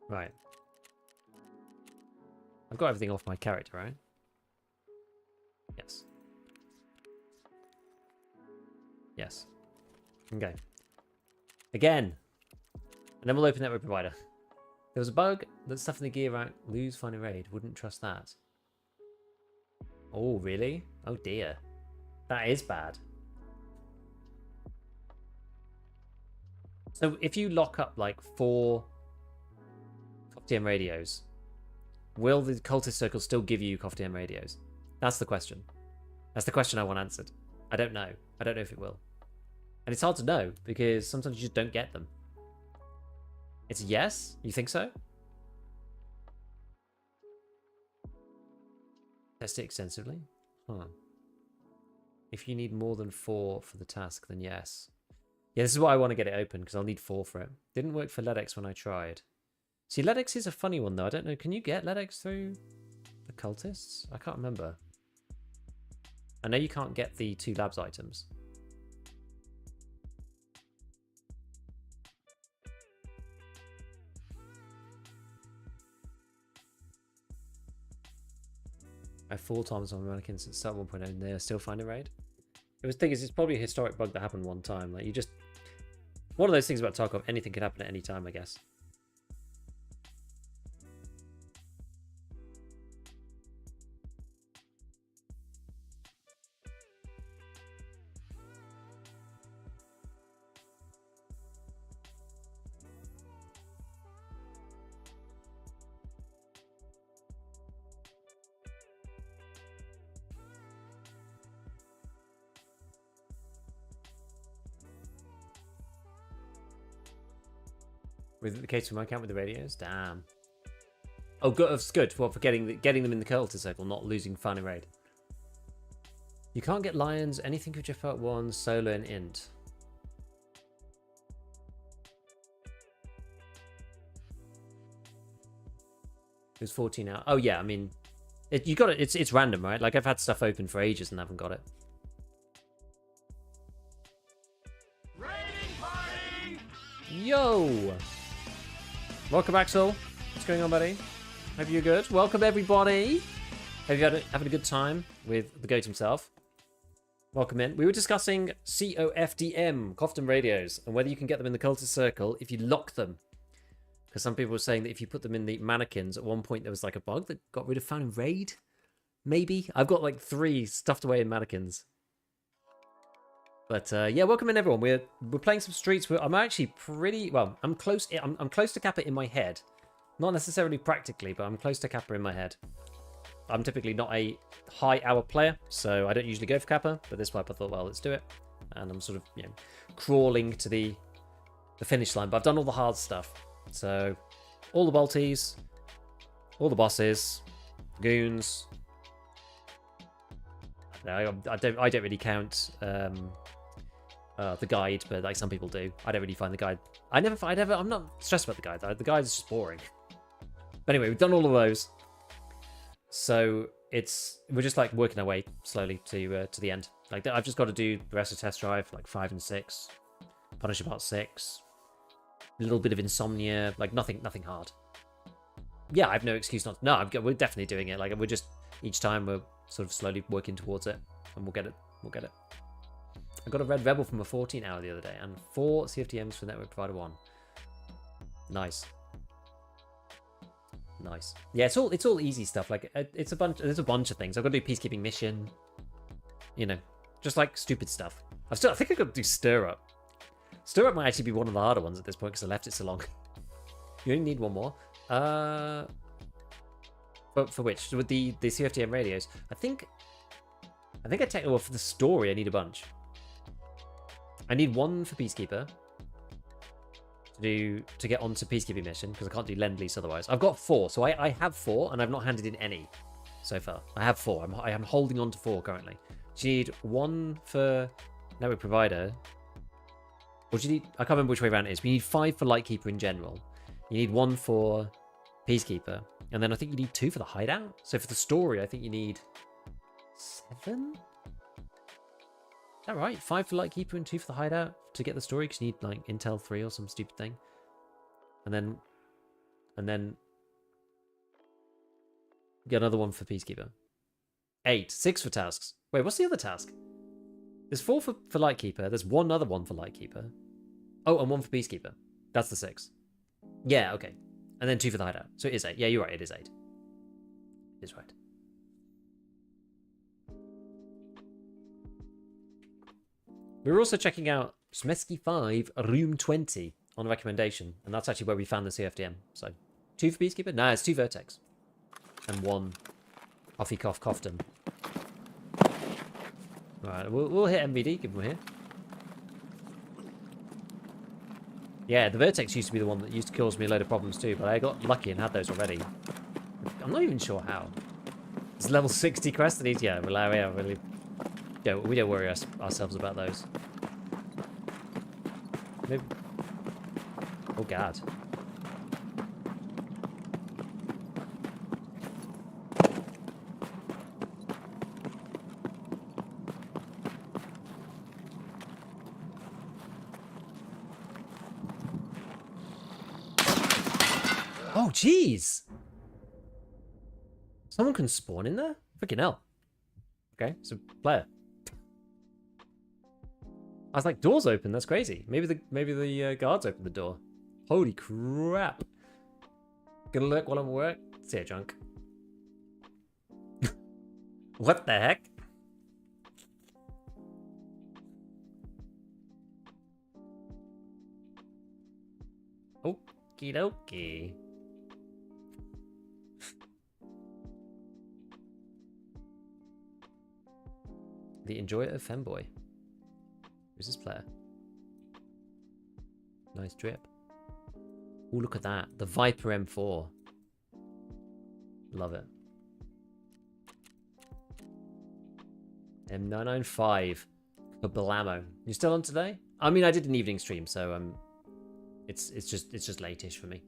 Right. I've got everything off my character, right? Yes. Yes. Okay. Again. And then we'll open network provider. There was a bug that stuff in the gear rack. Lose final raid. Wouldn't trust that. Oh, really? Oh, dear. That is bad. So if you lock up like 4 CoffTM radios, will the cultist circle still give you CoffTM radios? That's the question. That's the question I want answered. I don't know. I don't know if it will. And it's hard to know because sometimes you just don't get them. It's a yes? You think so? Test it extensively? Huh. If you need more than 4 for the task, then yes. Yeah, this is why I want to get it open, because I'll need 4 for it. Didn't work for LEDX when I tried. See, LEDX is a funny one, though. I don't know. Can you get LEDX through the cultists? I can't remember. I know you can't get the 2 labs items. I have 4 times on mannequins since start 1.0 and they are still finding raid. It was thing is, it's probably a historic bug that happened one time. Like, you just... One of those things about Tarkov, anything can happen at any time, I guess. With the case for my account with the radios? Damn. Oh, good. It's good. What, for getting them in the cultist circle, not losing final raid. You can't get lions, anything with Jeff out 1, solo, and int. It was 14 out. Oh yeah, I mean, you got it. It's random, right? Like I've had stuff open for ages and haven't got it. Yo! Welcome, Axel. What's going on, buddy? Hope you're good. Welcome, everybody. Hope you're having a good time with the goat himself. Welcome in. We were discussing COFDM, CoffTM radios, and whether you can get them in the cultist circle if you lock them. Because some people were saying that if you put them in the mannequins, at one point there was like a bug that got rid of found raid. Maybe. I've got like 3 stuffed away in mannequins. But yeah, welcome in everyone. We're playing some streets. I'm actually pretty well. I'm close to Kappa in my head, not necessarily practically, but I'm close to Kappa in my head. I'm typically not a high hour player, so I don't usually go for Kappa. But this wipe I thought, well, let's do it. And I'm sort of crawling to the finish line. But I've done all the hard stuff, so all the bolties, all the bosses, goons. I don't really count. The guide, but like some people do. I don't really find the guide. I'm not stressed about the guide though. The guide is just boring. But anyway, we've done all of those, so we're just like working our way slowly to the end. Like I've just got to do the rest of test drive, like 5 and 6, Punisher Part 6, a little bit of insomnia, like nothing hard. Yeah, I have no excuse not. No, we're definitely doing it. Like we're just each time we're sort of slowly working towards it, and we'll get it. We'll get it. I got a red rebel from a 14 hour the other day, and 4 CFTMs for network provider 1. Nice. Nice. Yeah, it's all easy stuff. Like there's a bunch of things. I've got to do peacekeeping mission. Just like stupid stuff. I think I've got to do stir up. Stir up might actually be one of the harder ones at this point because I left it so long. You only need 1 more. But for which? With the CFTM radios, I think I take for the story. I need a bunch. I need 1 for Peacekeeper to get onto Peacekeeping mission because I can't do Lend-Lease otherwise. I've got 4, so I have 4 and I've not handed in any so far. I have 4. I am holding on to 4 currently. Do you need 1 for network provider? Or do you need? I can't remember which way around it is. But you need 5 for Lightkeeper in general. You need 1 for Peacekeeper, and then I think you need 2 for the hideout. So for the story, I think you need 7. Is that right? 5 for Lightkeeper and 2 for the hideout to get the story, because you need like Intel 3 or some stupid thing. And then get another 1 for Peacekeeper. 8. 6 for tasks. Wait, what's the other task? There's 4 for Lightkeeper. There's 1 other one for Lightkeeper. Oh, and 1 for Peacekeeper. That's the 6. Yeah, okay. And then 2 for the hideout. So it is 8. Yeah, you're right. It is 8. It is right. We were also checking out Smesky 5 Room 20 on a recommendation, and that's actually where we found the CFDM. So 2 for Peacekeeper? Nah, it's 2 Vertex. And 1 Huffy Cough Cofton. Alright, we'll hit MVD, given we're here. Yeah, the Vertex used to be the one that used to cause me a load of problems too, but I got lucky and had those already. I'm not even sure how. It's level 60 crest and yeah, we don't worry ourselves about those. Maybe. Oh god. Oh jeez! Someone can spawn in there? Freaking hell. Okay, so player. I was like, door's open, that's crazy. Maybe the guards opened the door. Holy crap. Gonna lurk while I'm at work? See ya, junk. What the heck? Okie dokie. The enjoyer of femboy. Who's this player? Nice drip. Oh, look at that. The Viper M4. Love it. M995. Kablamo. You still on today? I mean, I did an evening stream, so it's just late-ish for me.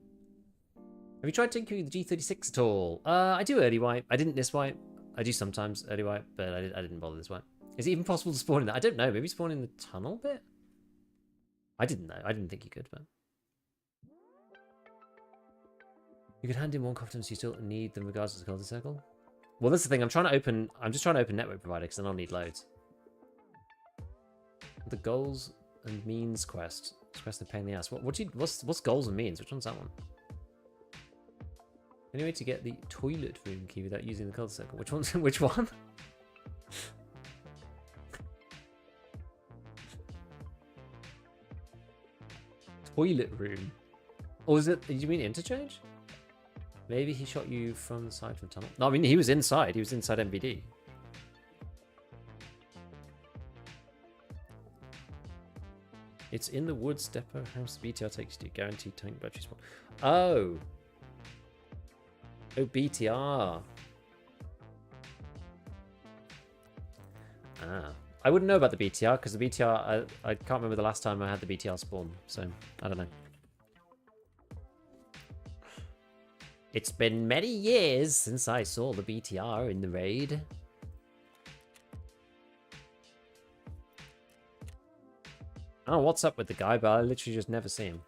Have you tried tinkering with the G36 at all? I do early wipe. I didn't this wipe. I do sometimes early wipe, but I didn't bother this wipe. Is it even possible to spawn in that? I don't know. Maybe spawn in the tunnel bit? I didn't know. I didn't think you could, but... You could hand in 1 confidence, you still need them regardless of the Cultist circle? Well, that's the thing. I'm just trying to open network provider because then I'll need loads. The goals and means quest. This quest a pain in the ass. What's goals and means? Which one's that one? Anyway, to get the toilet room key without using the Cultist circle. Which one's which one? Toilet room. Or is it? Did you mean interchange? Maybe he shot you from the side from the tunnel. No, I mean he was inside. He was inside MVD. It's in the woods depot house. BTR takes you to guaranteed tank battery spawn. Oh. Oh, BTR. Ah. I wouldn't know about the BTR because the BTR, I can't remember the last time I had the BTR spawn, so I don't know. It's been many years since I saw the BTR in the raid. I don't know what's up with the guy, but I literally just never see him.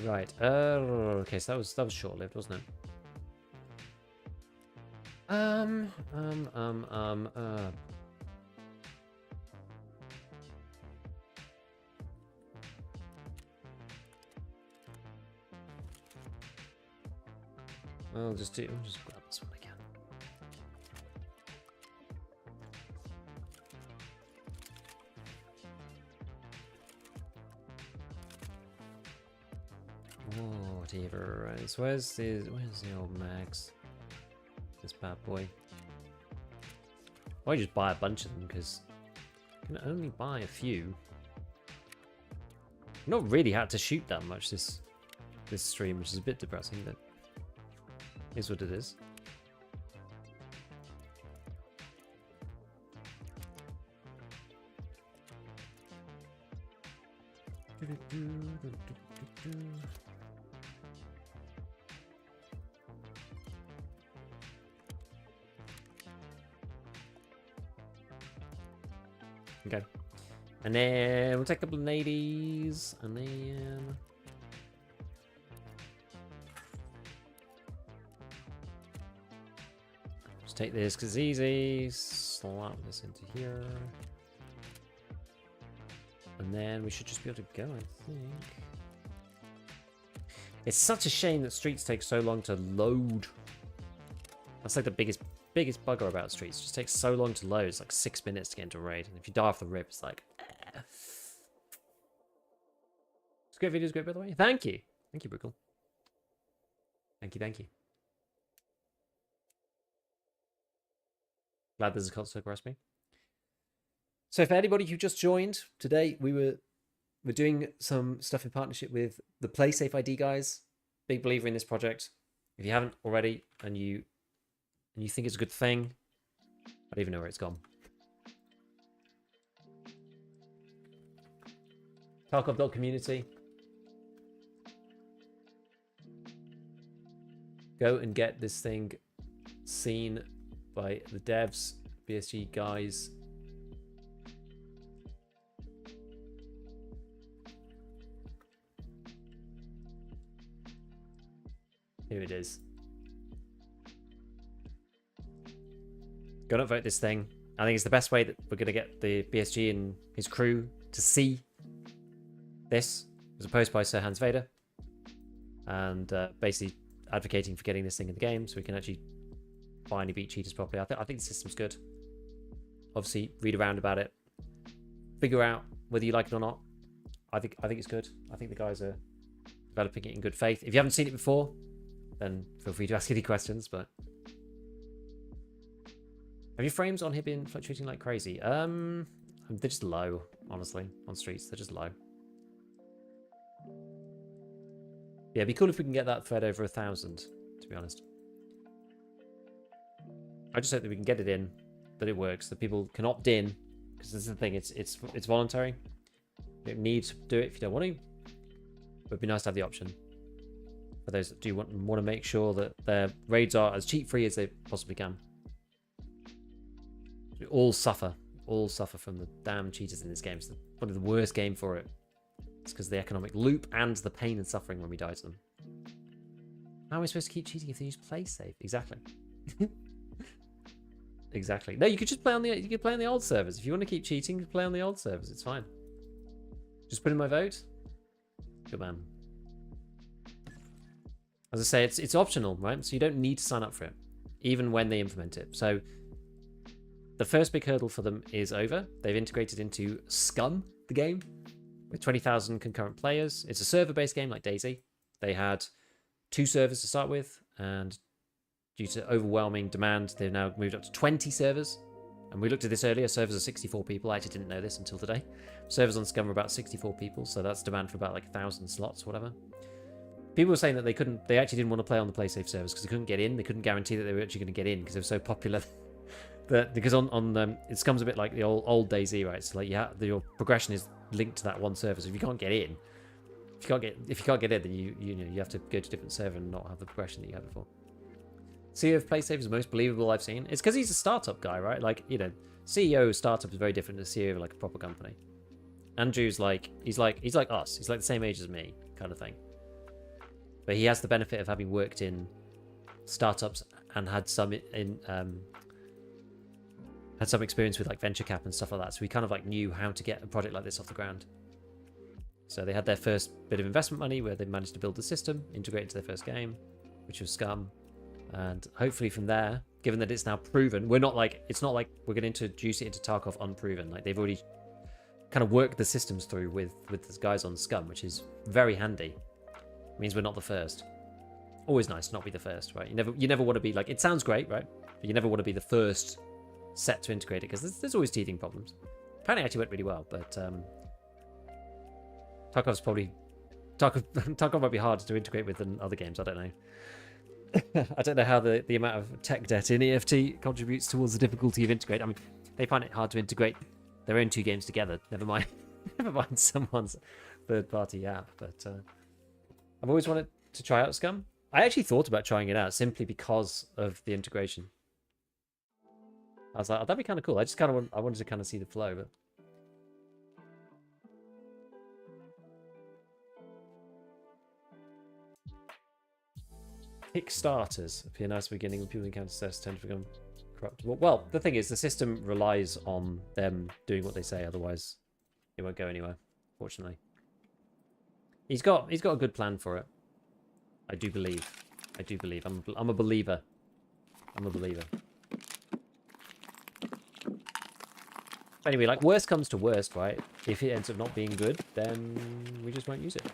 Right. Okay, so that was short-lived, wasn't it? I'll just grab this one again. Whatever. Right, so where's the old Max? This bad boy. Why just buy a bunch of them because I can only buy a few. I've not really had to shoot that much this stream, which is a bit depressing, but is what it is. Okay. And then we'll take a couple of nadies, and then just take this because it's easy. Slap this into here. And then we should just be able to go, I think. It's such a shame that streets take so long to load. That's like the biggest biggest bugger about streets. It just takes so long to load. It's like 6 minutes to get into a raid. And if you die off the rip, it's like... It's a great video, great by the way. Thank you. Thank you, Brickle. Thank you, thank you. Glad there's a Cultist recipe. So for anybody who just joined, today we're doing some stuff in partnership with the playsafeid guys. Big believer in this project. If you haven't already and you think it's a good thing, I don't even know where it's gone. Tarkov community. Go and get this thing seen by the devs, BSG guys. Here it is. Go and vote this thing. I think it's the best way that we're going to get the BSG and his crew to see this. There's a post by Sir Hans Vader. And basically advocating for getting this thing in the game so we can actually finally beat cheaters properly. I think the system's good. Obviously, read around about it. Figure out whether you like it or not. I think it's good. I think the guys are developing it in good faith. If you haven't seen it before, then feel free to ask any questions, but... Have your frames on here been fluctuating like crazy? They're just low, honestly, on streets. They're just low. Yeah, it'd be cool if we can get that thread over 1,000, to be honest. I just hope that we can get it in, that it works, that people can opt in, because this is the thing, it's voluntary. You don't need to do it if you don't want to, but it'd be nice to have the option. For those that do want to make sure that their raids are as cheat-free as they possibly can. We all suffer from the damn cheaters in this game. It's probably the worst game for it. It's because of the economic loop and the pain and suffering when we die to them. How am I supposed to keep cheating if they use play safe? Exactly. Exactly. No, you could just play on the old servers. If you want to keep cheating, play on the old servers. It's fine. Just put in my vote. Good man. As I say, it's optional, right? So you don't need to sign up for it, even when they implement it. So the first big hurdle for them is over. They've integrated into Scum, the game, with 20,000 concurrent players. It's a server-based game like DayZ. They had 2 servers to start with, and due to overwhelming demand, they've now moved up to 20 servers. And we looked at this earlier. Servers are 64 people. I actually didn't know this until today. Servers on Scum are about 64 people, so that's demand for about like 1,000 slots, whatever. People were saying that they actually didn't want to play on the PlaySafe servers because they couldn't get in. They couldn't guarantee that they were actually going to get in because they were so popular. Because it Scum's a bit like the old DayZ, right? So like your progression is linked to that one server. So if you can't get in, if you can't get in, then you have to go to a different server and not have the progression that you had before. CEO of PlaySafe is the most believable I've seen. It's because he's a startup guy, right? Like, CEO of startup is very different to CEO of like a proper company. Andrew's like he's like us. He's like the same age as me, kind of thing. But he has the benefit of having worked in startups and had some experience with like venture cap and stuff like that. So he kind of like knew how to get a project like this off the ground. So they had their first bit of investment money where they managed to build the system, integrate into their first game, which was Scum. And hopefully from there, given that it's now proven, it's not like we're going to introduce it into Tarkov unproven. Like they've already kind of worked the systems through with the guys on Scum, which is very handy. It means we're not the first. Always nice to not be the first, right? You never want to be like, it sounds great, right? But you never want to be the first set to integrate it because there's always teething problems. Apparently it actually went really well, but Tarkov might be harder to integrate with than other games. I don't know. I don't know how the amount of tech debt in EFT contributes towards the difficulty of integrating. I mean, they find it hard to integrate their own 2 games together. Never mind someone's third-party app. But I've always wanted to try out Scum. I actually thought about trying it out simply because of the integration. I was like, oh, that'd be kind of cool. I wanted to kind of see the flow, but. Kickstarters appear nice at the beginning when people encounter success tend to become corrupt. Well, the thing is, the system relies on them doing what they say, otherwise it won't go anywhere, fortunately. He's got a good plan for it. I do believe. I'm a believer. I'm a believer. Anyway, like, worst comes to worst, right? If it ends up not being good, then we just won't use it.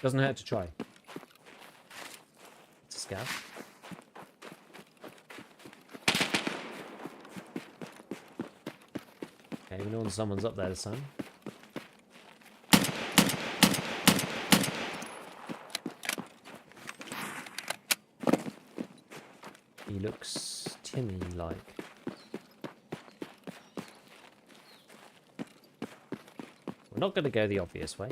Doesn't hurt to try. It's a scav. Okay, we know someone's up there this time. He looks Timmy-like. We're not going to go the obvious way.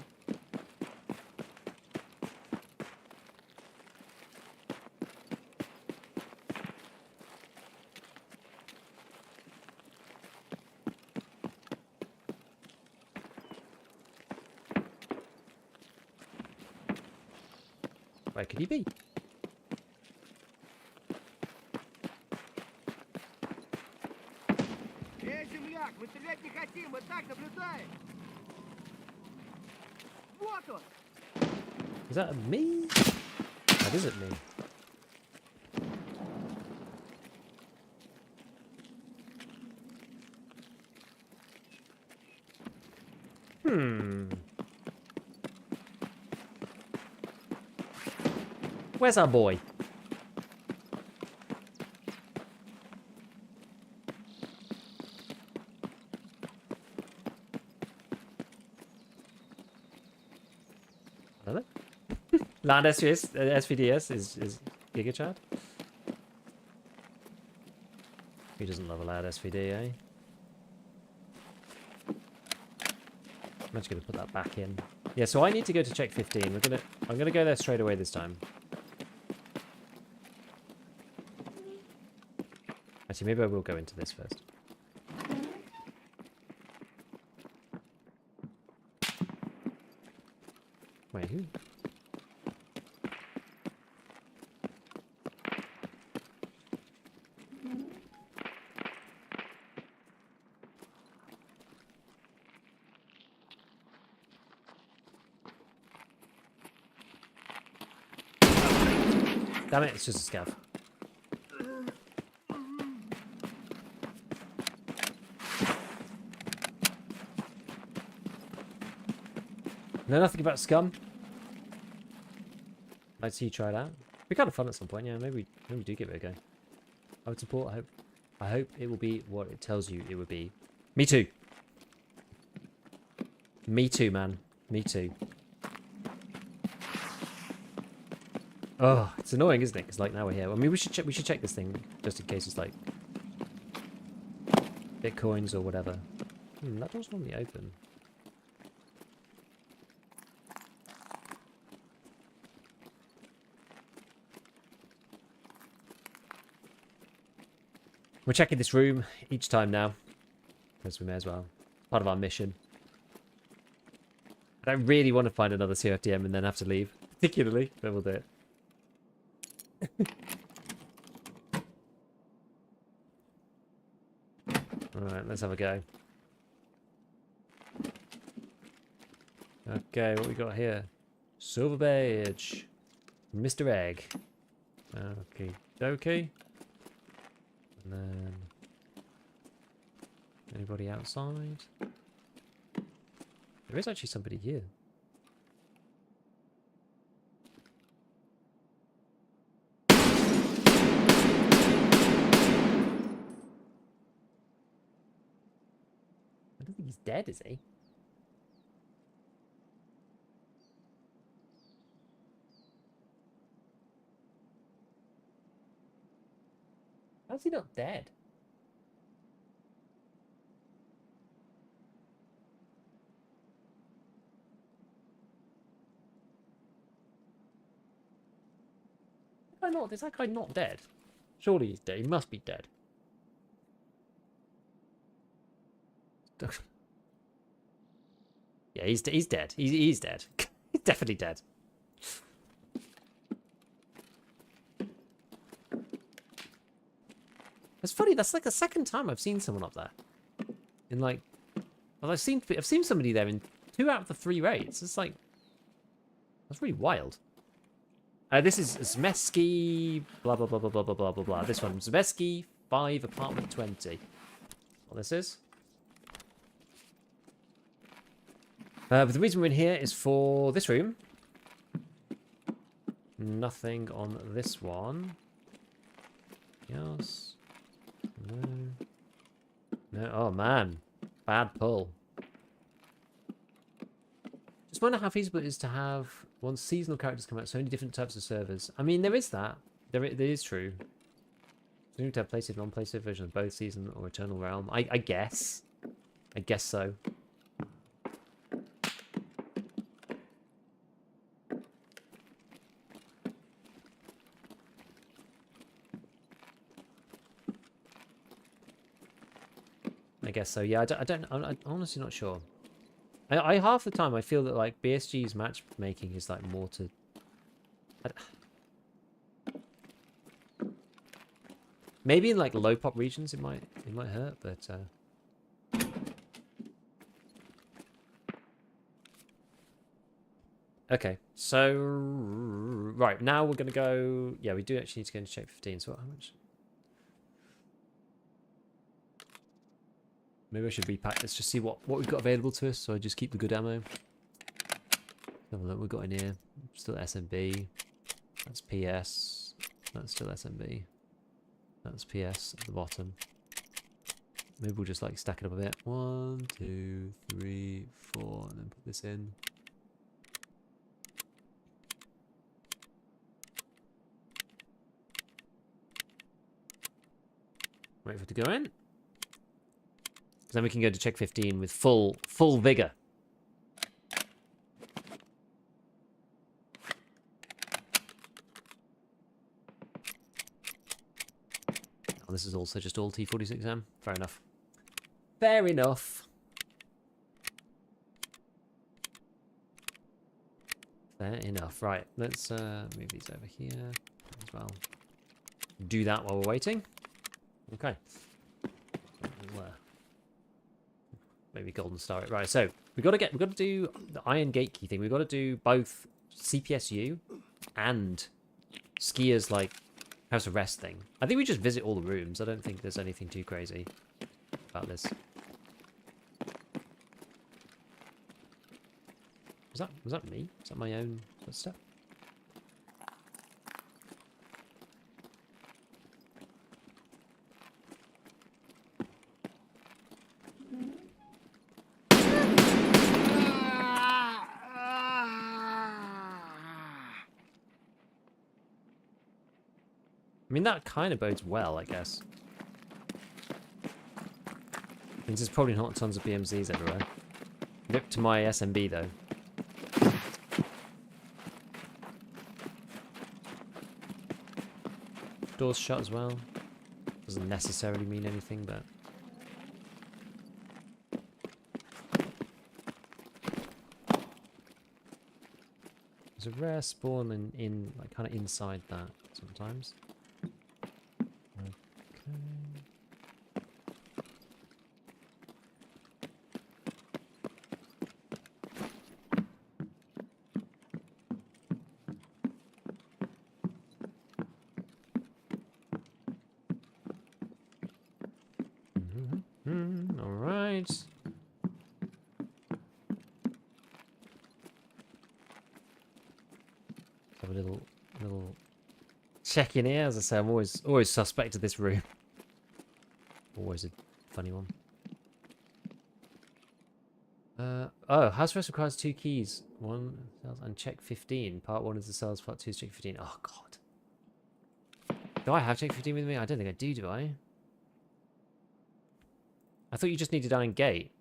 Where could he be? Мы стрелять не хотим, мы так наблюдаем. Вот он. Is that me? That isn't me. Where's our boy? Land SVS, SVDS is Giga Chat. He doesn't love a loud SVD, eh? I'm actually gonna put that back in. Yeah, so I need to go to check 15. I'm gonna go there straight away this time. Actually, maybe I will go into this first. Wait, who? Damn it, it's just a scav. Know nothing about scum? I'd see you try it out. It'd be kind of fun at some point, yeah. Maybe we do give it a go. I would support. I hope it will be what it tells you it would be. Me too. Me too, man. Me too. Oh, it's annoying, isn't it? Because like now we're here. I mean, we should check this thing just in case it's like bitcoins or whatever. That door's normally open. We're checking this room each time now, because we may as well. Part of our mission. I don't really want to find another CFDM and then have to leave, particularly, but we'll do it. Alright, let's have a go. Okay, what we got here? Silver badge. Mr. Egg. Okay, okay. And then... anybody outside? There is actually somebody here. I don't think he's dead, is he? How's he not dead? Is that guy not dead? Surely he's dead. He must be dead. Yeah, he's dead. He's dead. He's definitely dead. It's funny. That's like the second time I've seen someone up there. In like, well, I've seen somebody there in 2 out of the 3 raids. It's like, that's really wild. This is Zmeski, blah, blah, blah, blah, blah, blah, blah, blah, blah. This one, Zmeski 5 apartment 20. What this is. But the reason we're in here is for this room. Nothing on this one. Yes. No. No. Oh man, bad pull. Just wonder how feasible it is to have once seasonal characters come out, so many different types of servers. I mean, there is that. There is true. You need to have playsafe, non-playsafe versions of both season or Eternal Realm. I guess. I guess so. I guess so. Yeah, I'm honestly not sure. I half the time I feel that like BSG's matchmaking is like more to. Maybe in like low pop regions it might hurt, but. Okay, so right now we're gonna go. Yeah, we do actually need to go into check 15. So how much? Maybe I should repack this, just see what we've got available to us, so I just keep the good ammo. Have a look, we've got in here. Still SMB. That's PS. That's still SMB. That's PS at the bottom. Maybe we'll just like stack it up a bit. 1, 2, 3, 4, and then put this in. Wait for it to go in. Then we can go to check 15 with full vigor. Oh, this is also just all T46M. Fair enough. Fair enough. Fair enough. Right, let's move these over here as well. Do that while we're waiting. Okay. Maybe golden star it. Right, so we've got to do the iron gate key thing. We've got to do both CPSU and Skier's like house arrest thing. I think we just visit all the rooms. I don't think there's anything too crazy about this. Was that me? Is that my own footstep? I mean, that kind of bodes well, I guess. Means there's probably not tons of BMZs everywhere. Rip to my SMB, though. Doors shut as well. Doesn't necessarily mean anything, but... There's a rare spawn in like, kind of inside that, sometimes. Alright. Have a little check in here. As I say, I'm always suspect of this room. Always a funny one. Oh, house arrest requires 2 keys. 1 and check 15. Part 1 is the cells, part 2 is check 15. Oh god. Do I have check 15 with me? I don't think I do I? I thought you just needed iron gate.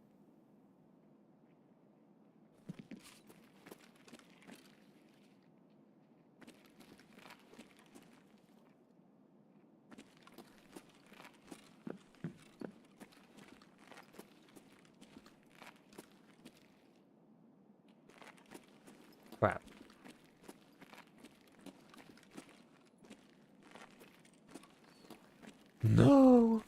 Crap. No.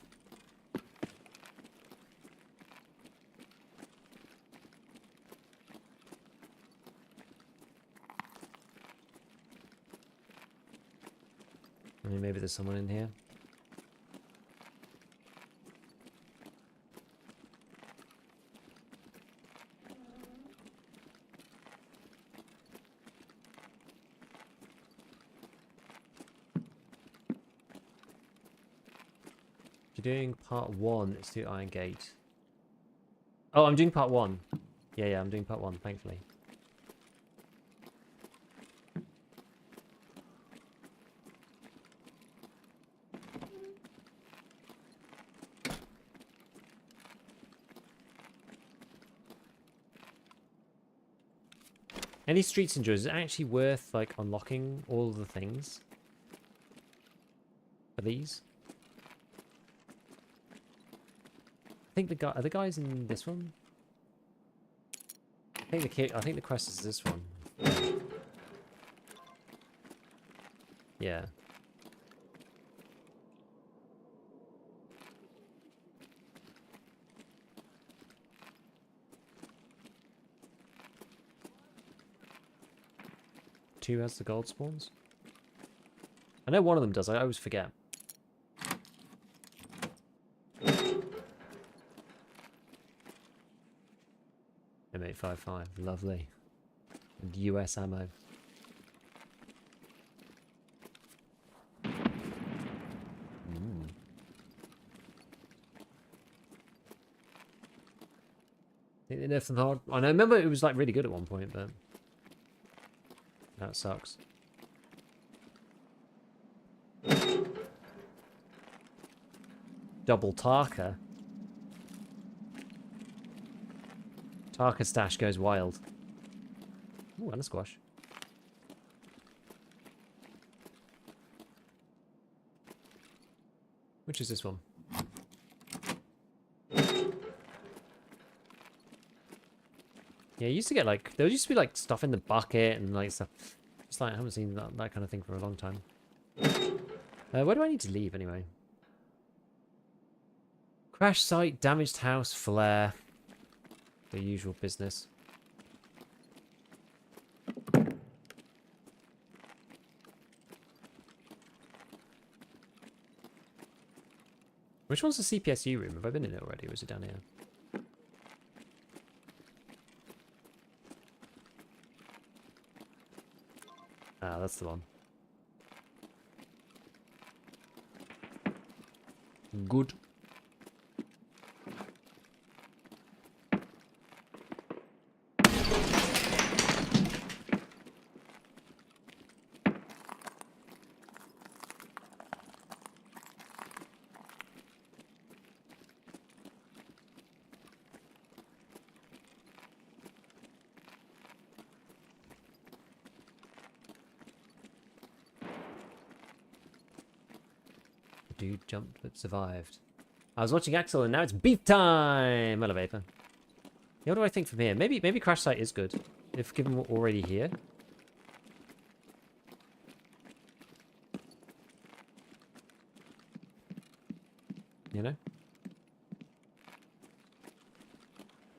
I mean, maybe there's someone in here. doing part 1? Let's do Iron Gate. Oh, I'm doing part 1. Yeah, I'm doing part 1, thankfully. Any streets enjoyers, is it actually worth like unlocking all of the things for these? I think the guy are the guys in this one. I think the quest is this one. Yeah. Two has the gold spawns. I know one of them does. I always forget. M855, lovely. And US ammo. I think they nerfed them hard. I know. Remember, it was like really good at one point, but now it sucks. Double Tarka. Tarka stash goes wild. Ooh, and a squash. Which is this one? Yeah, you used to get like, there used to be like stuff in the bucket and like stuff. It's like, I haven't seen that kind of thing for a long time. Where do I need to leave anyway? Crash site, damaged house, flare. The usual business. Which one's the CPSU room? Have I been in it already or is it down here? Ah, that's the one. Good. Dude jumped but survived. I was watching Axel and now it's beef time! Hello, Vapor. Yeah, what do I think from here? Maybe Crash Site is good. If given we're already here. You know?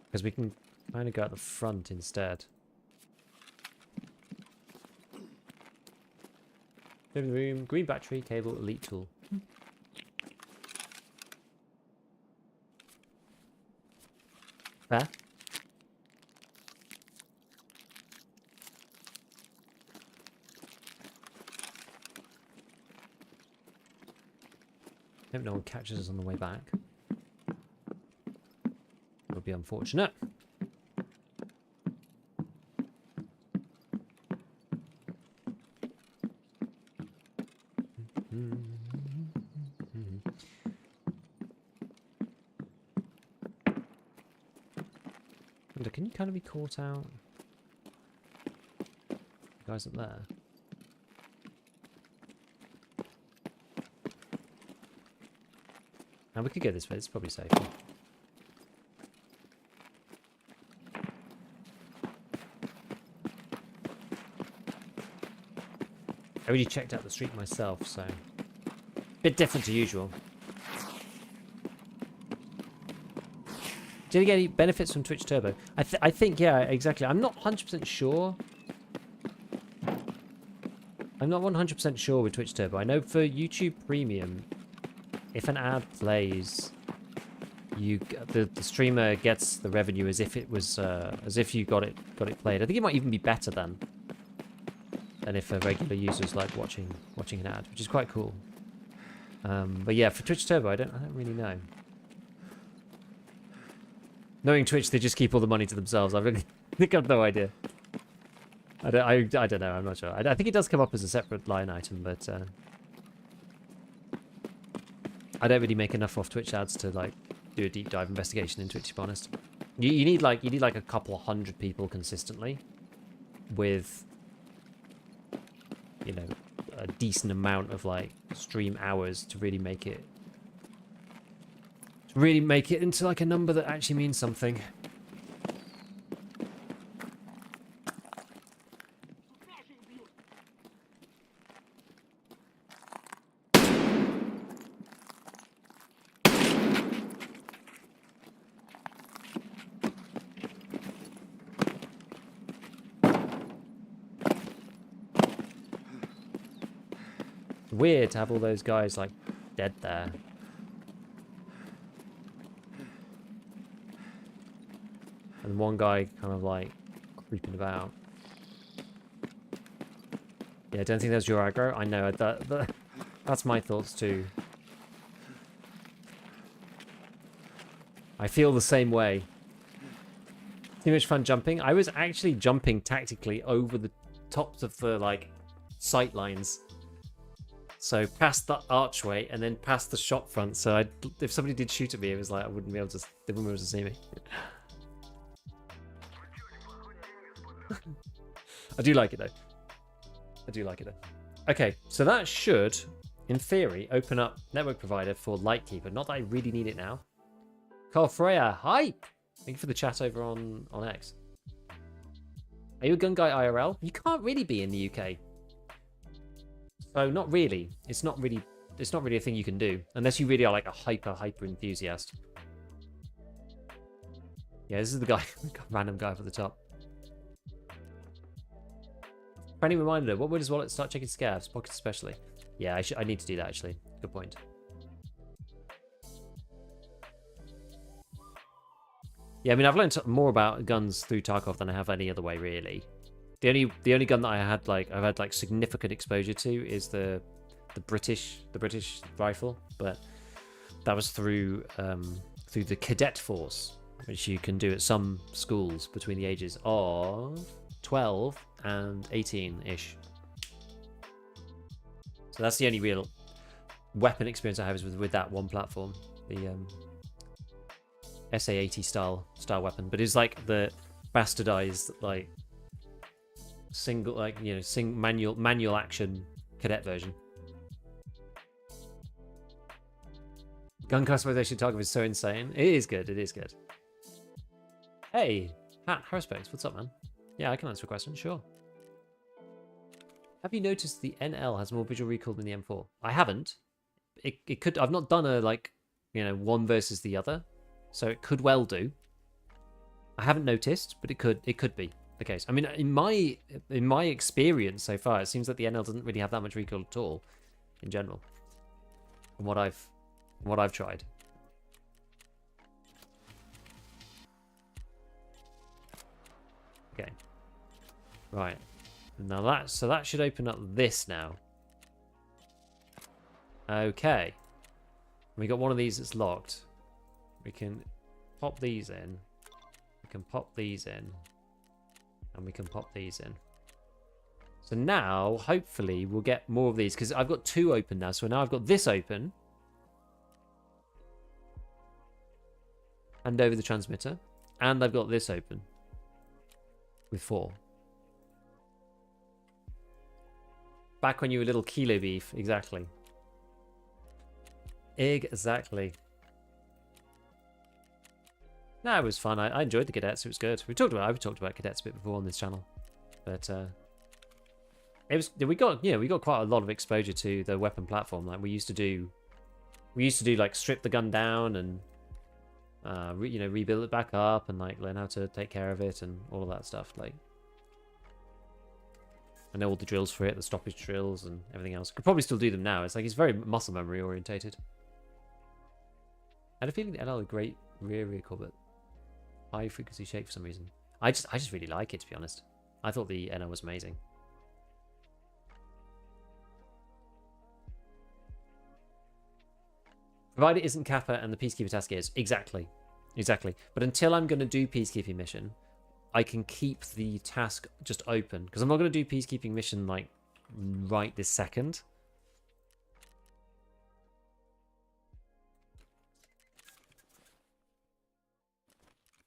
Because we can kind of go out the front instead. Living room, green battery, cable, elite tool. Fair. Hope no one catches us on the way back. Would be unfortunate. Can you kind of be caught out? Guys up there. Now we could go this way, it's probably safer. I already checked out the street myself, so bit different to usual. Did you get any benefits from Twitch Turbo? I think, yeah, exactly. I'm not 100% sure. I'm not 100% sure with Twitch Turbo. I know for YouTube Premium, if an ad plays, the streamer gets the revenue as if it was as if you got it played. I think it might even be better than if a regular user's like watching an ad, which is quite cool. But yeah, for Twitch Turbo, I don't really know. Knowing Twitch, they just keep all the money to themselves. I've got no idea. I don't know. I'm not sure. I think it does come up as a separate line item, but I don't really make enough off Twitch ads to like do a deep dive investigation in Twitch. To be honest, you need like a couple hundred people consistently with, you know, a decent amount of like stream hours to really make it into like a number that actually means something. Weird to have all those guys like dead there. And one guy kind of like creeping about. Yeah, I don't think that's your aggro. I know that's my thoughts too. I feel the same way. Too much fun jumping. I was actually jumping tactically over the tops of the like sight lines. So past the archway and then past the shop front. So if somebody did shoot at me, it was like they wouldn't be able to see me. I do like it though. Okay, so that should, in theory, open up network provider for Lightkeeper. Not that I really need it now. Carl Freya, hi! Thank you for the chat over on X. Are you a gun guy IRL? You can't really be in the UK. So not really. It's not really a thing you can do unless you really are like a hyper enthusiast. Yeah, this is the guy, random guy up at the top. Friendly reminder, what would his wallet start checking scavs, pockets especially? Yeah, I need to do that actually. Good point. Yeah, I mean, I've learned more about guns through Tarkov than I have any other way, really. The only gun that I've had like significant exposure to is the British rifle, but that was through the cadet force, which you can do at some schools between the ages of 12 and 18-ish. So that's the only real weapon experience I have is with that one platform, the SA-80 style weapon, but it's like the bastardized like single like manual action cadet version. Gun customization Tarkov is so insane. It is good. Hey, Harrispex, what's up, man? Yeah, I can answer a question, sure. Have you noticed the NL has more visual recall than the M4? I haven't. It could. I've not done a one versus the other, so it could well do. I haven't noticed, but it could be the case. I mean, in my experience so far, it seems that the NL doesn't really have that much recoil at all, in general. From what I've tried. Okay. Right. Now that should open up this now. Okay. We got one of these that's locked. We can pop these in. We can pop these in. And we can pop these in. So now, hopefully, we'll get more of these. Because I've got 2 open now. So now I've got this open. Hand over the transmitter. And I've got this open. With 4. Back when you were little kilo beef. Exactly. Exactly. No, it was fun. I enjoyed the cadets. It was good. I've talked about cadets a bit before on this channel, but we got quite a lot of exposure to the weapon platform. Like we used to do like strip the gun down and rebuild it back up and like learn how to take care of it and all of that stuff. Like I know all the drills for it, the stoppage drills and everything else. Could probably still do them now. It's very muscle memory orientated. I had a feeling the NL had a great rear recoil, but high frequency shake for some reason. I just really like it, to be honest. I thought the NL was amazing. Provided it isn't Kappa and the Peacekeeper task is. Exactly. Exactly. But until I'm going to do Peacekeeping mission, I can keep the task just open. Because I'm not going to do Peacekeeping mission, like, right this second.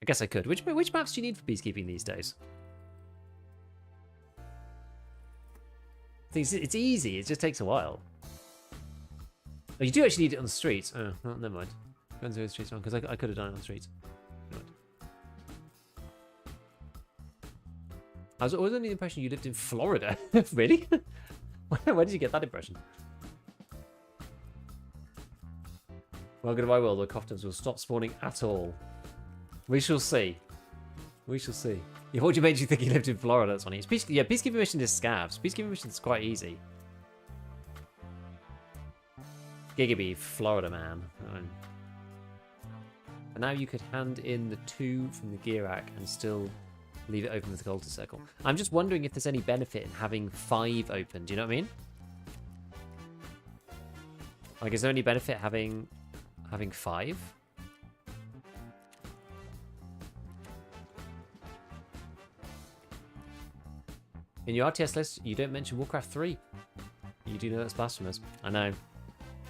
I guess I could. Which maps do you need for Peacekeeping these days? It's easy. It just takes a while. Oh, you do actually need it on the streets. Oh, well, never mind. Depends who the streets on, because I could have done it on the streets. I was always under the impression you lived in Florida. Really? Where did you get that impression? Well, goodbye world, where cofters will stop spawning at all. We shall see. We shall see. Yeah, what made you think you lived in Florida? That's funny. Yeah, Peacekeeping mission is scavs. Peacekeeping mission is quite easy. Gigabee, Florida man. And now you could hand in the 2 from the gear rack and still leave it open with the Cultist circle. I'm just wondering if there's any benefit in having 5 open. Do you know what I mean? Like, is there any benefit having 5? In your RTS list, you don't mention Warcraft 3. You do know that's blasphemous. I know.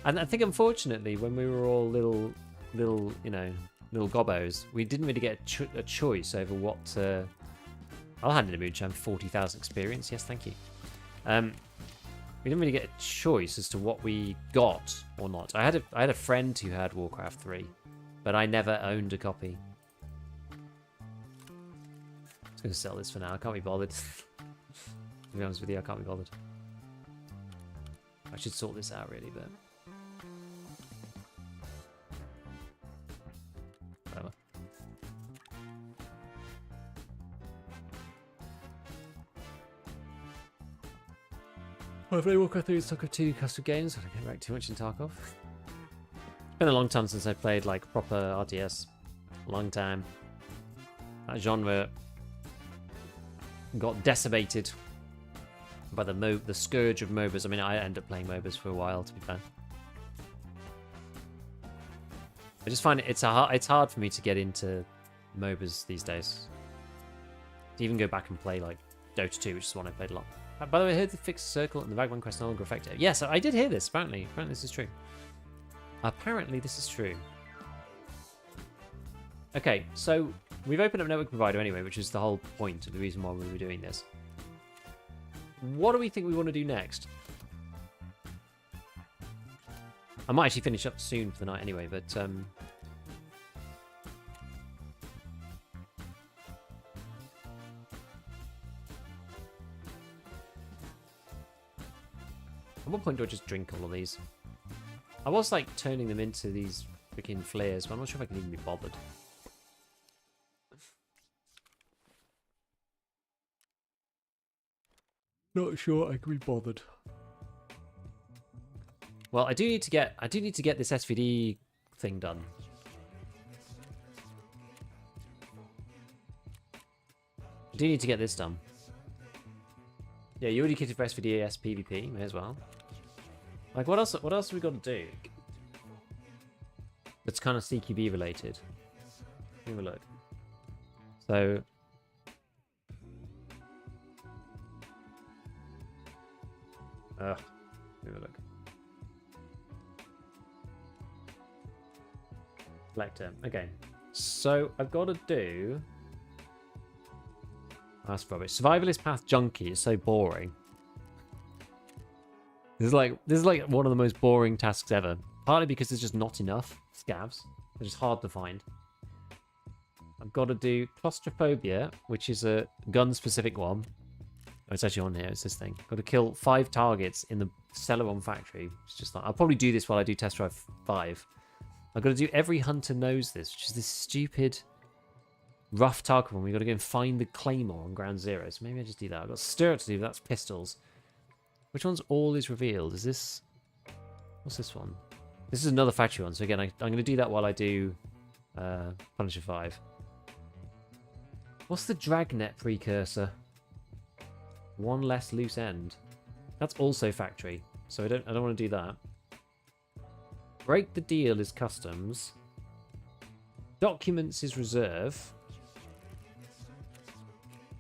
And I think, unfortunately, when we were all little, you know, little gobbos, we didn't really get a choice over what... I'll hand in a moonshine, 40,000 experience. Yes, thank you. We didn't really get a choice as to what we got or not. I had a friend who had Warcraft 3, but I never owned a copy. I'm just going to sell this for now. I can't be bothered. To be honest with you, I can't be bothered. I should sort this out, really, but... whatever. Well, I've played Warcraft 3 and Tarkov 2 custom games. I don't get back too much in Tarkov. It's been a long time since I played, like, proper RTS. Long time. That genre got decimated by the scourge of MOBAs. I mean, I ended up playing MOBAs for a while, to be fair. I just find it's hard for me to get into MOBAs these days. To even go back and play, like, Dota 2, which is one I played a lot. By the way, I heard the fixed circle and the Vagabond quest no longer effective. Yes, I did hear this, apparently. Apparently this is true. Apparently this is true. Okay, so we've opened up Network Provider anyway, which is the whole point of the reason why we were doing this. What do we think we want to do next? I might actually finish up soon for the night anyway, but... At what point do I just drink all of these? I was like turning them into these freaking flares, but I'm not sure if I can even be bothered. Not sure I can be bothered. Well, I do need to get this SVD thing done. I do need to get this done. Yeah, you already kitted for SVDAS PvP, may as well. Like, what else have we got to do? That's kind of CQB related. Have a look. So... have a look. Collector. Okay. So, I've got to do... That's rubbish. Survivalist Path Junkie is so boring. This is like one of the most boring tasks ever. Partly because there's just not enough scavs. They're just hard to find. I've got to do Claustrophobia, which is a gun-specific one. Oh, it's actually on here. It's this thing. Got to kill 5 targets in the Celeron factory. It's just like, I'll probably do this while I do Test Drive 5. I've got to do Every Hunter Knows This, which is this stupid... rough Tarkov one. We've got to go and find the Claymore on Ground Zero. So maybe I just do that. I've got Stir to do, but that's pistols. Which one's All Is Revealed? Is this... What's this one? This is another factory one. So again, I'm going to do that while I do Punisher 5. What's the Dragnet precursor? One Less Loose End. That's also factory. So I don't want to do that. Break the deal is customs. Documents is reserve.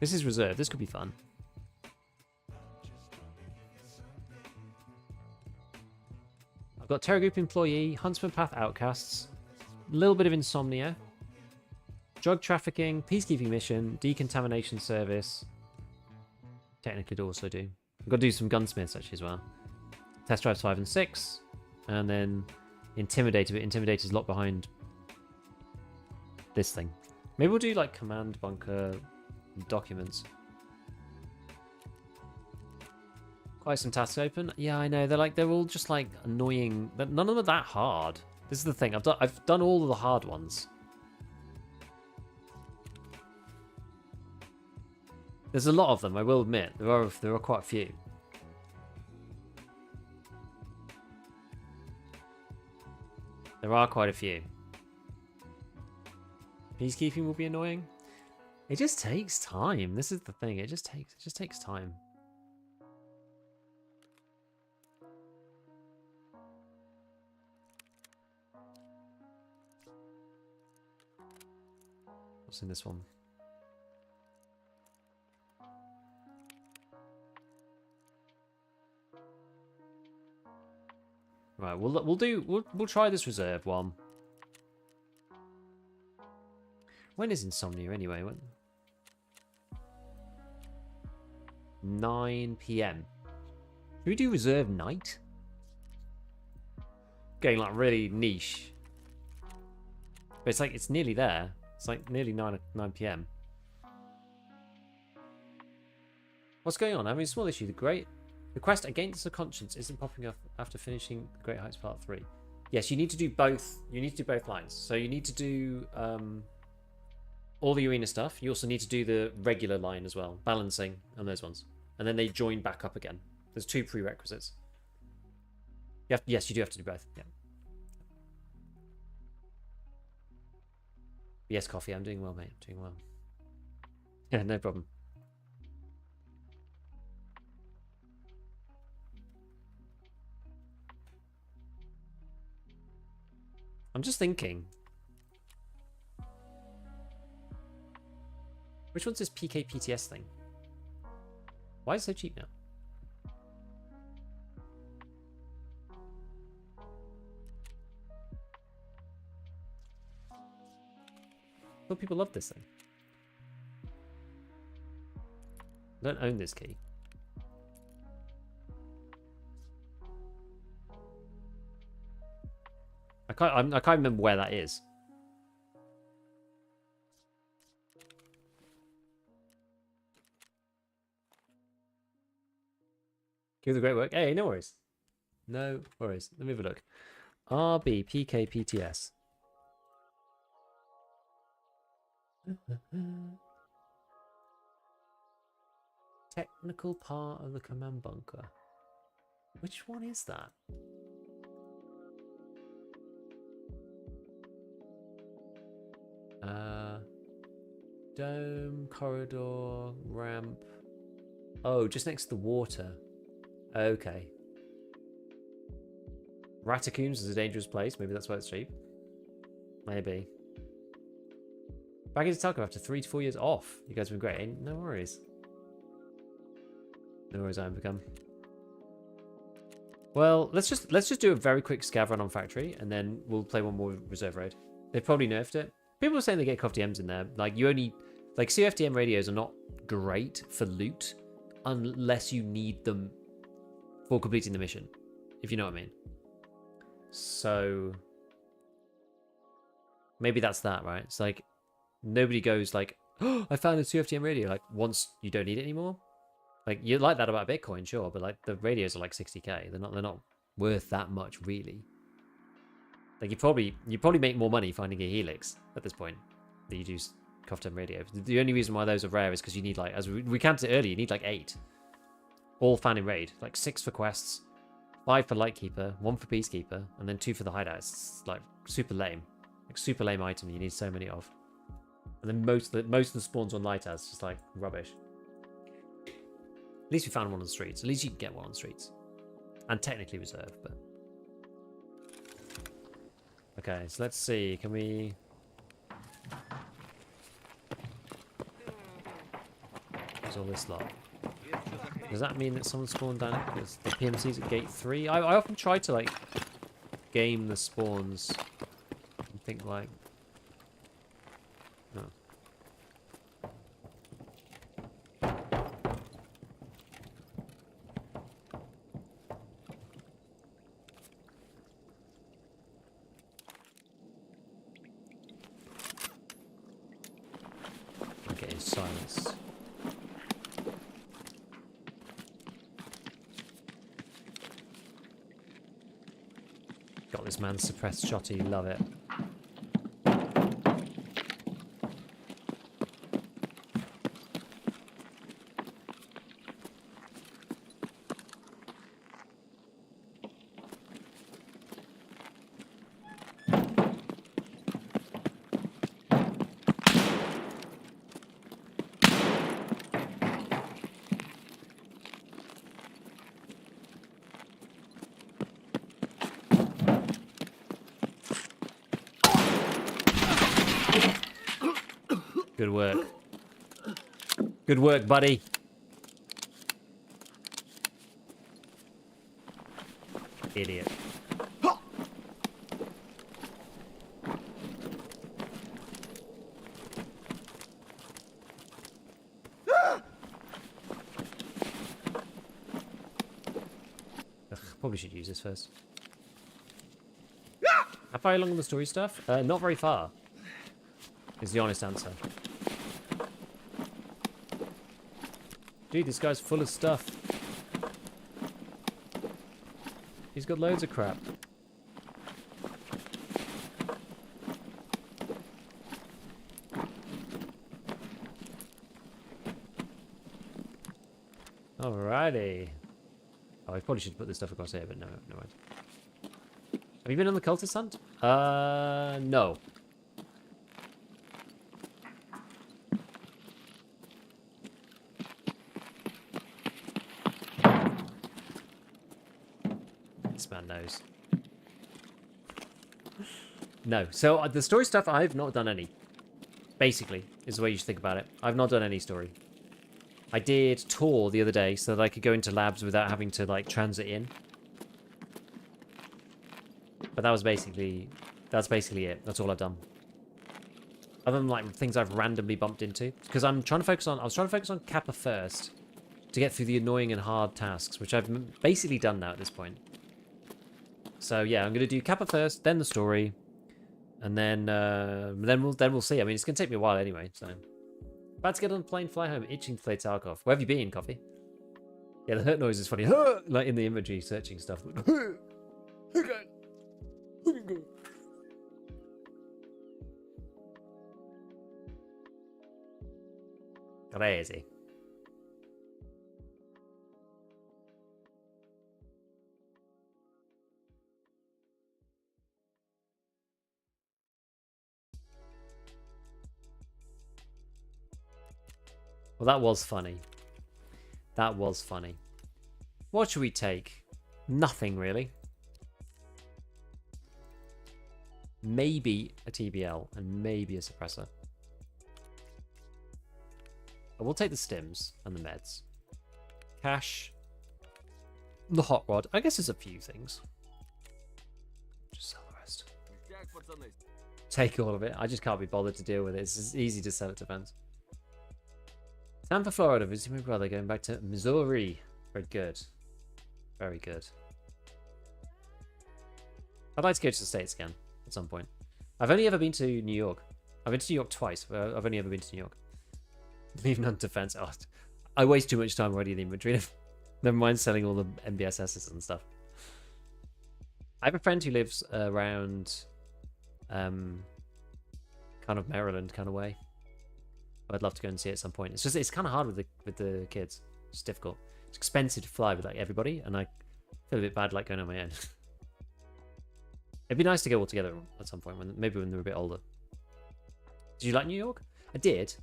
This is reserve. This could be fun. I've got Terror Group Employee, Huntsman Path Outcasts, a little bit of Insomnia, Drug Trafficking, Peacekeeping Mission, Decontamination Service. Technically, do also do. I've got to do some Gunsmiths actually as well. Test Drives 5 and 6, and then Intimidator, but Intimidator's locked behind this thing. Maybe we'll do like Command Bunker Documents. Quite some tasks open. Yeah, I know. They're all just like annoying. None of them are that hard. This is the thing. I've done all of the hard ones. There's a lot of them, I will admit. There are quite a few. There are quite a few. Peacekeeping will be annoying. It just takes time. This is the thing. It just takes time. What's in this one? Right, we'll try this reserve one. When is Insomnia anyway? When? 9 PM. Should we do reserve night? Getting like really niche. But it's nearly there. It's like nearly 9 PM. What's going on? I'm having a small issue. The quest Against the Conscience isn't popping up after finishing Great Heights Part 3. Yes, you need to do both. You need to do both lines. So you need to do all the arena stuff. You also need to do the regular line as well. Balancing on those ones. And then they join back up again. There's 2 prerequisites. Yes, you do have to do both. Yeah. Yes, Coffee, I'm doing well, mate. I'm doing well. Yeah, no problem. I'm just thinking. Which one's this PKPTS thing? Why is it so cheap now? I thought people love this thing. I don't own this key. I can't remember where that is. Give the great work. Hey, no worries. No worries. Let me have a look. RBPKPTS. Technical part of the command bunker. Which one is that? Dome, corridor, ramp. Oh, just next to the water. Okay. Ratacoons is a dangerous place. Maybe that's why it's cheap. Maybe. Back into Tarkov after 3 to 4 years off. You guys have been great. No worries. No worries, I haven't become. Well, let's just do a very quick scav run on factory, and then we'll play one more reserve raid. They probably nerfed it. People are saying they get COFDMs in there. Like CFDM radios are not great for loot unless you need them for completing the mission, if you know what I mean. So maybe that's that, right? It's like nobody goes like, oh, I found a CFDM radio. Like once you don't need it anymore. Like you like that about Bitcoin, sure, but like the radios are like 60k. They're not worth that much really. Like you probably make more money finding a Helix at this point than you do COFDM radio. The only reason why those are rare is because you need like, as we counted earlier, you need like 8. All fan in raid, like 6 for quests, 5 for Lightkeeper, 1 for Peacekeeper, and then 2 for the hideouts. It's like super lame, like super lame item. You need so many of, and then most of the spawns on Lighthouse just like rubbish. At least we found one on the streets. At least you can get one on the streets, and technically reserved, but Okay, so let's see. Can we... What's all this lot? Does that mean that someone spawned down it? Because the PMC's at gate 3? I often try to, like, game the spawns and think, like... No. Okay, silence. Got this man suppressed shotty, love it. Good work. Good work, buddy. Idiot. Ugh, probably should use this first. How far along in the story stuff? Not very far. Is the honest answer. Dude, this guy's full of stuff. He's got loads of crap. Alrighty. Oh, I probably should put this stuff across here, but no, no worries. Have you been on the cultist hunt? No. This man knows. No. So the story stuff, I've not done any. Basically, is the way you should think about it. I've not done any story. I did tour the other day so that I could go into labs without having to, like, transit in. But that was basically... That's basically it. That's all I've done. Other than, like, things I've randomly bumped into. Because I'm trying to focus on... I was trying to focus on Kappa first. To get through the annoying and hard tasks. Which I've basically done now at this point. So, yeah. I'm going to do Kappa first. Then the story. And then... Then we'll see. I mean, it's going to take me a while anyway. So... About to get on the plane, fly home, itching to play Tarkov. Where have you been, Coffee? Yeah, the hurt noise is funny. Like in the imagery, searching stuff. Crazy. Well, that was funny. That was funny. What should we take? Nothing, really. Maybe a TBL and maybe a suppressor. But we'll take the stims and the meds. Cash. The hot rod. I guess there's a few things. Just sell the rest. Take all of it. I just can't be bothered to deal with it. It's easy to sell it to fans. Tampa, Florida, visiting my brother, going back to Missouri. Very good. Very good. I'd like to go to the States again at some point. I've only ever been to New York. I've been to New York twice, but I've only ever been to New York. Leaving on defense. Oh, I waste too much time already in the inventory. Never mind selling all the MBSSs and stuff. I have a friend who lives around kind of Maryland kind of way. I'd love to go and see it at some point. It's just, it's kind of hard with the kids. It's difficult. It's expensive to fly with like everybody, and I feel a bit bad like going on my own. It'd be nice to go all together at some point, maybe when they're a bit older. Did you like New York? I did.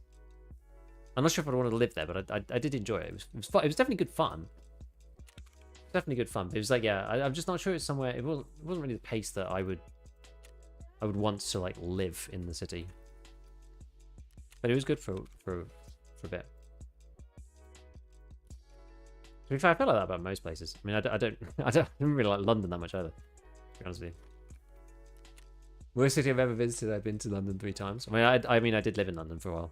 I'm not sure if I'd want to live there, but I did enjoy it. It was fun. It was definitely good fun. Definitely good fun. But it was like, yeah, I'm just not sure it's somewhere. It wasn't really the pace that I would I would want to like live in the city. But it was good for a bit. To be fair, I feel like that about most places. I mean, I don't really like London that much either, to be honest with you. Worst city I've ever visited, I've been to London 3 times. I mean, I did live in London for a while.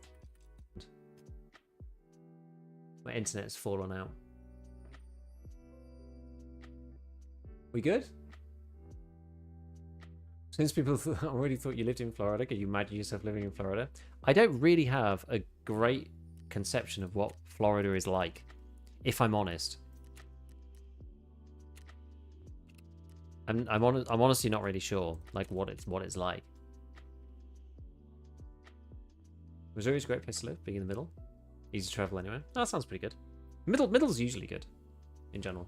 My internet's fallen out. We good? Since people already thought you lived in Florida, can you imagine yourself living in Florida? I don't really have a great conception of what Florida is like, if I'm honest. I'm honestly not really sure, like what it's like. Missouri's a great place to live, being in the middle. Easy to travel anywhere. Oh, that sounds pretty good. Middle's usually good, in general.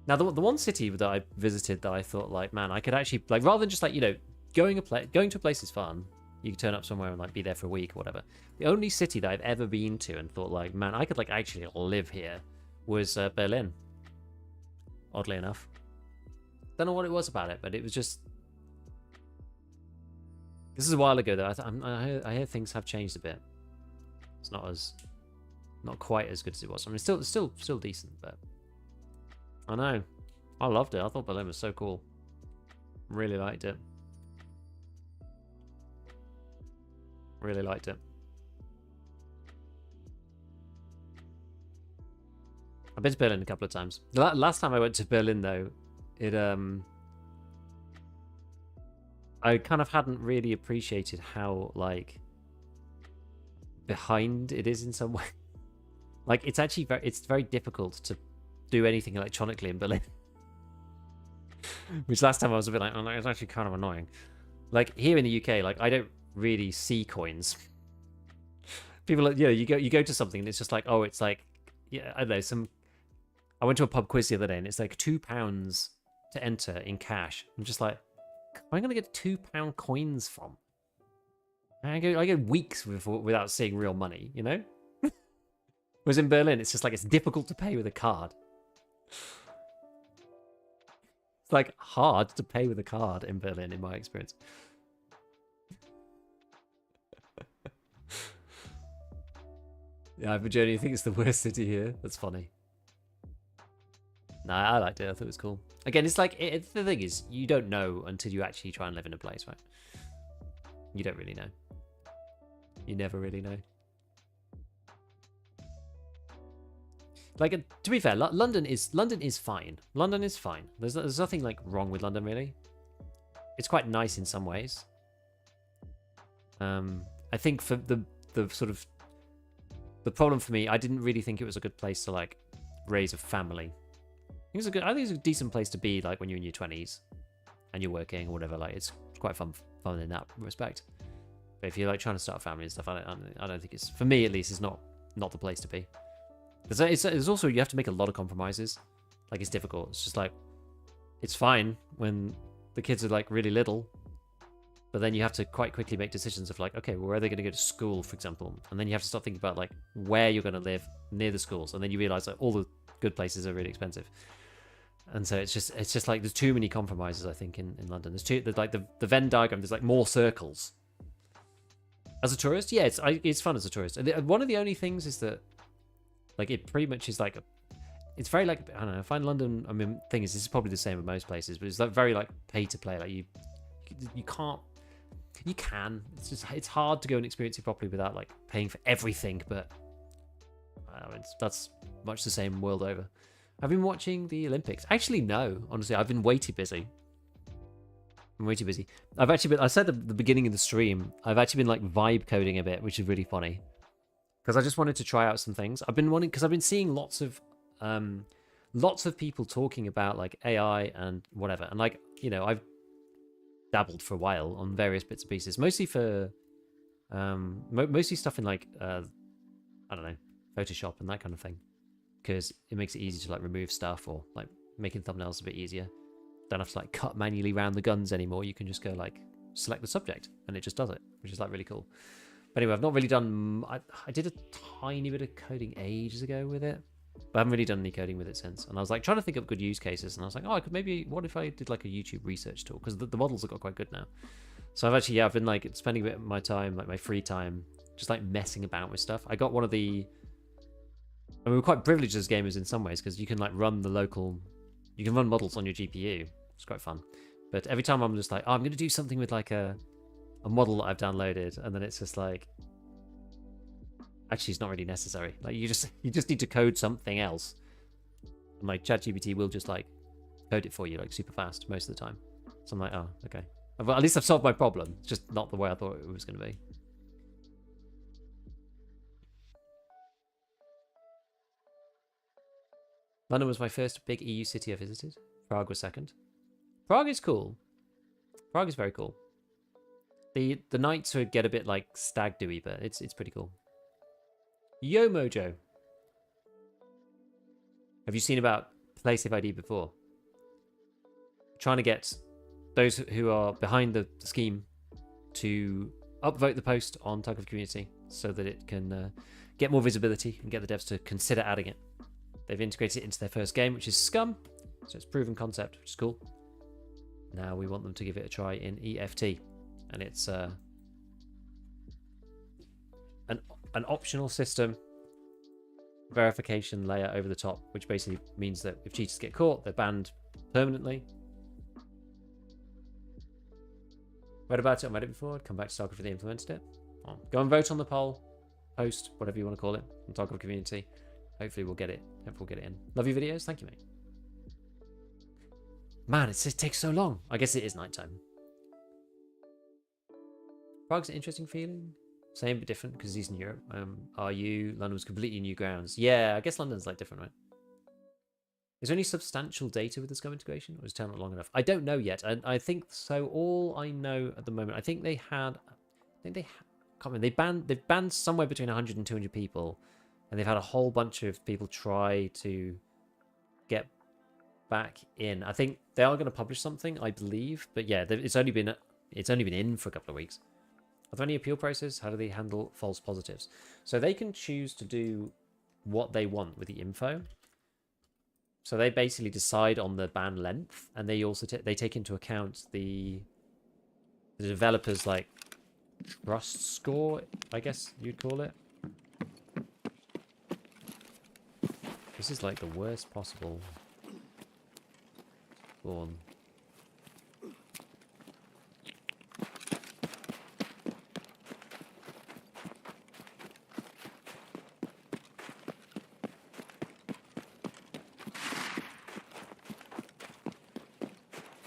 Now, the one city that I visited that I thought, like, man, I could actually, like, rather than just, like, you know, going to a place is fun. You can turn up somewhere and, like, be there for a week or whatever. The only city that I've ever been to and thought, like, man, I could, like, actually live here was Berlin. Oddly enough. Don't know what it was about it, but it was just... This is a while ago, though. I hear things have changed a bit. It's not quite as good as it was. I mean, it's still decent, but... I know. I loved it. I thought Berlin was so cool. Really liked it. Really liked it. I've been to Berlin a couple of times. The last time I went to Berlin, though, I kind of hadn't really appreciated how, like, behind it is in some way. Like, it's actually very difficult to do anything electronically in Berlin. Which last time I was a bit like, oh, it's actually kind of annoying. Like, here in the UK, like, I don't really see coins. People, you know, you go to something and it's just like, oh, it's like, yeah, I don't know, I went to a pub quiz the other day and it's like £2 to enter in cash. I'm just like, where am I going to get £2 coins from? I go weeks without seeing real money, you know? Whereas in Berlin, it's just like, it's difficult to pay with a card. It's like hard to pay with a card in Berlin, in my experience. Yeah, I've been journeying. I think it's the worst city here. That's funny. Nah, I liked it. I thought it was cool. Again, it's like, the thing is, you don't know until you actually try and live in a place, right? You don't really know. You never really know. Like, to be fair, London is fine. London is fine. There's nothing like wrong with London, really. It's quite nice in some ways. I think for the sort of the problem for me, I didn't really think it was a good place to like raise a family. I think it's a decent place to be like when you're in your 20s and you're working or whatever. Like, it's quite fun in that respect. But if you're like trying to start a family and stuff, I don't think it's, for me at least, it's not the place to be. There's also, you have to make a lot of compromises. Like, it's difficult. It's just like, it's fine when the kids are like really little, but then you have to quite quickly make decisions of like, okay, well, where are they going to go to school, for example? And then you have to start thinking about like where you're going to live near the schools. And then you realize that all the good places are really expensive. And so it's just like, there's too many compromises, I think, in London. There's like the Venn diagram, there's like more circles. As a tourist, yeah, it's fun as a tourist. And one of the only things is that, like, it pretty much is like, it's very like, I don't know, I find London, I mean, thing is, this is probably the same in most places, but it's like very like pay to play. Like, you can, it's hard to go and experience it properly without like paying for everything, but that's much the same world over. I've been watching the Olympics. Actually, no, honestly, I've been way too busy. I'm way too busy. I said at the beginning of the stream, I've actually been like vibe coding a bit, which is really funny. Because I just wanted to try out some things. I've been seeing lots of people talking about like AI and whatever. And like, you know, I've dabbled for a while on various bits and pieces, mostly for, mostly stuff in like, I don't know, Photoshop and that kind of thing. Because it makes it easy to like remove stuff, or like making thumbnails a bit easier. Don't have to like cut manually around the guns anymore. You can just go like select the subject and it just does it, which is like really cool. But anyway, I've not really done, I did a tiny bit of coding ages ago with it, but I haven't really done any coding with it since. And I was like trying to think of good use cases, and I was like, oh, I could maybe, what if I did like a YouTube research tool? Because the models have got quite good now. So I've actually, yeah, I've been like spending a bit of my time, like my free time, just like messing about with stuff. I got one of the, I mean, we're quite privileged as gamers in some ways because you can like run the local, you can run models on your GPU. It's quite fun. But every time I'm just like, oh, I'm going to do something with like a model that I've downloaded, and then it's just like, actually, it's not really necessary. Like you just need to code something else, and like ChatGPT will just like code it for you like super fast most of the time. So I'm like, oh, okay. Well, at least I've solved my problem. It's just not the way I thought it was going to be. London was my first big EU city I visited. Prague was second. Prague is cool. Prague is very cool. The nights would get a bit like stag do-y, but it's pretty cool. Yo Mojo. Have you seen about playsafeid before? Trying to get those who are behind the scheme to upvote the post on Tarkov community so that it can get more visibility and get the devs to consider adding it. They've integrated it into their first game, which is Scum, so it's proven concept, which is cool. Now we want them to give it a try in EFT, and it's an optional system verification layer over the top, which basically means that if cheaters get caught, they're banned permanently. Read about it on Reddit before. I'd come back to Tarkov if they implemented it. Go and vote on the poll, post, whatever you want to call it, on Tarkov community. Hopefully we'll get it. Hopefully we'll get it in. Love your videos. Thank you, mate. Man, it takes so long. I guess it is nighttime. Prague's an interesting feeling. Same but different because he's in Europe. London was completely new grounds. Yeah, I guess London's like different, right? Is there any substantial data with the Scum integration, or is it not long enough? I don't know yet. And I think so. All I know at the moment, I think they had, can't remember, they've banned somewhere between 100 and 200 people, and they've had a whole bunch of people try to get back in. I think they are going to publish something, I believe, but yeah, it's only been in for a couple of weeks. Are there any appeal processes? How do they handle false positives? So they can choose to do what they want with the info. So they basically decide on the ban length, and they also they take into account the developer's like trust score, I guess you'd call it. This is like the worst possible spawn.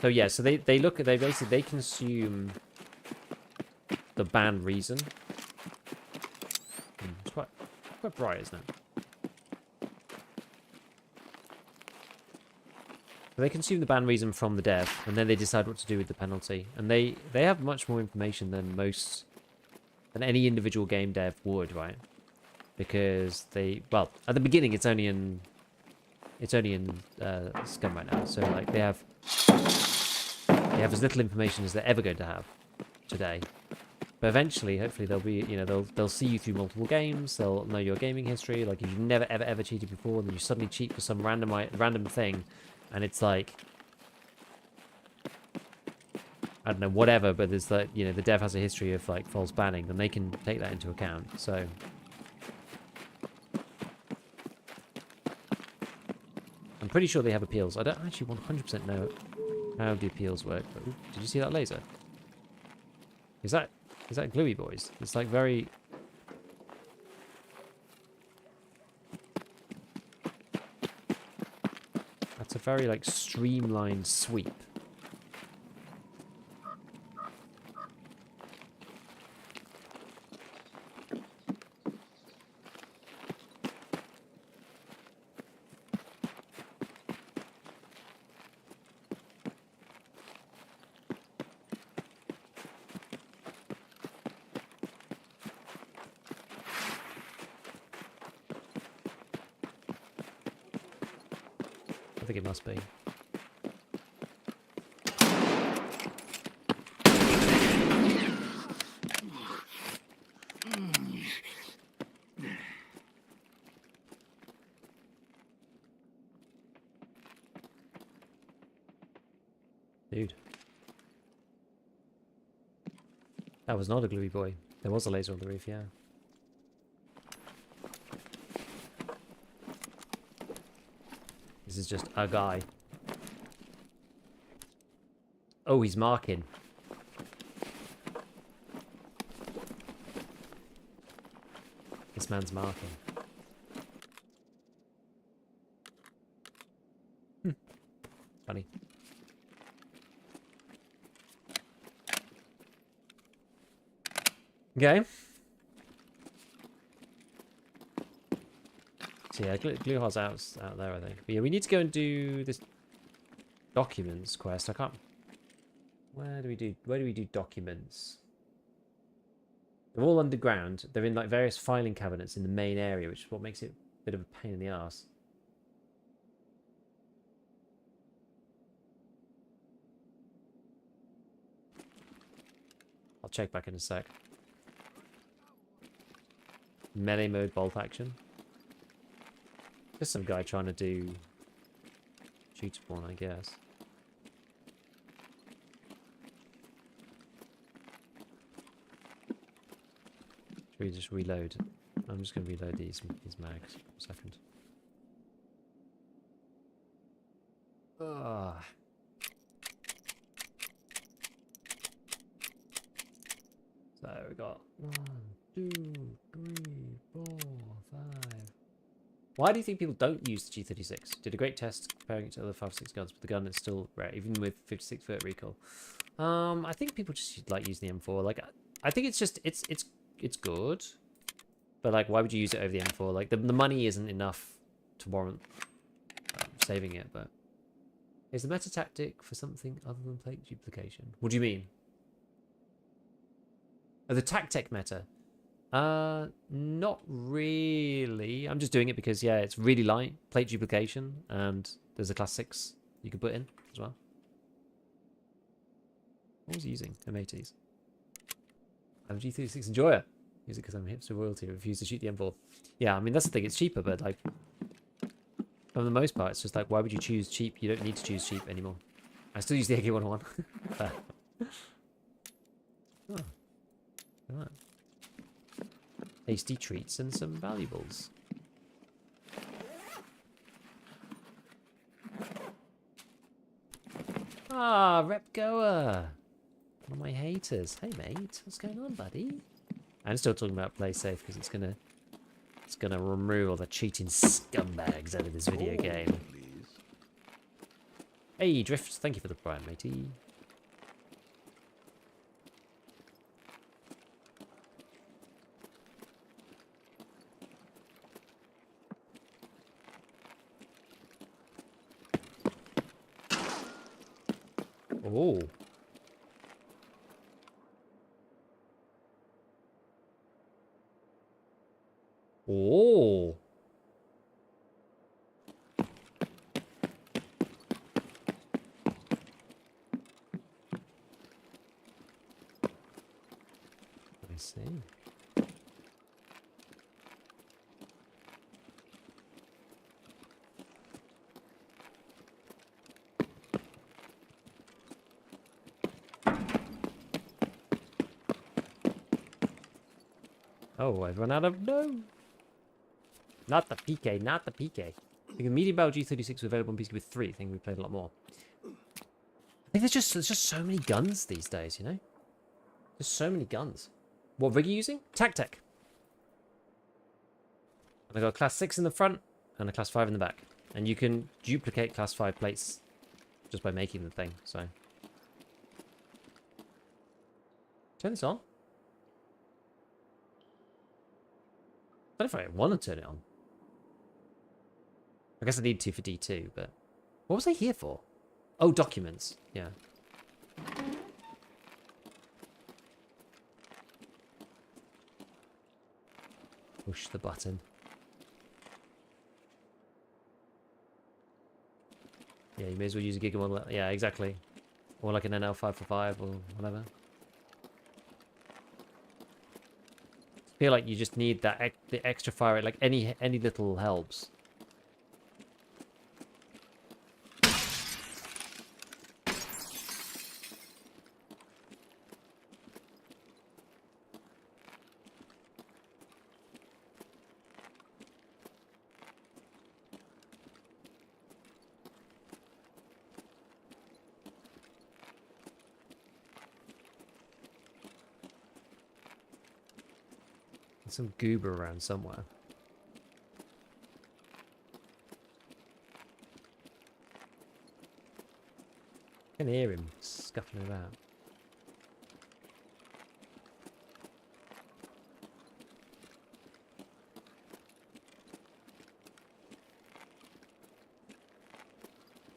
So yeah, so they consume the ban reason. It's quite bright, isn't it? So they consume the ban reason from the dev, and then they decide what to do with the penalty. And they have much more information than any individual game dev would, right? Because at the beginning it's only in Scum right now, so like they have as little information as they're ever going to have today. But eventually, hopefully, they'll see you through multiple games. They'll know your gaming history. Like if you've never ever cheated before, and then you suddenly cheat for some random thing, and it's like, I don't know, whatever. But there's like, the dev has a history of like false banning, then they can take that into account. So I'm pretty sure they have appeals. I don't actually 100% know how the appeals work. But, ooh, did you see that laser? Is that gluey, boys? It's like very... That's a very like streamlined sweep. I think it must be. Dude. That was not a gluey boy. There was a laser on the roof, yeah. This is just a guy. Oh, he's marking. This man's marking. Funny. Okay. So yeah, glue hole's out there, I think. But yeah, we need to go and do this documents quest. I can't. Where do we do documents? They're all underground. They're in like various filing cabinets in the main area, which is what makes it a bit of a pain in the ass. I'll check back in a sec. Melee mode bolt action. There's some guy trying to do shoot spawn, I guess. Should we just reload? I'm just going to reload these mags for a second. Ah. So we got 1, 2, 3, 4, 5. Why do you think people don't use the G36? Did a great test comparing it to other 5.6 guns, but the gun is still rare, even with 56-foot recoil. I think people just like using the M4. Like, I think it's just it's good, but like, why would you use it over the M4? Like, the money isn't enough to warrant saving it. But is the meta tactic for something other than plate duplication? What do you mean? Oh, the tactic meta. Not really. I'm just doing it because, yeah, it's really light. Plate duplication, and there's a class 6 you can put in as well. What was he using? M80s. I'm G36 Enjoyer. Use it because I'm hipster royalty. Refuse to shoot the M4. Yeah, I mean, that's the thing. It's cheaper, but, like, for the most part, it's just like, why would you choose cheap? You don't need to choose cheap anymore. I still use the AK-101. Oh. Right. Tasty treats and some valuables. Ah, Rep Goer. One of my haters. Hey mate, what's going on, buddy? I'm still talking about play safe because it's gonna remove all the cheating scumbags out of this video game. Please. Hey Drift, thank you for the prime, matey. Oh. Oh. I see. Oh, I've run out of... No! Not the PK, not the PK. I think a medium barrel G36 was available on PC with 3. I think we played a lot more. I think there's just so many guns these days, you know? There's so many guns. What rig are you using? Tactec. And I got a class 6 in the front and a class 5 in the back. And you can duplicate class 5 plates just by making the thing, so. Turn this on. I don't know if I want to turn it on. I guess I need to for D2, but... What was I here for? Oh, documents. Yeah. Push the button. Yeah, you may as well use a Giga model. Yeah, exactly. Or like an NL545 or whatever. I feel like you just need that the extra fire rate. Like any little helps. some goober around somewhere. I can hear him scuffling about.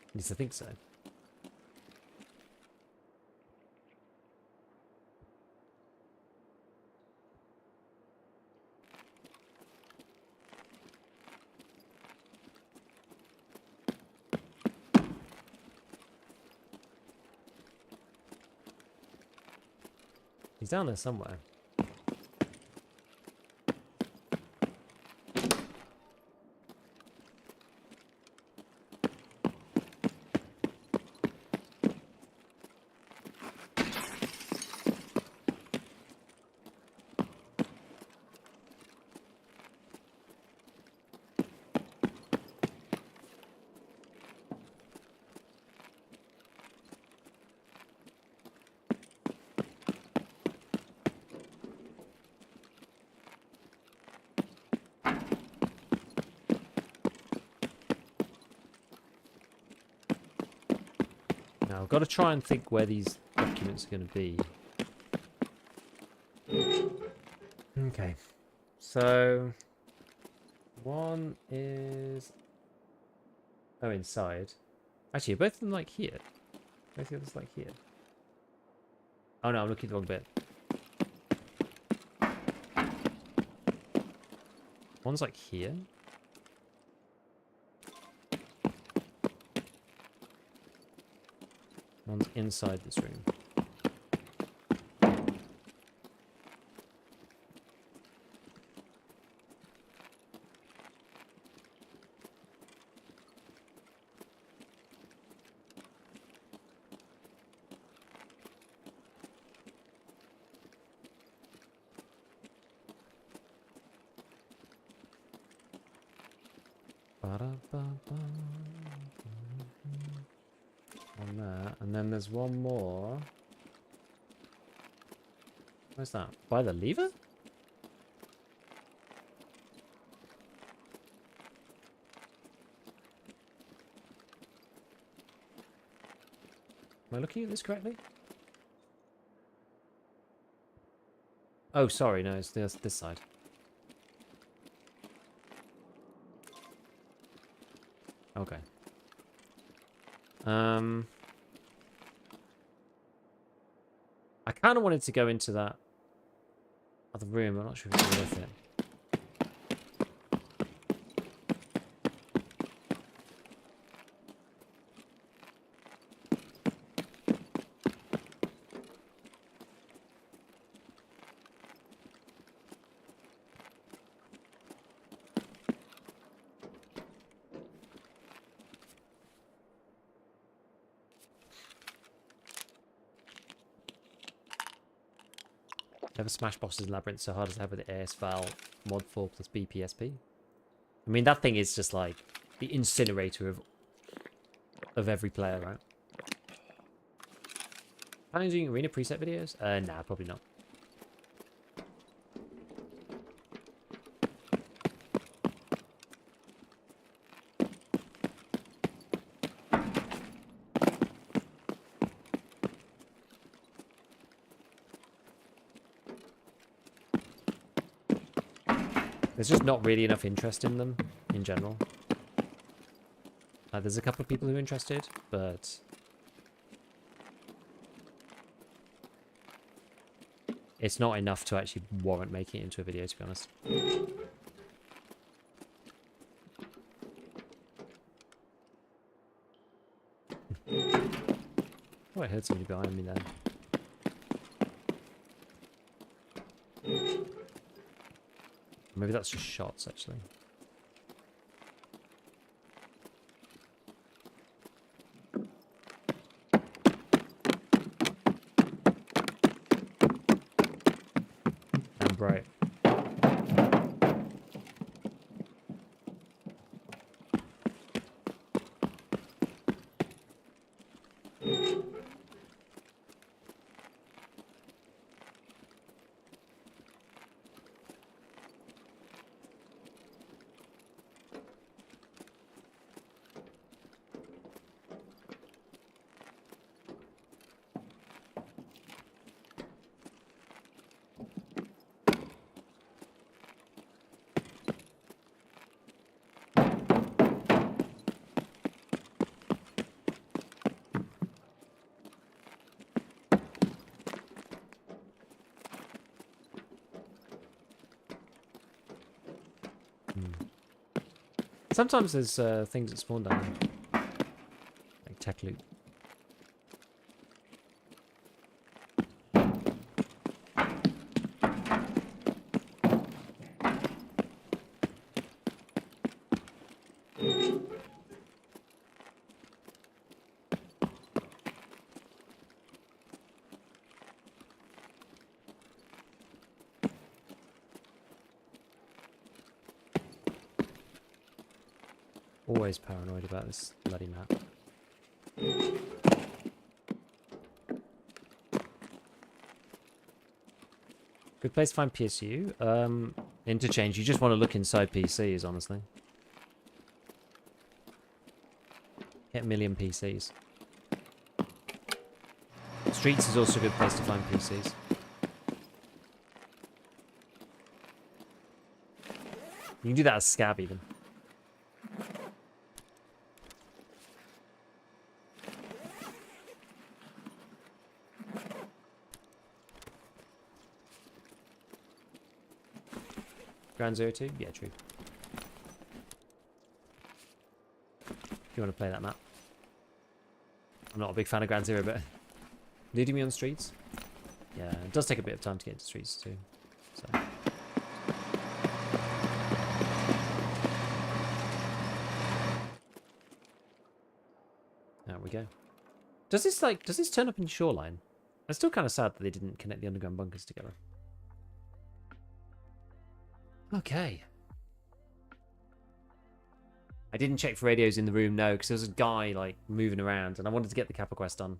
At least I think so. He's down there somewhere. Now, I've got to try and think where these documents are going to be. Okay. So, one is... Oh, inside. Actually, are both of them like here? Both the others like here? Oh no, I'm looking at the wrong bit. One's like here. One's inside this room. On there, and then there's one more. Where's that? By the lever? Am I looking at this correctly? Oh, sorry, no, it's this side. Okay. I kind of wanted to go into that other room. I'm not sure if it's worth it. Never smash bosses in Labyrinth so hard as I have with the ASVAL mod 4 plus BPSP. I mean, that thing is just like the incinerator of every player, right? Planning doing arena preset videos? Nah, probably not. There's just not really enough interest in them, in general. There's a couple of people who are interested, but... it's not enough to actually warrant making it into a video, to be honest. Oh, I heard somebody behind me there. Maybe that's just shots, actually. And bright. Sometimes there's things that spawn down here. Like tech loot. Always paranoid about this bloody map. Good place to find PSU. Interchange. You just want to look inside PCs, honestly. Hit a million PCs. Streets is also a good place to find PCs. You can do that as scav even. Ground Zero 2? Yeah, true. If you want to play that map. I'm not a big fan of Ground Zero, but leading me on streets? Yeah, it does take a bit of time to get into streets too. So. There we go. Does this turn up in Shoreline? I'm still kind of sad that they didn't connect the underground bunkers together. Okay. I didn't check for radios in the room, no, because there was a guy, like, moving around, and I wanted to get the Kappa quest done.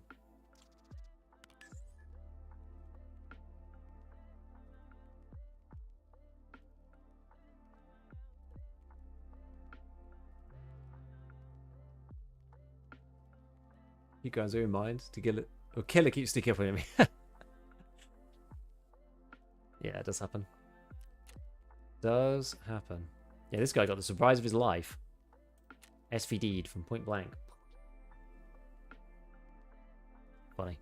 You guys are in mind to kill it. Or killer keeps sticking up on me. Yeah, it does happen. Does happen. Yeah, this guy got the surprise of his life. SVD'd from point blank. Funny.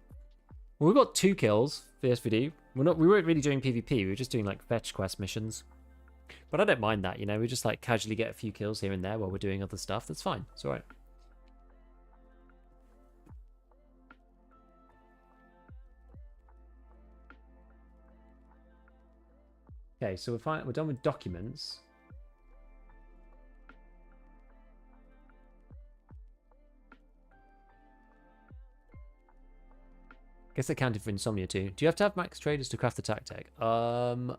Well, we got 2 kills for the SVD. We weren't really doing PvP. We were just doing like fetch quest missions. But I don't mind that, you know. We just like casually get a few kills here and there while we're doing other stuff. That's fine. It's all right. Okay, so we're done with documents. Guess that counted for insomnia too. Do you have to have max traders to craft the tactic? No,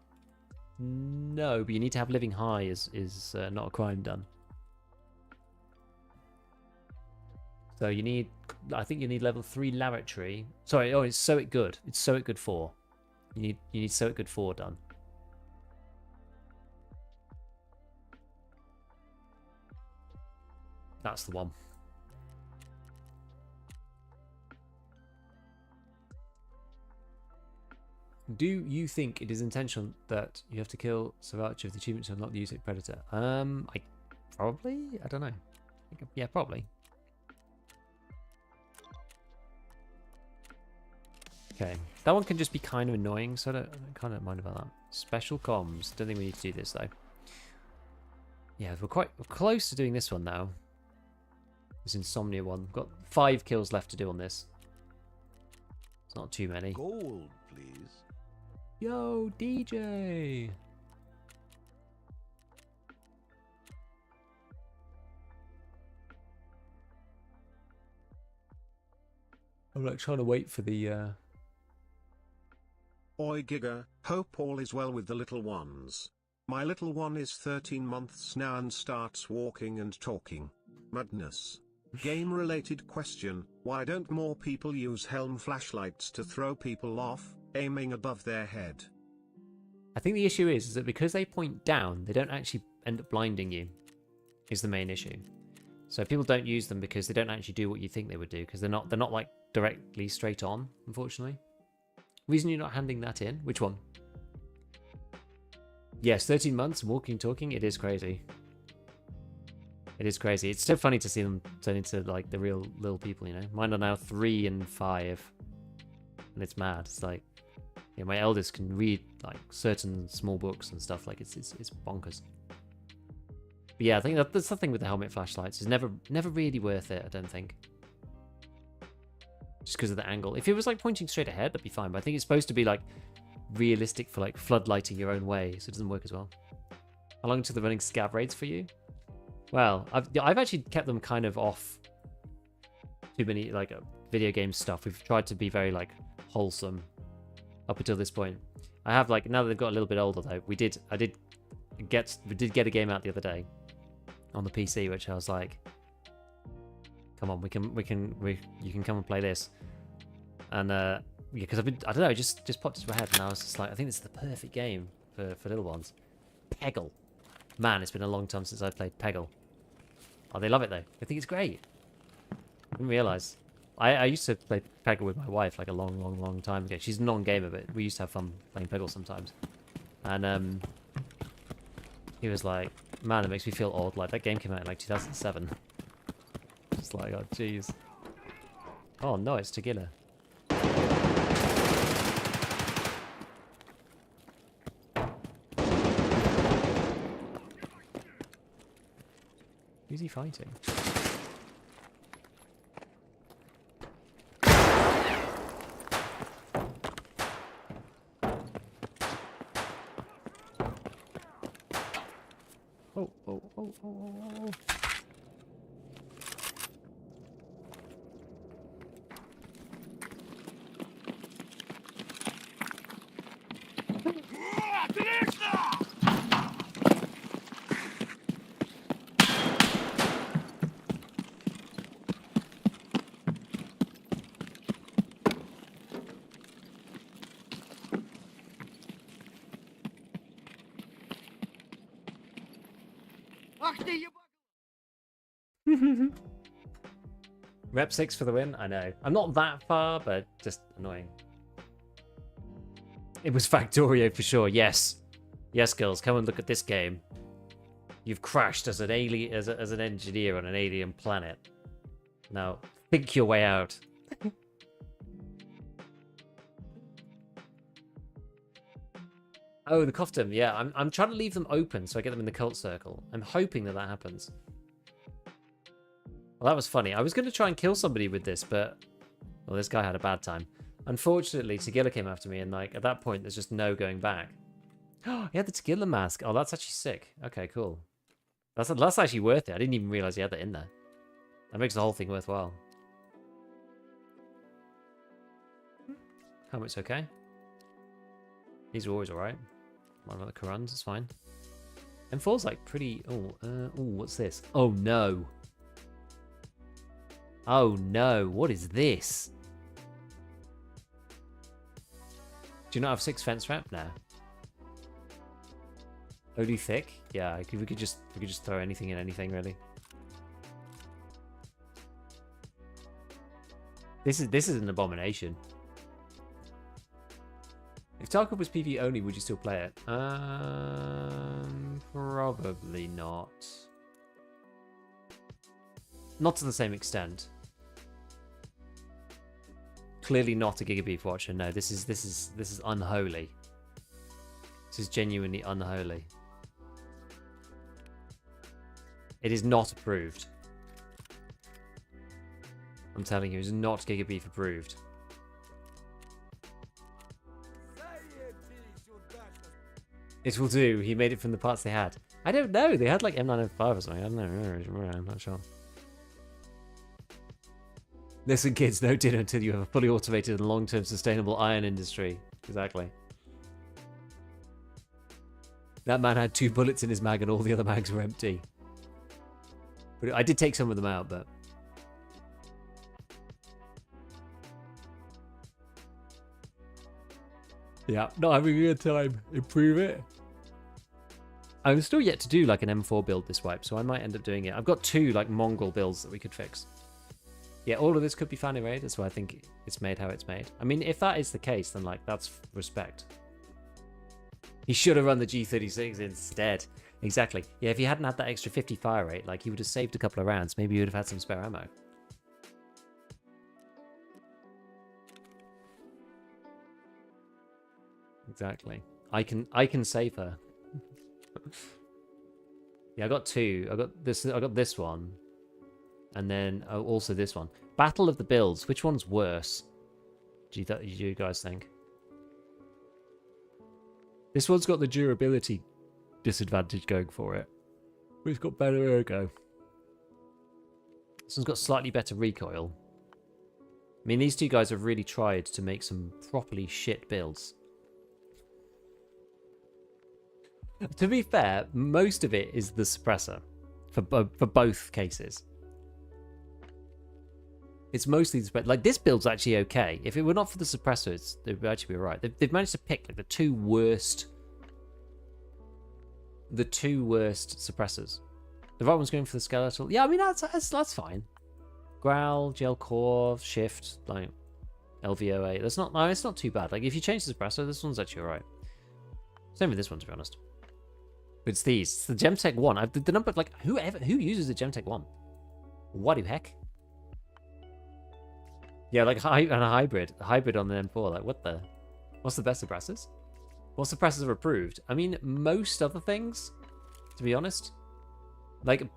but you need to have living high is not a crime done. So you need, I think you need level 3 laboratory. Sorry, oh, it's Soet good. It's Soet good 4. You need Soet good 4 done. That's the one. Do you think it is intentional that you have to kill Sriracha with the achievement to unlock the Usyk Predator? I probably? I don't know. Yeah, probably. Okay. That one can just be kind of annoying, so I don't kind of mind about that. Special comms. Don't think we need to do this though. Yeah, we're close to doing this one now. This insomnia one. We've got 5 kills left to do on this. It's not too many. Gold, please. Yo, DJ! I'm like trying to wait for the Oi Giga, hope all is well with the little ones. My little one is 13 months now and starts walking and talking. Madness. Game-related question, why don't more people use helm flashlights to throw people off, aiming above their head? I think the issue is that because they point down, they don't actually end up blinding you, is the main issue. So people don't use them because they don't actually do what you think they would do, because they're not like directly straight on, unfortunately. Reason you're not handing that in? Which one? Yes, 13 months, walking, talking, it is crazy. It is crazy. It's so funny to see them turn into like the real little people, you know. Mine are now 3 and 5. And it's mad. It's like, yeah, my eldest can read like certain small books and stuff. Like it's bonkers. But yeah, I think that's the thing with the helmet flashlights. It's never really worth it, I don't think. Just because of the angle. If it was like pointing straight ahead, that'd be fine. But I think it's supposed to be like realistic for like floodlighting your own way, so it doesn't work as well. How long until the running scav raids for you? Well, I've actually kept them kind of off too many like video game stuff. We've tried to be very like wholesome up until this point. I have like, now that they've got a little bit older though, we did get a game out the other day on the PC, which I was like, come on, you can come and play this. And yeah, because I don't know, it just popped into my head, and I was just like, I think this is the perfect game for little ones. Peggle. Man, it's been a long time since I played Peggle. Oh, they love it though. They think it's great. I didn't realise. I used to play Peggle with my wife like a long time ago. She's a non-gamer, but we used to have fun playing Peggle sometimes. And he was like, man, it makes me feel old. Like, that game came out in like 2007. Just like, oh jeez. Oh no, it's Tequila. Who's he fighting? Oh. Ах ты ебать! Rep 6 for the win? I know. I'm not that far, but just annoying. It was Factorio for sure, yes. Yes, girls, come and look at this game. You've crashed as an alien, as an engineer on an alien planet. Now, think your way out. Oh, the costume, yeah. I'm trying to leave them open so I get them in the cult circle. I'm hoping that happens. Well, that was funny. I was going to try and kill somebody with this, but... Well, this guy had a bad time. Unfortunately, Tegilla came after me, and like at that point, there's just no going back. Oh, he had the Tegilla mask. Oh, that's actually sick. Okay, cool. That's actually worth it. I didn't even realize he had that in there. That makes the whole thing worthwhile. Helmet's okay. These are always alright. What about the Korans? It's fine. M4's like pretty... Oh, what's this? Oh, no. Oh, no. What is this? Do you not have 6 fence wrap now? Only thick? Yeah, we could just throw anything in anything, really. This is an abomination. If Tarkov was PvE only, would you still play it? Probably not. Not to the same extent. Clearly not a Gigabeef watcher. No, this is unholy. This is genuinely unholy. It is not approved. I'm telling you, it's not Gigabeef approved. It will do. He made it from the parts they had. I don't know. They had like M905 or something. I don't know. I'm not sure. Listen, kids, no dinner until you have a fully automated and long-term sustainable iron industry. Exactly. That man had 2 bullets in his mag and all the other mags were empty. But I did take some of them out, but... Yeah, not having a good time. Improve it. I'm still yet to do like an M4 build this wipe, so I might end up doing it. I've got 2 like mongrel builds that we could fix. Yeah, all of this could be found in raid. That's why I think it's made how it's made. I mean, if that is the case, then like that's respect. He should have run the G36 instead. Exactly. Yeah, if he hadn't had that extra 50 fire rate, like he would have saved a couple of rounds. Maybe he would have had some spare ammo. Exactly. I can save her. Yeah, I got two. I got this one. And then also this one. Battle of the builds. Which one's worse? Do you guys think? This one's got the durability disadvantage going for it. We've got better ergo. This one's got slightly better recoil. I mean, these two guys have really tried to make some properly shit builds. To be fair, most of it is the suppressor for both cases. It's mostly the suppressor. Like, this build's actually okay. If it were not for the suppressor, it would actually be alright. They've managed to pick like the two worst suppressors. The right one's going for the skeletal. Yeah, I mean that's fine. Growl, gel core, shift, like LVOA. That's not. No, it's not too bad. Like, if you change the suppressor, this one's actually alright. Same with this one, to be honest. It's these. It's the Gemtech 1. The number, like, who uses the Gemtech 1? What the heck? Yeah, like and a hybrid on the M4. Like, what's the best suppressors? What suppressors are approved? I mean, most other things, to be honest. Like,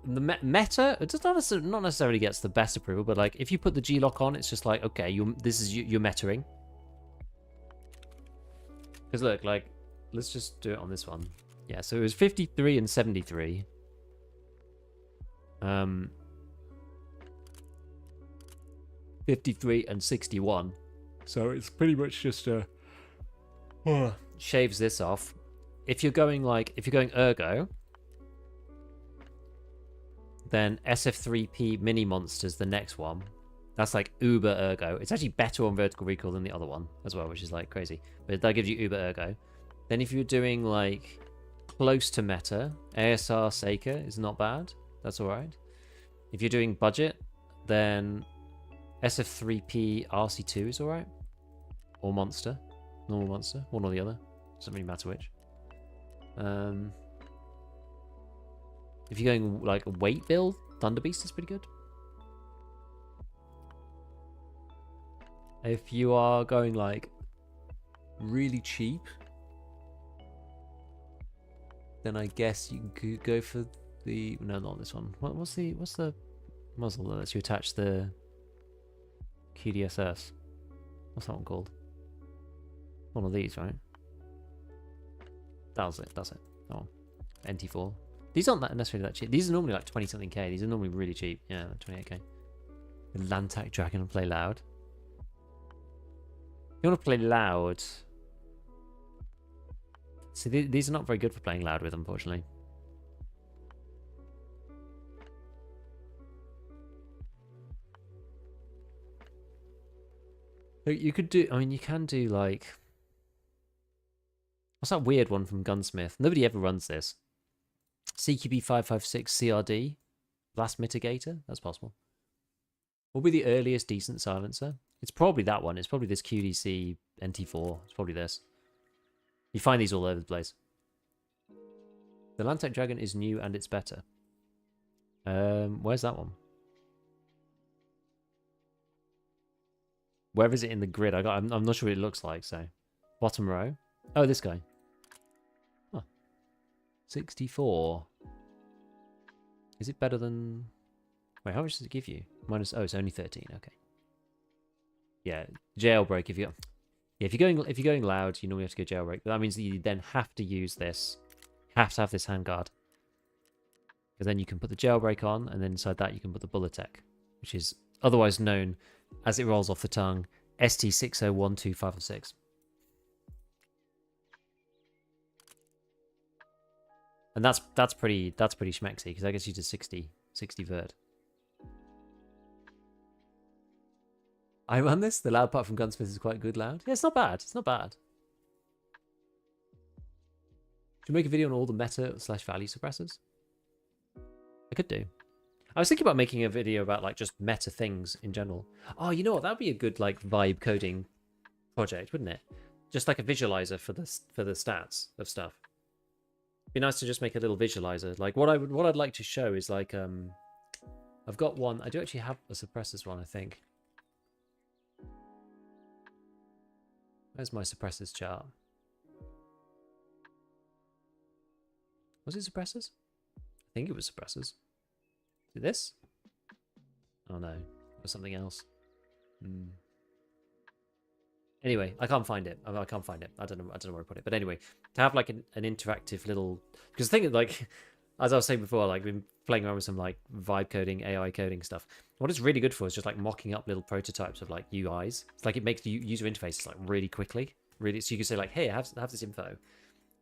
the meta, it does not necessarily gets the best approval, but like, if you put the G-lock on, it's just like, okay, you're metering. Because look, like, let's just do it on this one. Yeah, so it was 53 and 73. 53 and 61. So it's pretty much just shaves this off. If you're going ergo, then SF3P mini monster's the next one. That's like uber ergo. It's actually better on vertical recoil than the other one as well, which is like crazy. But that gives you uber ergo. Then if you're doing like close to meta, ASR Seika is not bad. That's alright. If you're doing budget, then SF3P RC2 is alright. Or monster. Normal monster. One or the other. Doesn't really matter which. If you're going like a weight build, Thunderbeast is pretty good. If you are going like really cheap, then I guess you could go for the not this one. What's the muzzle that lets you attach the QDSS? What's that one called? One of these, right? That's it. That one. NT4. These aren't necessarily that cheap. These are normally like 20 something K. These are normally really cheap. Yeah, 28K. The Lantac Dragon and play loud. If you want to play loud. See, these are not very good for playing loud with, unfortunately. You could do, I mean, you can do like, what's that weird one from Gunsmith? Nobody ever runs this. CQB 556 CRD, Blast Mitigator, that's possible. What would be the earliest decent silencer? It's probably that one. It's probably this QDC NT4. It's probably this. You find these all over the place. The Lantac Dragon is new and it's better. Where's that one? Where is it in the grid? I'm not sure what it looks like, so. Bottom row. Oh, this guy. Huh. 64. Is it better than... Wait, how much does it give you? Minus... Oh, it's only 13. Okay. Yeah, jailbreak if you... Yeah, if you're going loud, you normally have to go jailbreak. But that means that you then have to use this. You have to have this handguard. Because then you can put the jailbreak on, and then inside that you can put the bullet tech, which is otherwise known, as it rolls off the tongue, ST601256. And that's pretty schmexy, because I guess you did 60 vert. I run this. The loud part from Gunsmith is quite good loud. Yeah, it's not bad. It's not bad. Should we make a video on all the meta/value suppressors? I could do. I was thinking about making a video about like just meta things in general. Oh, you know what? That'd be a good like vibe coding project, wouldn't it? Just like a visualizer for the stats of stuff. It'd be nice to just make a little visualizer. Like what I'd like to show is like I've got one. I do actually have a suppressors one, I think. Where's my suppressors chart? Was it suppressors? think it was suppressors. Is it this? Oh no, it was something else. Anyway, I can't find it. I can't find it. I don't know where to put it. But anyway, to have like an interactive little, because the thing is, like, as I was saying before, like, been playing around with some like vibe coding, AI coding stuff. What it's really good for is just like mocking up little prototypes of like UIs. It's like it makes the user interfaces like really quickly, really. So you can say like, hey, I have this info.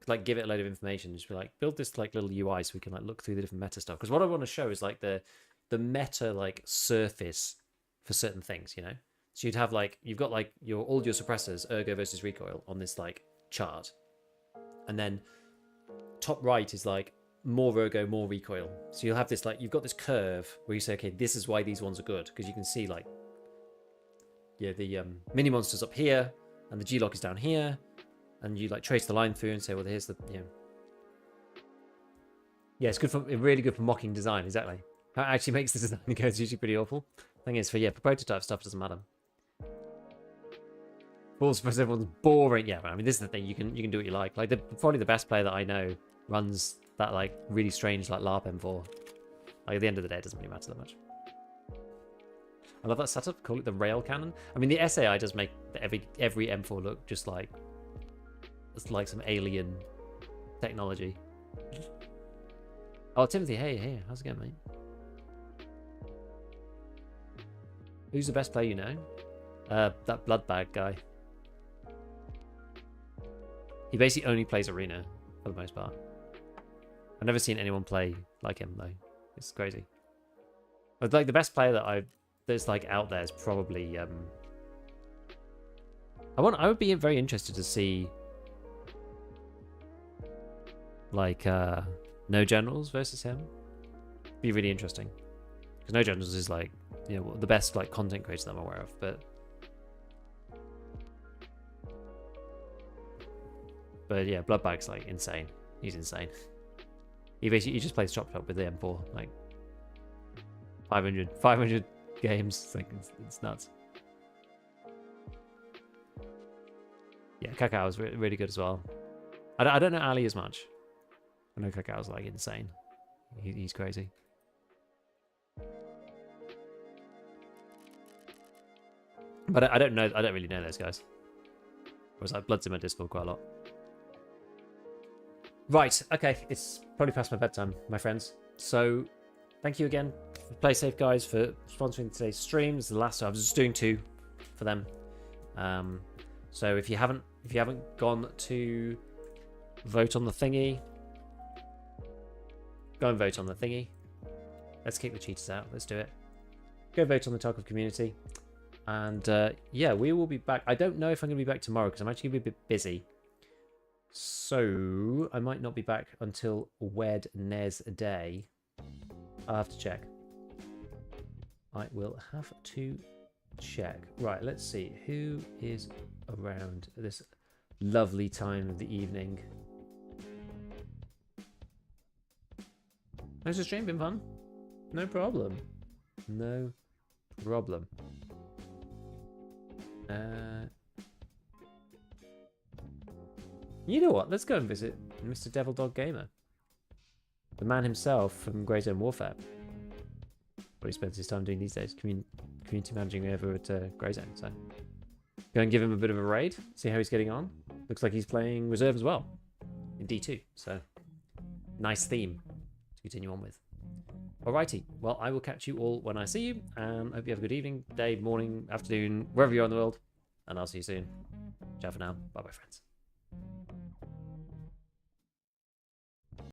Like give it a load of information. Just be like, build this like little UI so we can like look through the different meta stuff. Because what I want to show is like the meta like surface for certain things, you know. So you'd have like, you've got like all your suppressors, ergo versus recoil, on this like chart, and then top right is like more ergo, more recoil. So you'll have this like, you've got this curve where you say, okay, this is why these ones are good, because you can see like, yeah, the mini monsters up here and the G-lock is down here, and you like trace the line through and say, well, here's the, you know. Yeah, it's good for, really good for mocking design, exactly. That actually makes the design go, it's usually pretty awful. Thing is, for prototype stuff doesn't matter. Balls for everyone's boring. Yeah, I mean, this is the thing. You can do what you like. Like probably the best player that I know runs that like really strange like LARP M4. Like at the end of the day, it doesn't really matter that much. I love that setup. Call it the rail cannon. I mean, the SAI does make every M4 look just like it's like some alien technology. Oh, Timothy, hey, how's it going, mate? Who's the best player you know? That blood bag guy. He basically only plays arena for the most part. I've never seen anyone play like him though. It's crazy. But like the best player that's like out there is probably I would be very interested to see like No Generals versus him. Be really interesting. Because No Generals is like, you know, the best like content creator that I'm aware of, but yeah, Bloodbag's like insane. He's insane. He just plays chop chop with the M4, like 500 games. It's like it's nuts. Yeah, Kakao is really good as well. I don't know Ali as much. I know Kakao's like insane. He's crazy. But I don't really know those guys. Whereas like Blood's in my Discord quite a lot. Right, okay, it's probably past my bedtime, my friends. So, thank you again, PlaySafe guys, for sponsoring today's stream. It's the last. I was just doing 2 for them. So if you haven't gone to vote on the thingy, go and vote on the thingy. Let's kick the cheaters out. Let's do it. Go vote on the Tarkov community. And yeah, we will be back. I don't know if I'm going to be back tomorrow because I'm actually going to be a bit busy. So I might not be back until Wednesday. I'll have to check. I will have to check. Right, let's see. Who is around this lovely time of the evening? How's the stream been fun? No problem. No problem. You know what? Let's go and visit Mr. Devil Dog Gamer. The man himself from Grey Zone Warfare. What he spends his time doing these days. Community managing over at Grey Zone. So go and give him a bit of a raid. See how he's getting on. Looks like he's playing reserve as well. In D2. So nice theme to continue on with. Alrighty. Well, I will catch you all when I see you. Hope you have a good evening, day, morning, afternoon, wherever you are in the world. And I'll see you soon. Ciao for now. Bye-bye, friends.